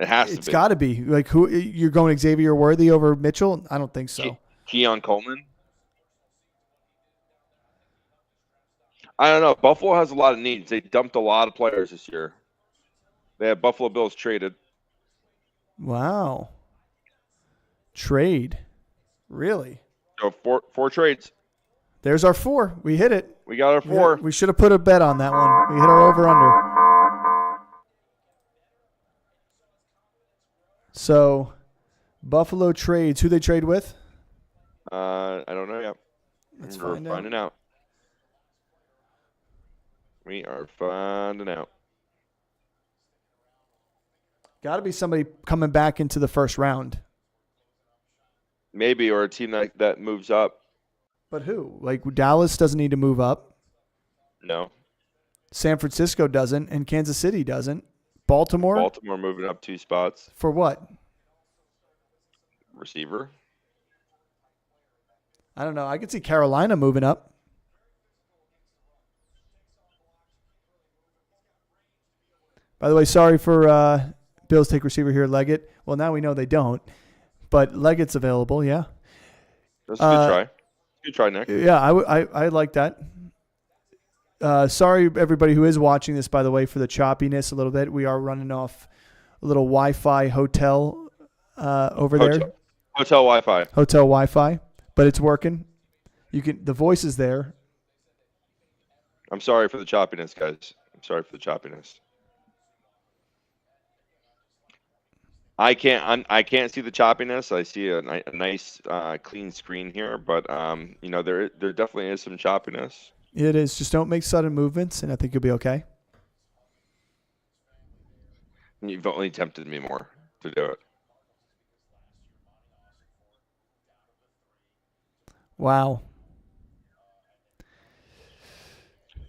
It has It's to be. got to be. Like, who you're going Xavier Worthy over Mitchell? I don't think so. Keon Coleman. I don't know. Buffalo has a lot of needs. They dumped a lot of players this year. They have Buffalo Bills traded. Wow. Trade. Really? So four trades. There's our 4. We hit it. We got our 4. We should have put a bet on that one. We hit our over-under. So, Buffalo trades. Who they trade with? I don't know yet. Let's We're find out. finding out. We are finding out. Got to be somebody coming back into the first round. Maybe, or a team that moves up. But who? Like, Dallas doesn't need to move up. No. San Francisco doesn't, and Kansas City doesn't. Baltimore? Baltimore moving up 2 spots. For what? Receiver. I don't know. I could see Carolina moving up. By the way, sorry for Bills take receiver here, Leggett. Well, now we know they don't. But Leggett's available, yeah. That's a good try. Good try, Nick. Yeah, I like that. Sorry, everybody who is watching this, by the way, for the choppiness a little bit. We are running off a little Wi-Fi hotel over there. Hotel Wi-Fi. Hotel Wi-Fi, but it's working. The voice is there. I'm sorry for the choppiness, guys. I'm sorry for the choppiness. I can't see the choppiness. I see a nice clean screen here, but there definitely is some choppiness. It is. Just don't make sudden movements, and I think you'll be okay. You've only tempted me more to do it. Wow.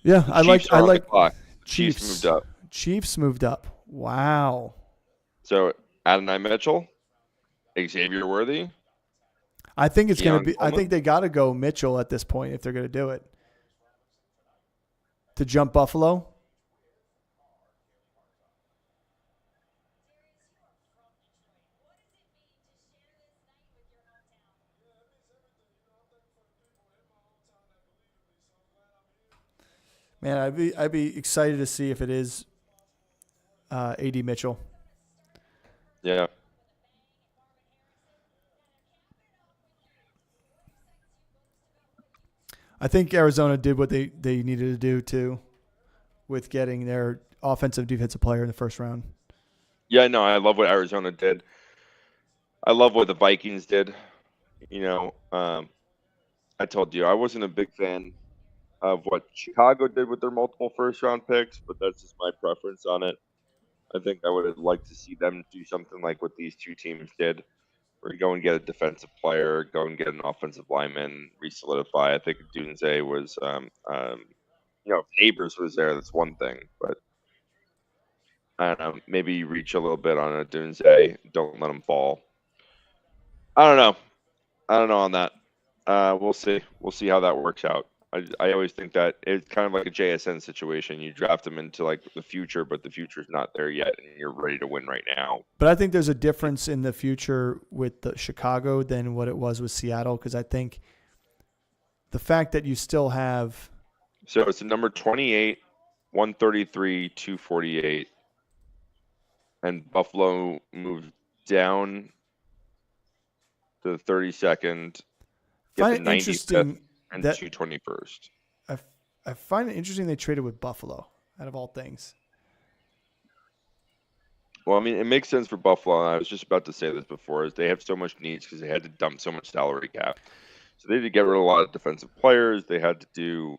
Yeah, I Chiefs are on the like clock. Chiefs. Chiefs moved up. Chiefs moved up. Wow. So Adonai Mitchell, Xavier Worthy. I think it's going to Keon be. I Coleman? think they got to go Mitchell at this point if they're going to do it. To jump Buffalo. Man, I'd be excited to see if it is A.D. Mitchell. Yeah. I think Arizona did what they needed to do too, with getting their offensive defensive player in the first round. Yeah, no, I love what Arizona did. I love what the Vikings did. I told you I wasn't a big fan of what Chicago did with their multiple first-round picks, but that's just my preference on it. I think I would have liked to see them do something like what these two teams did, where you go and get a defensive player, go and get an offensive lineman, re-solidify. I think Dunze was, if Neighbors was there, that's one thing, but I don't know, maybe you reach a little bit on a Dunze, don't let him fall. I don't know on that. We'll see. We'll see how that works out. I always think that it's kind of like a JSN situation. You draft them into like the future, but the future's not there yet, and you're ready to win right now. But I think there's a difference in the future with the Chicago than what it was with Seattle, because I think the fact that you still have. So it's a number 28, 133, 248. and Buffalo moved down to the 32nd, get Find the it 95th interesting and that 221st. I find it interesting they traded with Buffalo out of all things. Well, I mean, it makes sense for Buffalo. And I was just about to say this before, is they have so much needs because they had to dump so much salary cap. So they had to get rid of a lot of defensive players. They had to do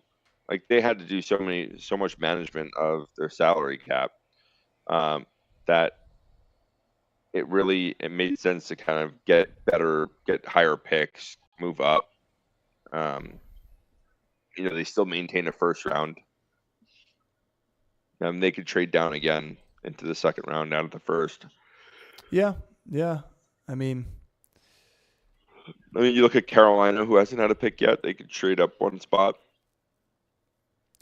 so much management of their salary cap that it made sense to kind of get higher picks, move up. They still maintain a first round. They could trade down again into the second round out of the first. Yeah. I mean, you look at Carolina, who hasn't had a pick yet. They could trade up one spot.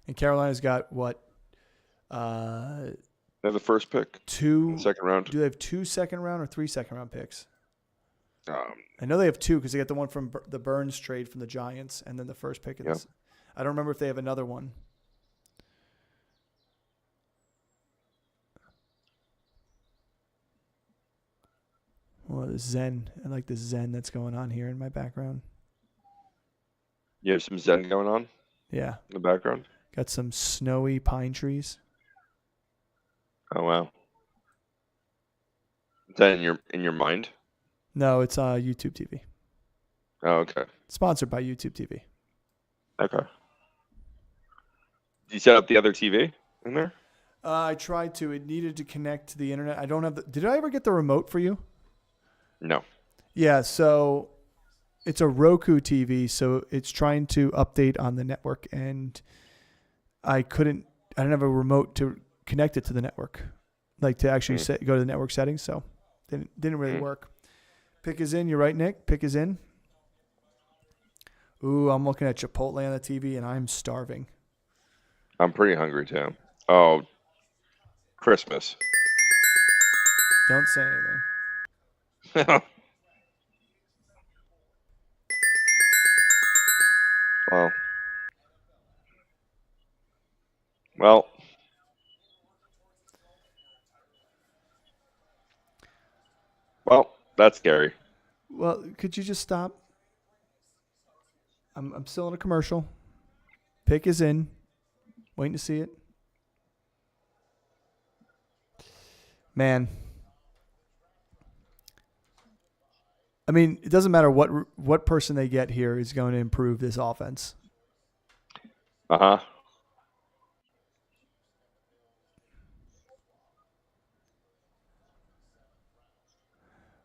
and Carolina's got what? They have the first pick in the second round. Do they have 2 second-round or 3 second-round picks? I know they have 2 because they got the one from the Burns trade from the Giants, and then the first pick of this. I don't remember if they have another one. Well, the Zen. I like the Zen that's going on here in my background. You have some Zen going on Yeah. in the background? Got some snowy pine trees. Oh, wow. Is that in your mind? No, it's YouTube TV. Oh, okay. Sponsored by YouTube TV. Okay. Did you set up the other TV in there? I tried to. It needed to connect to the internet. I don't have the. Did I ever get the remote for you? No. Yeah, so it's a Roku TV, so it's trying to update on the network, and I didn't have a remote to connect it to the network, like to actually go to the network settings, so didn't really work. Pick is in. You're right, Nick. Pick is in. Ooh, I'm looking at Chipotle on the TV, and I'm starving. I'm pretty hungry, too. Oh, Christmas. Don't say anything. Well, that's scary. Well, could you just stop? I'm still in a commercial. Pick is in. Waiting to see it. Man. I mean, it doesn't matter what person they get here is going to improve this offense. Uh-huh.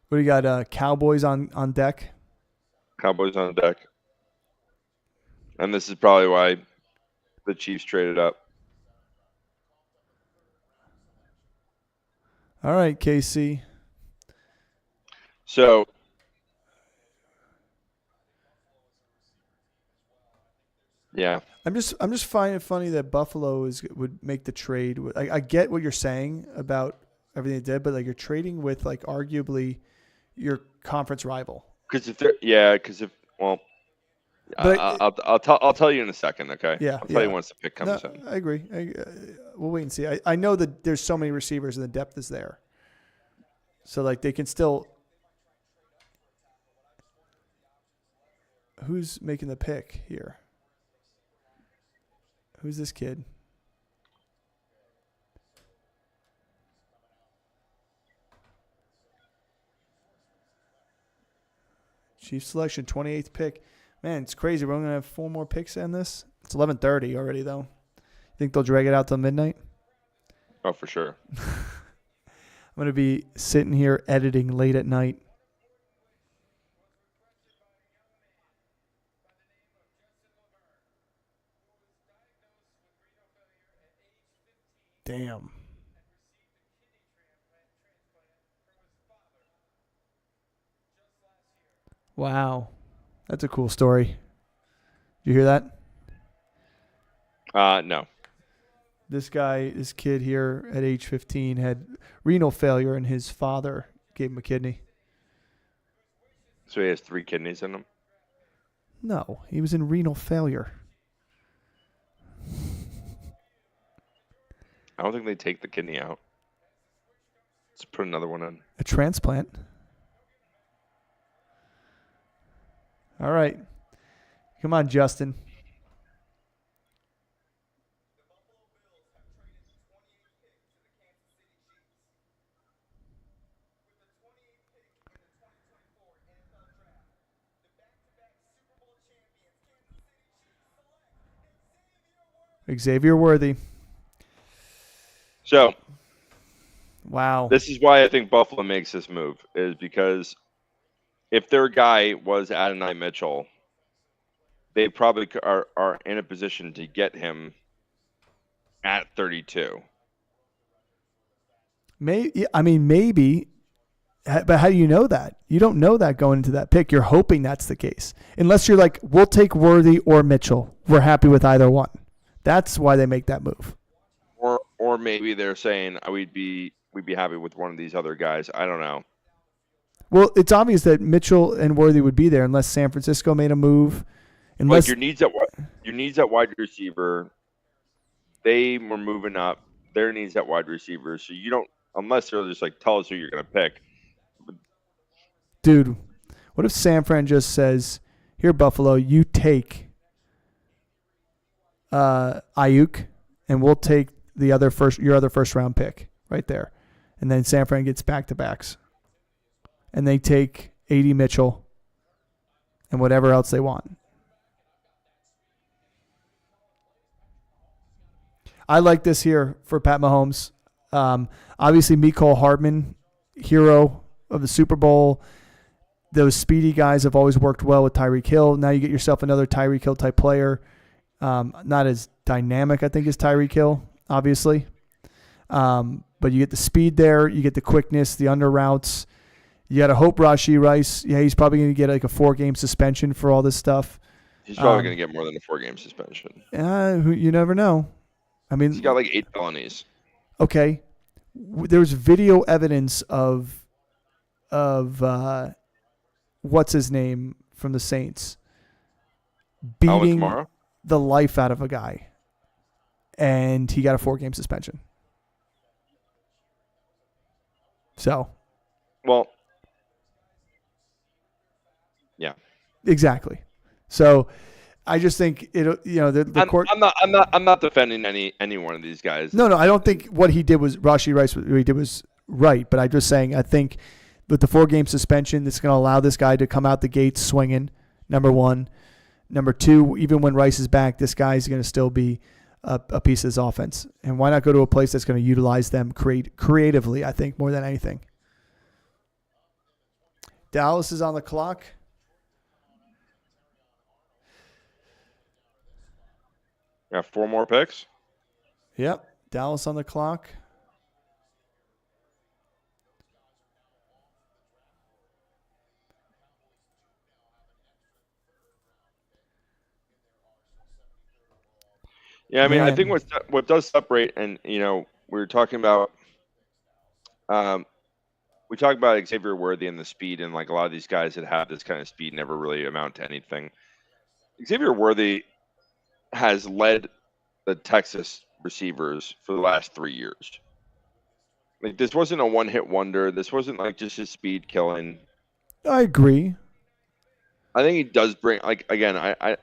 What do you got? Cowboys on deck? Cowboys on deck. And this is probably why the Chiefs traded up. All right, KC. So, yeah. I'm just finding it funny that Buffalo would make the trade. I get what you're saying about everything they did, but like you're trading with like arguably your conference rival. I'll tell you in a second, okay? Yeah, I'll tell you once the pick comes in. I agree. We'll wait and see. I know that there's so many receivers and the depth is there, so like they can still. Who's making the pick here? Who's this kid? Chief selection, 28th pick. Man, it's crazy. We're only going to have 4 more picks in this. It's 11:30 already, though. Think they'll drag it out till midnight? Oh, for sure. I'm going to be sitting here editing late at night. Damn. Wow. That's a cool story. Did you hear that? No. This kid here at age 15 had renal failure and his father gave him a kidney. So he has 3 kidneys in him? No, he was in renal failure. I don't think they take the kidney out. Let's put another one in. A transplant. All right. Come on, Justin. Xavier Worthy. So Wow. this is why I think Buffalo makes this move, is because if their guy was Adonai Mitchell, they probably are in a position to get him at 32. Maybe, but how do you know that? You don't know that going into that pick. You're hoping that's the case. Unless you're like, we'll take Worthy or Mitchell. We're happy with either one. That's why they make that move. Or maybe they're saying we'd be happy with one of these other guys. I don't know. Well, it's obvious that Mitchell and Worthy would be there unless San Francisco made a move. Unless your needs at wide receiver, they were moving up. Their needs at wide receiver, so you don't, unless they're just like, tell us who you're going to pick. Dude, what if San Fran just says, "Here, Buffalo, you take Ayuk, and we'll take your other first round pick right there," and then San Fran gets back to backs, and they take AD Mitchell and whatever else they want. I like this here for Pat Mahomes. Obviously, Mecole Hardman, hero of the Super Bowl. Those speedy guys have always worked well with Tyreek Hill. Now you get yourself another Tyreek Hill type player. Not as dynamic, I think, as Tyreek Hill, obviously. But you get the speed there. You get the quickness, the under routes. You got to hope Rashee Rice, he's probably going to get like a 4-game suspension for all this stuff. He's probably going to get more than a 4-game suspension. You never know. I mean, he's got like 8 felonies. Okay. There's video evidence of what's his name from the Saints beating the life out of a guy, and he got a 4-game suspension. So, well, yeah, exactly. So, I just think the court. I'm not defending any one of these guys. No, I don't think what he did was Rashee Rice. What he did was right, but I'm just saying I think with the 4-game suspension, it's going to allow this guy to come out the gates swinging. Number one, number two. Even when Rice is back, this guy's going to still be a piece of his offense. And why not go to a place that's going to utilize them creatively? I think more than anything. Dallas is on the clock. Got 4 more picks. Yep. Dallas on the clock. Yeah, I mean, I think what does separate, and we were talking about, we talked about Xavier Worthy and the speed, and like a lot of these guys that have this kind of speed never really amount to anything. Xavier Worthy has led the Texas receivers for the last 3 years. Like, this wasn't a one-hit wonder. This wasn't like just his speed killing. I agree. I think he does bring, like, again, I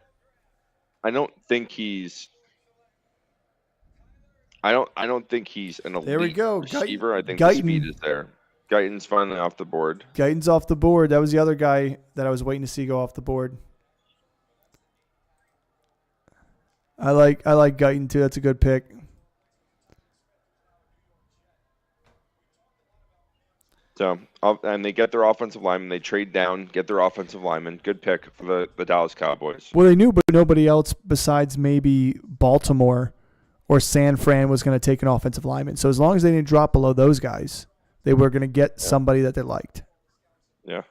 don't think he's. I don't think he's an elite receiver. I think the speed is there. Guyton's finally off the board. Guyton's off the board. That was the other guy that I was waiting to see go off the board. I like Guyton too. That's a good pick. So, and they get their offensive lineman. They trade down, get their offensive lineman. Good pick for the Dallas Cowboys. Well, they knew, but nobody else besides maybe Baltimore or San Fran was going to take an offensive lineman. So as long as they didn't drop below those guys, they were going to get somebody that they liked. Yeah.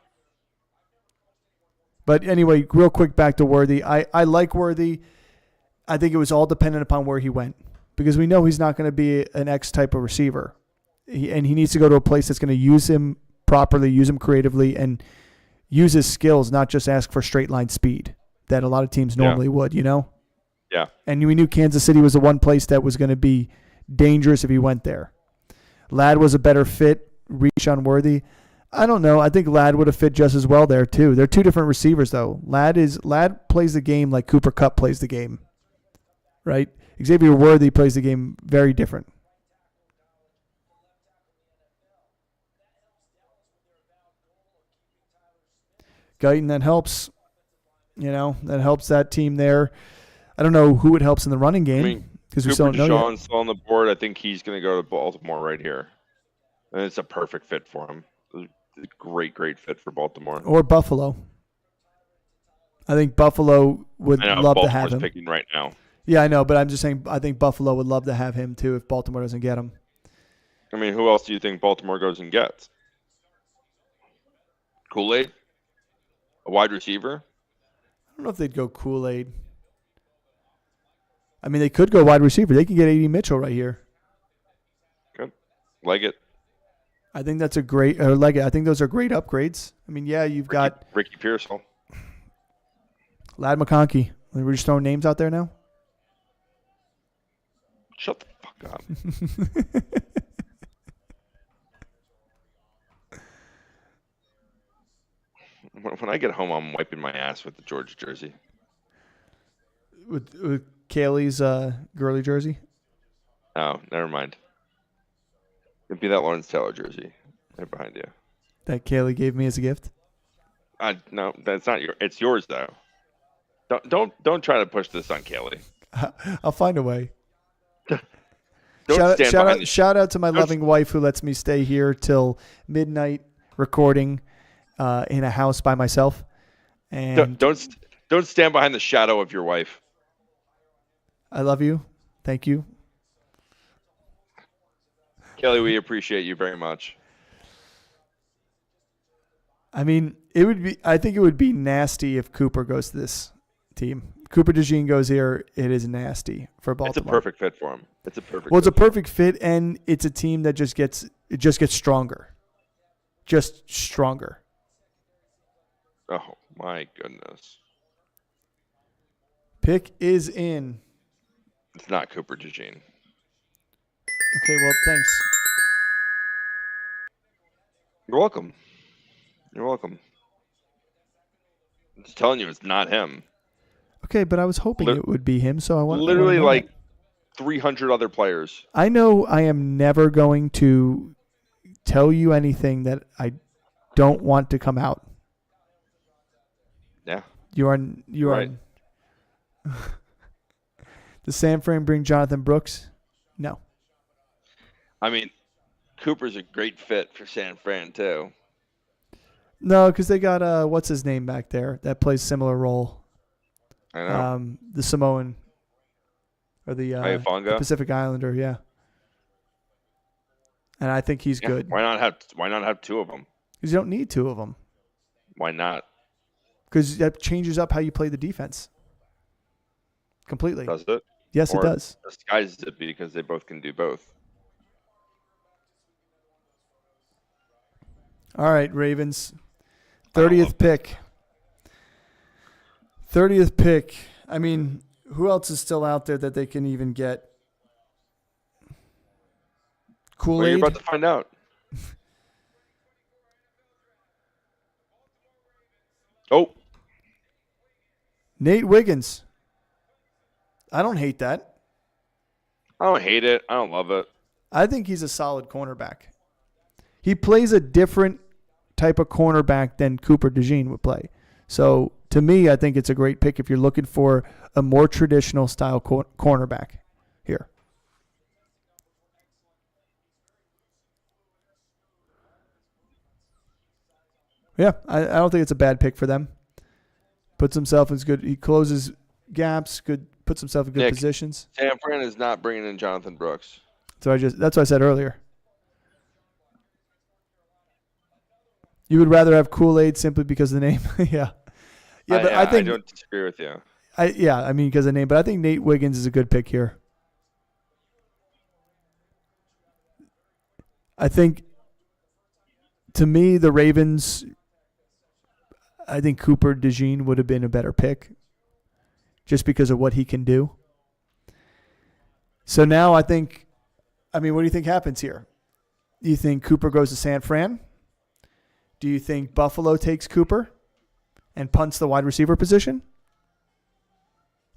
But anyway, real quick back to Worthy. I like Worthy. I think it was all dependent upon where he went because we know he's not going to be an X type of receiver. And he needs to go to a place that's going to use him properly, use him creatively, and use his skills, not just ask for straight line speed that a lot of teams normally would, Yeah. And we knew Kansas City was the one place that was going to be dangerous if he went there. Ladd was a better fit reach on Worthy. I don't know. I think Ladd would have fit just as well there too. They're two different receivers though. Ladd plays the game like Cooper Kupp plays the game, right? Xavier Worthy plays the game very different. Guyton, that helps. That helps that team there. I don't know who it helps in the running game because we still don't know yet. Deshaun's still on the board. I think he's going to go to Baltimore right here. And it's a perfect fit for him. It's a great fit for Baltimore. Or Buffalo. I think Buffalo would love to have him. Baltimore's picking right now. Yeah, I know, but I'm just saying I think Buffalo would love to have him too if Baltimore doesn't get him. I mean, who else do you think Baltimore goes and gets? Kool-Aid? A wide receiver? I don't know if they'd go Kool-Aid. I mean, they could go wide receiver. They could get A.D. Mitchell right here. Good. Like it. I think that's a great I think those are great upgrades. I mean, yeah, you've got Ricky Pearsall. Ladd McConkey. We're just throwing names out there now? Shut the fuck up. When I get home, I'm wiping my ass with the Georgia jersey. With Kaylee's girly jersey? Oh, never mind. It'd be that Lawrence Taylor jersey right behind you. That Kaylee gave me as a gift? No, that's not it's yours though. Don't try to push this on Kaylee. I'll find a way. Shout out to my loving wife who lets me stay here till midnight recording in a house by myself. And don't stand behind the shadow of your wife. I love you. Thank you. Kelly, we appreciate you very much. I mean, I think it would be nasty if Cooper goes to this team. Cooper DeJean goes here, it is nasty for Baltimore. It's a perfect fit for him. It's a perfect fit, and it's a team that just gets stronger. Just stronger. Oh my goodness. Pick is in. It's not Cooper DeJean. Okay, well, thanks. You're welcome. I'm just telling you, it's not him. Okay, but I was hoping it would be him, so I want literally like 300 other players. I know I am never going to tell you anything that I don't want to come out. Yeah. You are right. Does San Fran bring Jonathan Brooks? No. I mean, Cooper's a great fit for San Fran too. No, because they got what's his name back there that plays similar role. I know. The Samoan or the Pacific Islander, yeah. And I think he's good. Why not have two of them? Because you don't need two of them. Why not? Because that changes up how you play the defense. Completely. Does it? Yes, it does. Disguises it because they both can do both. All right, Ravens. 30th pick. 30th pick. I mean, who else is still out there that they can even get? Kool-Aid? Well, you're about to find out. Oh. Nate Wiggins. I don't hate that. I don't hate it. I don't love it. I think he's a solid cornerback. He plays a different type of cornerback than Cooper DeJean would play. So, to me, I think it's a great pick if you're looking for a more traditional style cornerback here. Yeah, I don't think it's a bad pick for them. Puts himself in good. He closes gaps. Good. Puts himself in good positions. San Fran is not bringing in Jonathan Brooks. So that's what I said earlier. You would rather have Kool-Aid simply because of the name, yeah. Yeah, but I think I don't disagree with you. I mean because of the name, but I think Nate Wiggins is a good pick here. I think, to me, the Ravens. I think Cooper DeJean would have been a better pick, just because of what he can do. So now I think, I mean, what do you think happens here? Do you think Cooper goes to San Fran? Do you think Buffalo takes Cooper and punts the wide receiver position?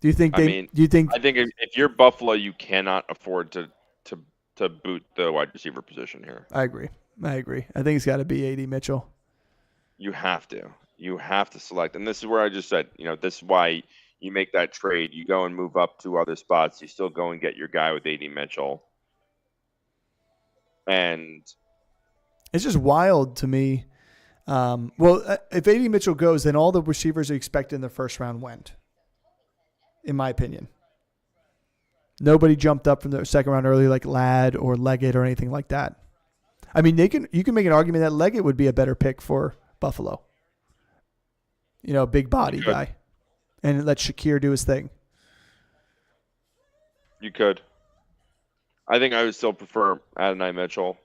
Do you think I think if you're Buffalo, you cannot afford to boot the wide receiver position here. I agree. I think it's got to be A.D. Mitchell. You have to. You have to select. And this is where I just said, this is why you make that trade. You go and move up to other spots. You still go and get your guy with A.D. Mitchell. And it's just wild to me. If A.D. Mitchell goes, then all the receivers you expect in the first round went, in my opinion. Nobody jumped up from the second round early like Ladd or Leggett or anything like that. I mean, you can make an argument that Leggett would be a better pick for Buffalo. Big body guy. And let Shakir do his thing. You could. I think I would still prefer Adonai Mitchell.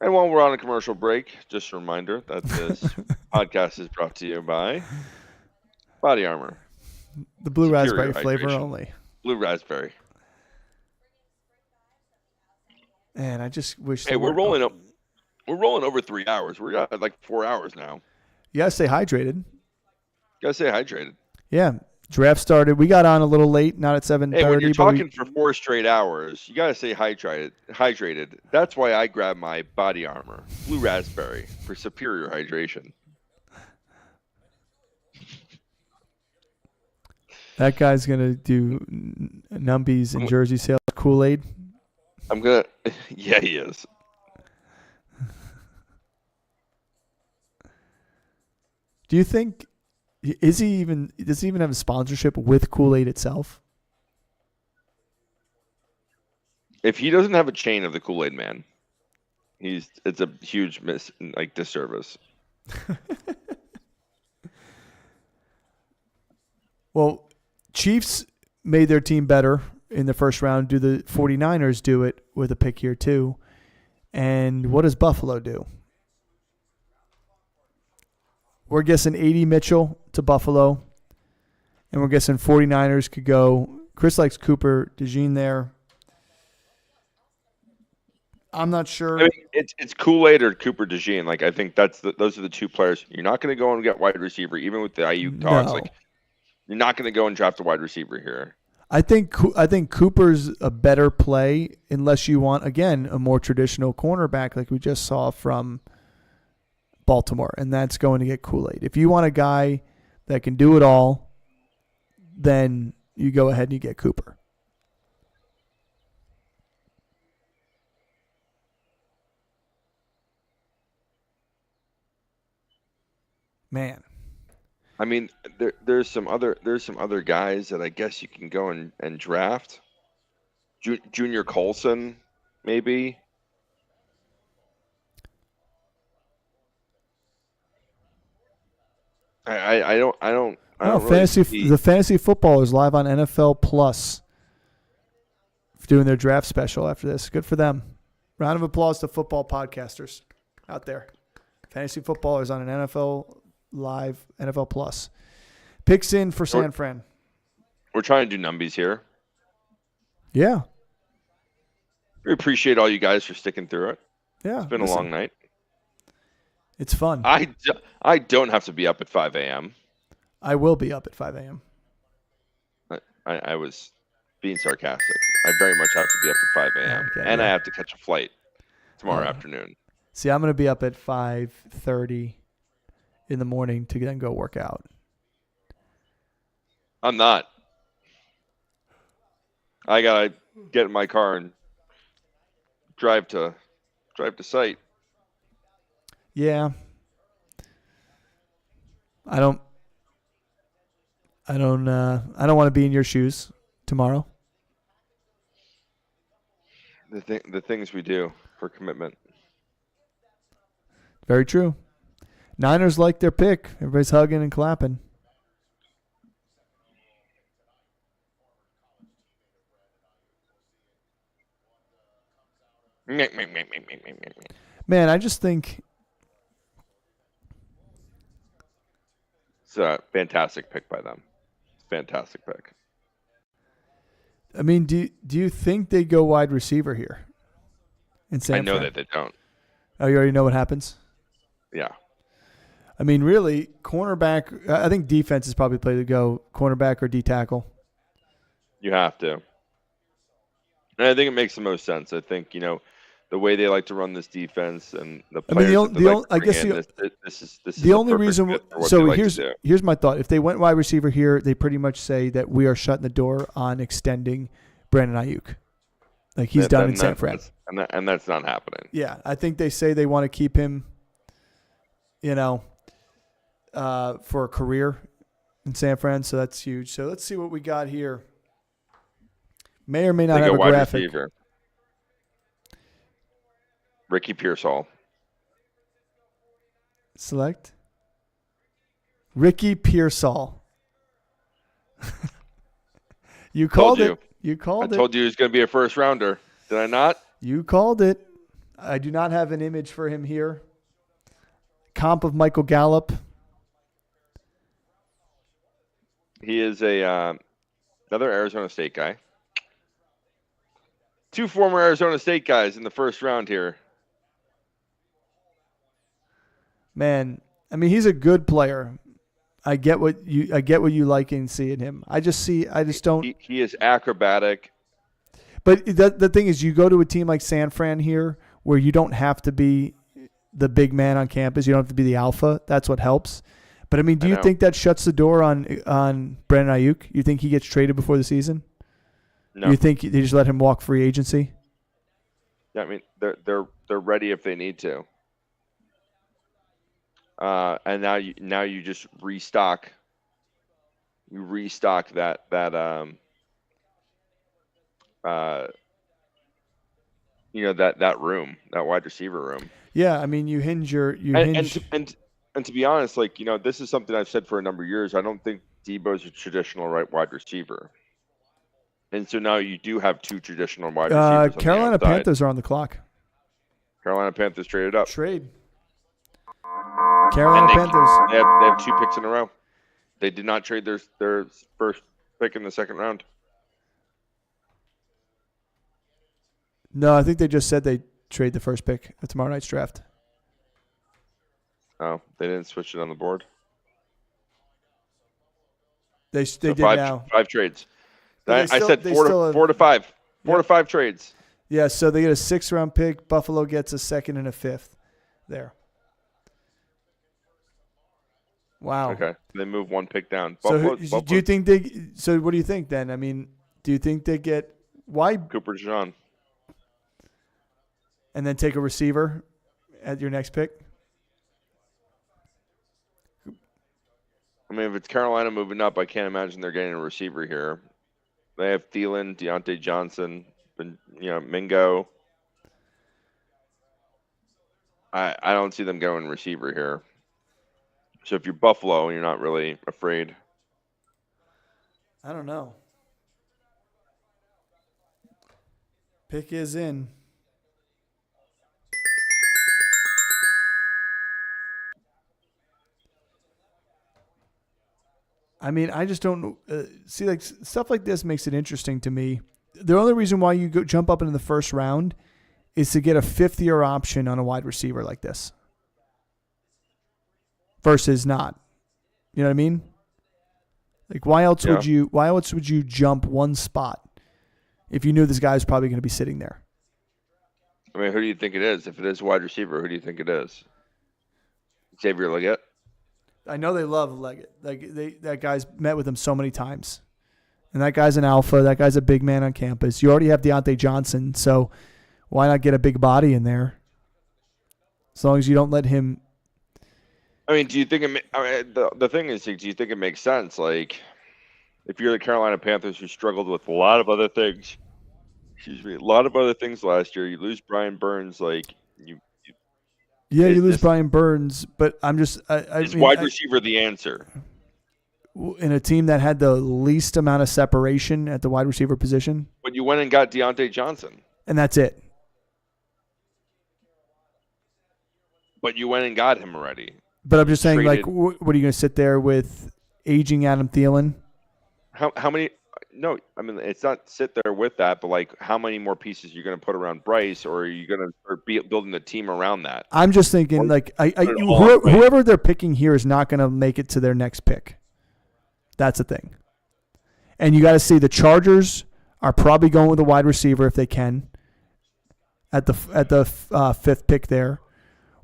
And while we're on a commercial break, just a reminder that this podcast is brought to you by Body Armor. The blue Superior raspberry flavor hydration. only. Blue raspberry. And I just wish. Hey, we're rolling up. We're rolling over 3 hours. We're at like 4 hours now. You gotta stay hydrated. Gotta stay hydrated. Yeah. Draft started. We got on a little late, not at 7:30. Hey, when you're talking for 4 straight hours, you gotta stay hydrated. That's why I grab my Body Armor Blue Raspberry for superior hydration. That guy's gonna do numbies and jersey sales Kool-Aid. I'm gonna. Yeah, he is. Do you think does he even have a sponsorship with Kool-Aid itself? If he doesn't have a chain of the Kool-Aid Man, it's a huge disservice. Well, Chiefs made their team better in the first round. Do the 49ers do it with a pick here too? And what does Buffalo do? We're guessing A.D. Mitchell to Buffalo. And we're guessing 49ers could go. Chris likes Cooper DeJean there. I'm not sure. I mean, it's Kool-Aid or Cooper DeJean. I think those are the two players. You're not going to go and get wide receiver, even with the Ayuk talks. No. You're not going to go and draft a wide receiver here. I think Cooper's a better play unless you want, again, a more traditional cornerback like we just saw from Baltimore, and that's going to get Kool-Aid. If you want a guy that can do it all, then you go ahead and you get Cooper. Man. I mean, there's some other guys that I guess you can go and draft. Junior Colson, maybe. I don't The fantasy football is live on NFL Plus, doing their draft special after this. Good for them. Round of applause to football podcasters out there. Fantasy football is on an NFL Live, NFL Plus. Picks in for San Fran. We're trying to do numbies here. Yeah. We appreciate all you guys for sticking through it. Yeah. It's been a long night. It's fun. I don't have to be up at 5 a.m. I will be up at 5 a.m. I was being sarcastic. I very much have to be up at 5 a.m. Okay, and yeah. I have to catch a flight tomorrow afternoon. See, I'm going to be up at 5:30 in the morning to then go work out. I'm not. I gotta get in my car and drive to site. Yeah. I don't want to be in your shoes tomorrow. The things we do for commitment. Very true. Niners like their pick. Everybody's hugging and clapping. Man, I just think it's a fantastic pick by them. Fantastic pick. I mean, do you think they go wide receiver here in San I know Fran? that they don't. Oh, you already know what happens? Yeah. I mean, really, cornerback, I think defense is probably the play to go, cornerback or D tackle. You have to. And I think it makes the most sense. I think, the way they like to run this defense and the I mean, players that they like to I bring guess in, the, this is the a only perfect reason. fit for what So they like here's to do. here's my thought. If they went wide receiver here, they pretty much say that we are shutting the door on extending Brandon Ayuk. Like he's done in San Fran. And that's not happening. Yeah, I think they say they want to keep him, for a career in San Fran. So that's huge. So let's see what we got here. May or may not They have go a wide graphic. receiver. Ricky Pearsall. Select Ricky Pearsall. You called it. You I called it. told you he was going to be a first rounder. Did I not? You called it. I do not have an image for him here. Comp of Michael Gallup. He is another Arizona State guy. 2 former Arizona State guys in the first round here. Man, I mean, he's a good player. I get what you like and see in him. I just don't. He is acrobatic. But the thing is, you go to a team like San Fran here, where you don't have to be the big man on campus. You don't have to be the alpha. That's what helps. But I mean, do you think that shuts the door on Brandon Ayuk? You think he gets traded before the season? No. You think they just let him walk free agency? Yeah, I mean, they're ready if they need to. And now you just restock. You restock that room, that wide receiver room. Yeah, I mean, you hinge. And to be honest, this is something I've said for a number of years. I don't think Debo's a traditional right wide receiver. And so now you do have 2 traditional wide receivers. Carolina Panthers are on the clock. Carolina Panthers traded up. Trade. Carolina Panthers. They have 2 picks in a row. They did not trade their first pick in the second round. No, I think they just said they trade the first pick at tomorrow night's draft. Oh, they didn't switch it on the board. They did five, now. 5 trades. But I said 4 to 5. 4 to 5 trades. Yeah, so they get a 6th-round pick. Buffalo gets a 2nd and a 5th there. Wow. Okay. They move 1 pick down. So do you think they? So what do you think then? I mean, do you think they get why Cooper DeJean and then take a receiver at your next pick? I mean, if it's Carolina moving up, I can't imagine they're getting a receiver here. They have Thielen, Deontay Johnson, Mingo. I don't see them going receiver here. So if you're Buffalo, you're not really afraid. I don't know. Pick is in. I mean, I just don't see like stuff like this makes it interesting to me. The only reason why you jump up into the first round is to get a 5th-year option on a wide receiver like this versus not. You know what I mean? Like, why else would you jump 1 spot if you knew this guy was probably going to be sitting there? I mean, who do you think it is? If it is wide receiver, who do you think it is? Xavier Legette? I know they love Leggett. That guy's met with him so many times. And that guy's an alpha. That guy's a big man on campus. You already have Deontay Johnson, so why not get a big body in there? As long as you don't let him. I mean, do you think the thing is, do you think it makes sense? Like, if you're the Carolina Panthers, who struggled with a lot of other things, last year, you lose Brian Burns, you lose Brian Burns, but I'm just. Is wide receiver the answer? In a team that had the least amount of separation at the wide receiver position. But you went and got Deontay Johnson. And that's it. But you went and got him already. But I'm just saying, like, what are you going to sit there with aging Adam Thielen? How many? no, I mean it's not sit there with that, but like how many more pieces you're going to put around Bryce, or are you going to start building the team around that? I'm just thinking, Or like, put it all on Bryce. whoever they're picking here is not going to make it to their next pick. That's the thing. And you got to see the Chargers are probably going with a wide receiver if they can at the fifth pick there.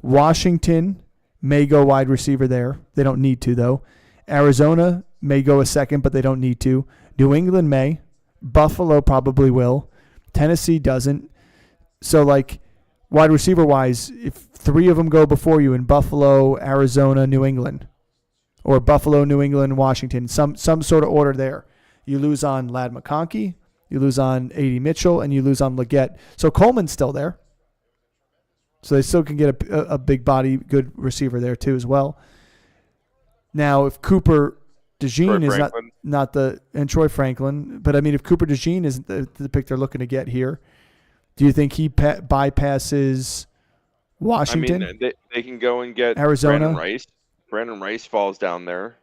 Washington may go wide receiver there. They don't need to, though. Arizona may go a second, but they don't need to. New England may. Buffalo probably will. Tennessee doesn't. So, like, wide receiver-wise, if three of them go before you in Buffalo, Arizona, New England, or Buffalo, New England, Washington, some sort of order there, you lose on Ladd McConkey, you lose on A.D. Mitchell, and you lose on Leggett. So Coleman's still there. So they still can get a big body, good receiver there too as well. Now, if Cooper DeJean is not the – and Troy Franklin. But, I mean, if Cooper DeJean isn't the pick they're looking to get here, do you think he bypasses Washington? I mean, they can go and get Arizona? Brandon Rice. Brandon Rice falls down there.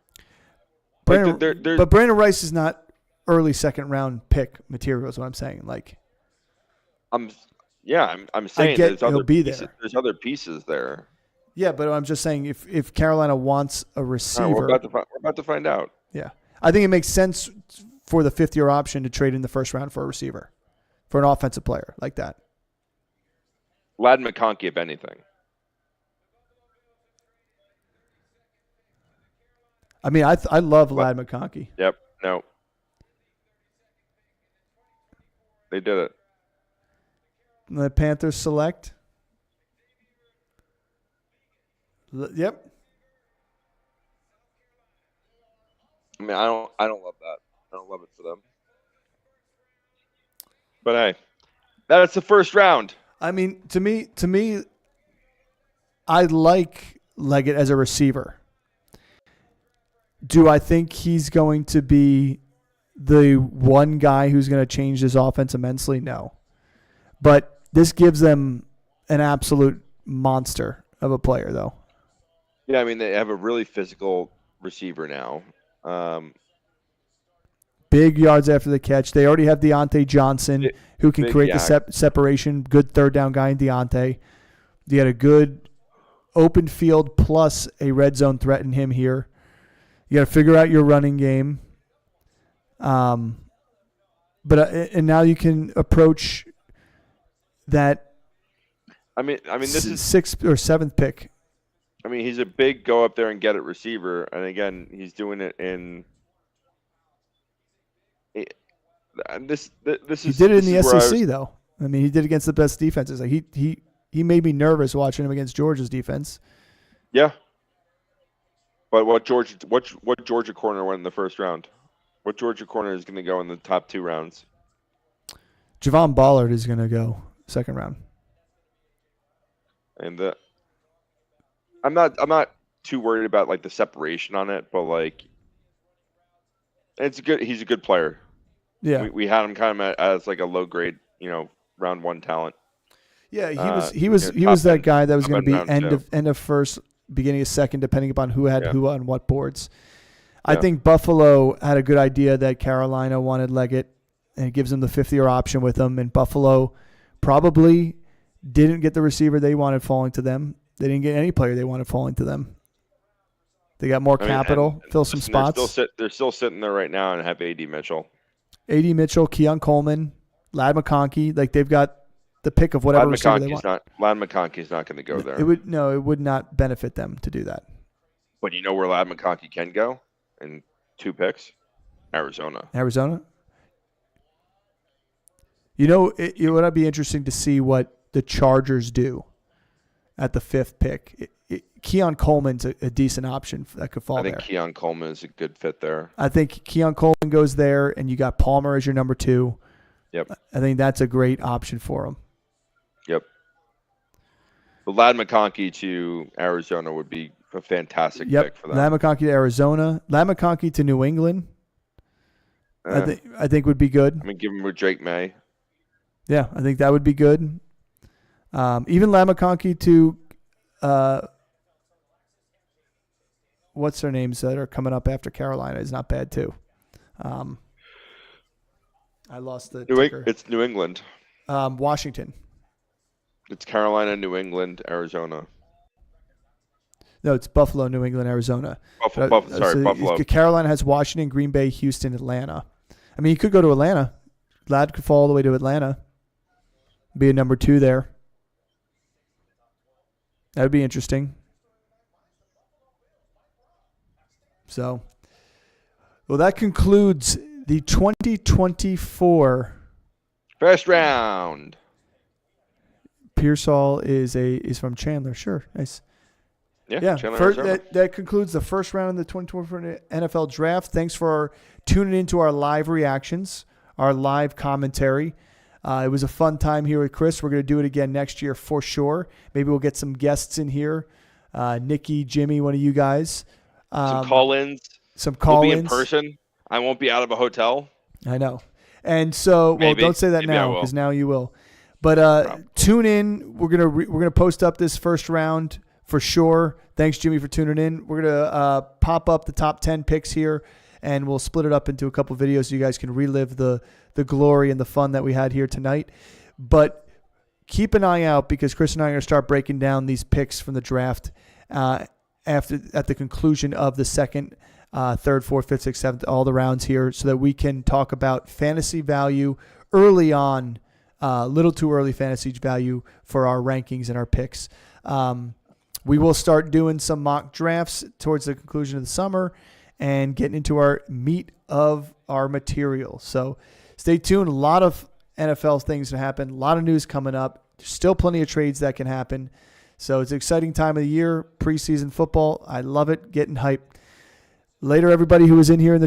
But Brandon Rice is not early second-round pick material is what I'm saying. Like, I'm saying he'll be there. There's other pieces there. Yeah, but I'm just saying if Carolina wants a receiver. We're about to find out. Yeah. I think it makes sense for the fifth-year option to trade in the first round for a receiver, for an offensive player like that. Ladd McConkey, if anything. I mean, I love Ladd McConkey. Yep. No. They did it. The Panthers select. Yep. I mean, I don't love that. I don't love it for them. But hey, that's the first round. I mean, to me, I like Leggett as a receiver. Do I think he's going to be the one guy who's going to change this offense immensely? No. But this gives them an absolute monster of a player, though. Yeah, I mean, they have a really physical receiver now. Big yards after the catch. They already have Deontay Johnson, who can create the separation. Good third down guy in Deontay. You had a good open field plus a red zone threat in him here. You got to figure out your running game. And now you can approach that. I mean, this is sixth or seventh pick. I mean, he's a big go up there and get it receiver, and again, he's doing it in. This is. He did it in the SEC though. I mean, he did it against the best defenses. Like he made me nervous watching him against Georgia's defense. Yeah. But what Georgia corner went in the first round? What Georgia corner is going to go in the top 2 rounds? Javon Ballard is going to go second round. And I'm not too worried about like the separation on it, but like he's a good player. Yeah. We had him kind of as like a low grade, round 1 talent. Yeah, he was that guy that was going to be end of first, beginning of second, depending upon who had who on what boards. I think Buffalo had a good idea that Carolina wanted Leggett, and it gives them the 5th-year option with them. And Buffalo probably didn't get the receiver they wanted falling to them. They didn't get any player they wanted falling to them. They got more capital, fill some spots. They're still sitting there right now and have A.D. Mitchell. A.D. Mitchell, Keon Coleman, Ladd McConkey. Like they've got the pick of whatever receiver they want. Ladd McConkey's not going to go there. It would not benefit them to do that. But you know where Ladd McConkey can go in 2 picks? Arizona. It would be interesting to see what the Chargers do at the 5th pick. Keon Coleman's a decent option that could fall there. I think Keon Coleman is a good fit there. I think Keon Coleman goes there, and you got Palmer as your number 2. Yep. I think that's a great option for him. Yep. But Ladd McConkey to Arizona would be a fantastic pick for them. Ladd McConkey to Arizona. Ladd McConkey to New England. I think would be good. I mean, give him with Drake May. Yeah, I think that would be good. Even Ladd McConkey to what's their names that are coming up after Carolina is not bad too. I lost the ticker. It's New England. Washington. It's Carolina, New England, Arizona. No, it's Buffalo, New England, Arizona. Buffalo. Carolina has Washington, Green Bay, Houston, Atlanta. I mean, you could go to Atlanta. Lad could fall all the way to Atlanta. Be a number 2 there. That would be interesting. So, well, that concludes the 2024 first round. Pearsall is from Chandler. Sure, nice. Yeah. Chandler, that concludes the first round of the 2024 NFL Draft. Thanks for tuning into our live reactions, our live commentary. It was a fun time here with Chris. We're going to do it again next year for sure. Maybe we'll get some guests in here. Nikki, Jimmy, one of you guys. Some call-ins. We'll be in person. I won't be out of a hotel. I know. And so, Maybe. Don't say that Maybe now because now you will. But tune in. We're gonna post up this first round for sure. Thanks, Jimmy, for tuning in. We're gonna pop up the top 10 picks here, and we'll split it up into a couple videos so you guys can relive the glory and the fun that we had here tonight. But keep an eye out because Chris and I are going to start breaking down these picks from the draft at the conclusion of the second, third, fourth, fifth, sixth, seventh, all the rounds here so that we can talk about fantasy value early on, little too early fantasy value for our rankings and our picks. We will start doing some mock drafts towards the conclusion of the summer and getting into our meat of our material. So stay tuned. A lot of NFL things to happen. A lot of news coming up. There's still plenty of trades that can happen. So it's an exciting time of the year, preseason football. I love it. Getting hyped. Later, everybody who was in here in the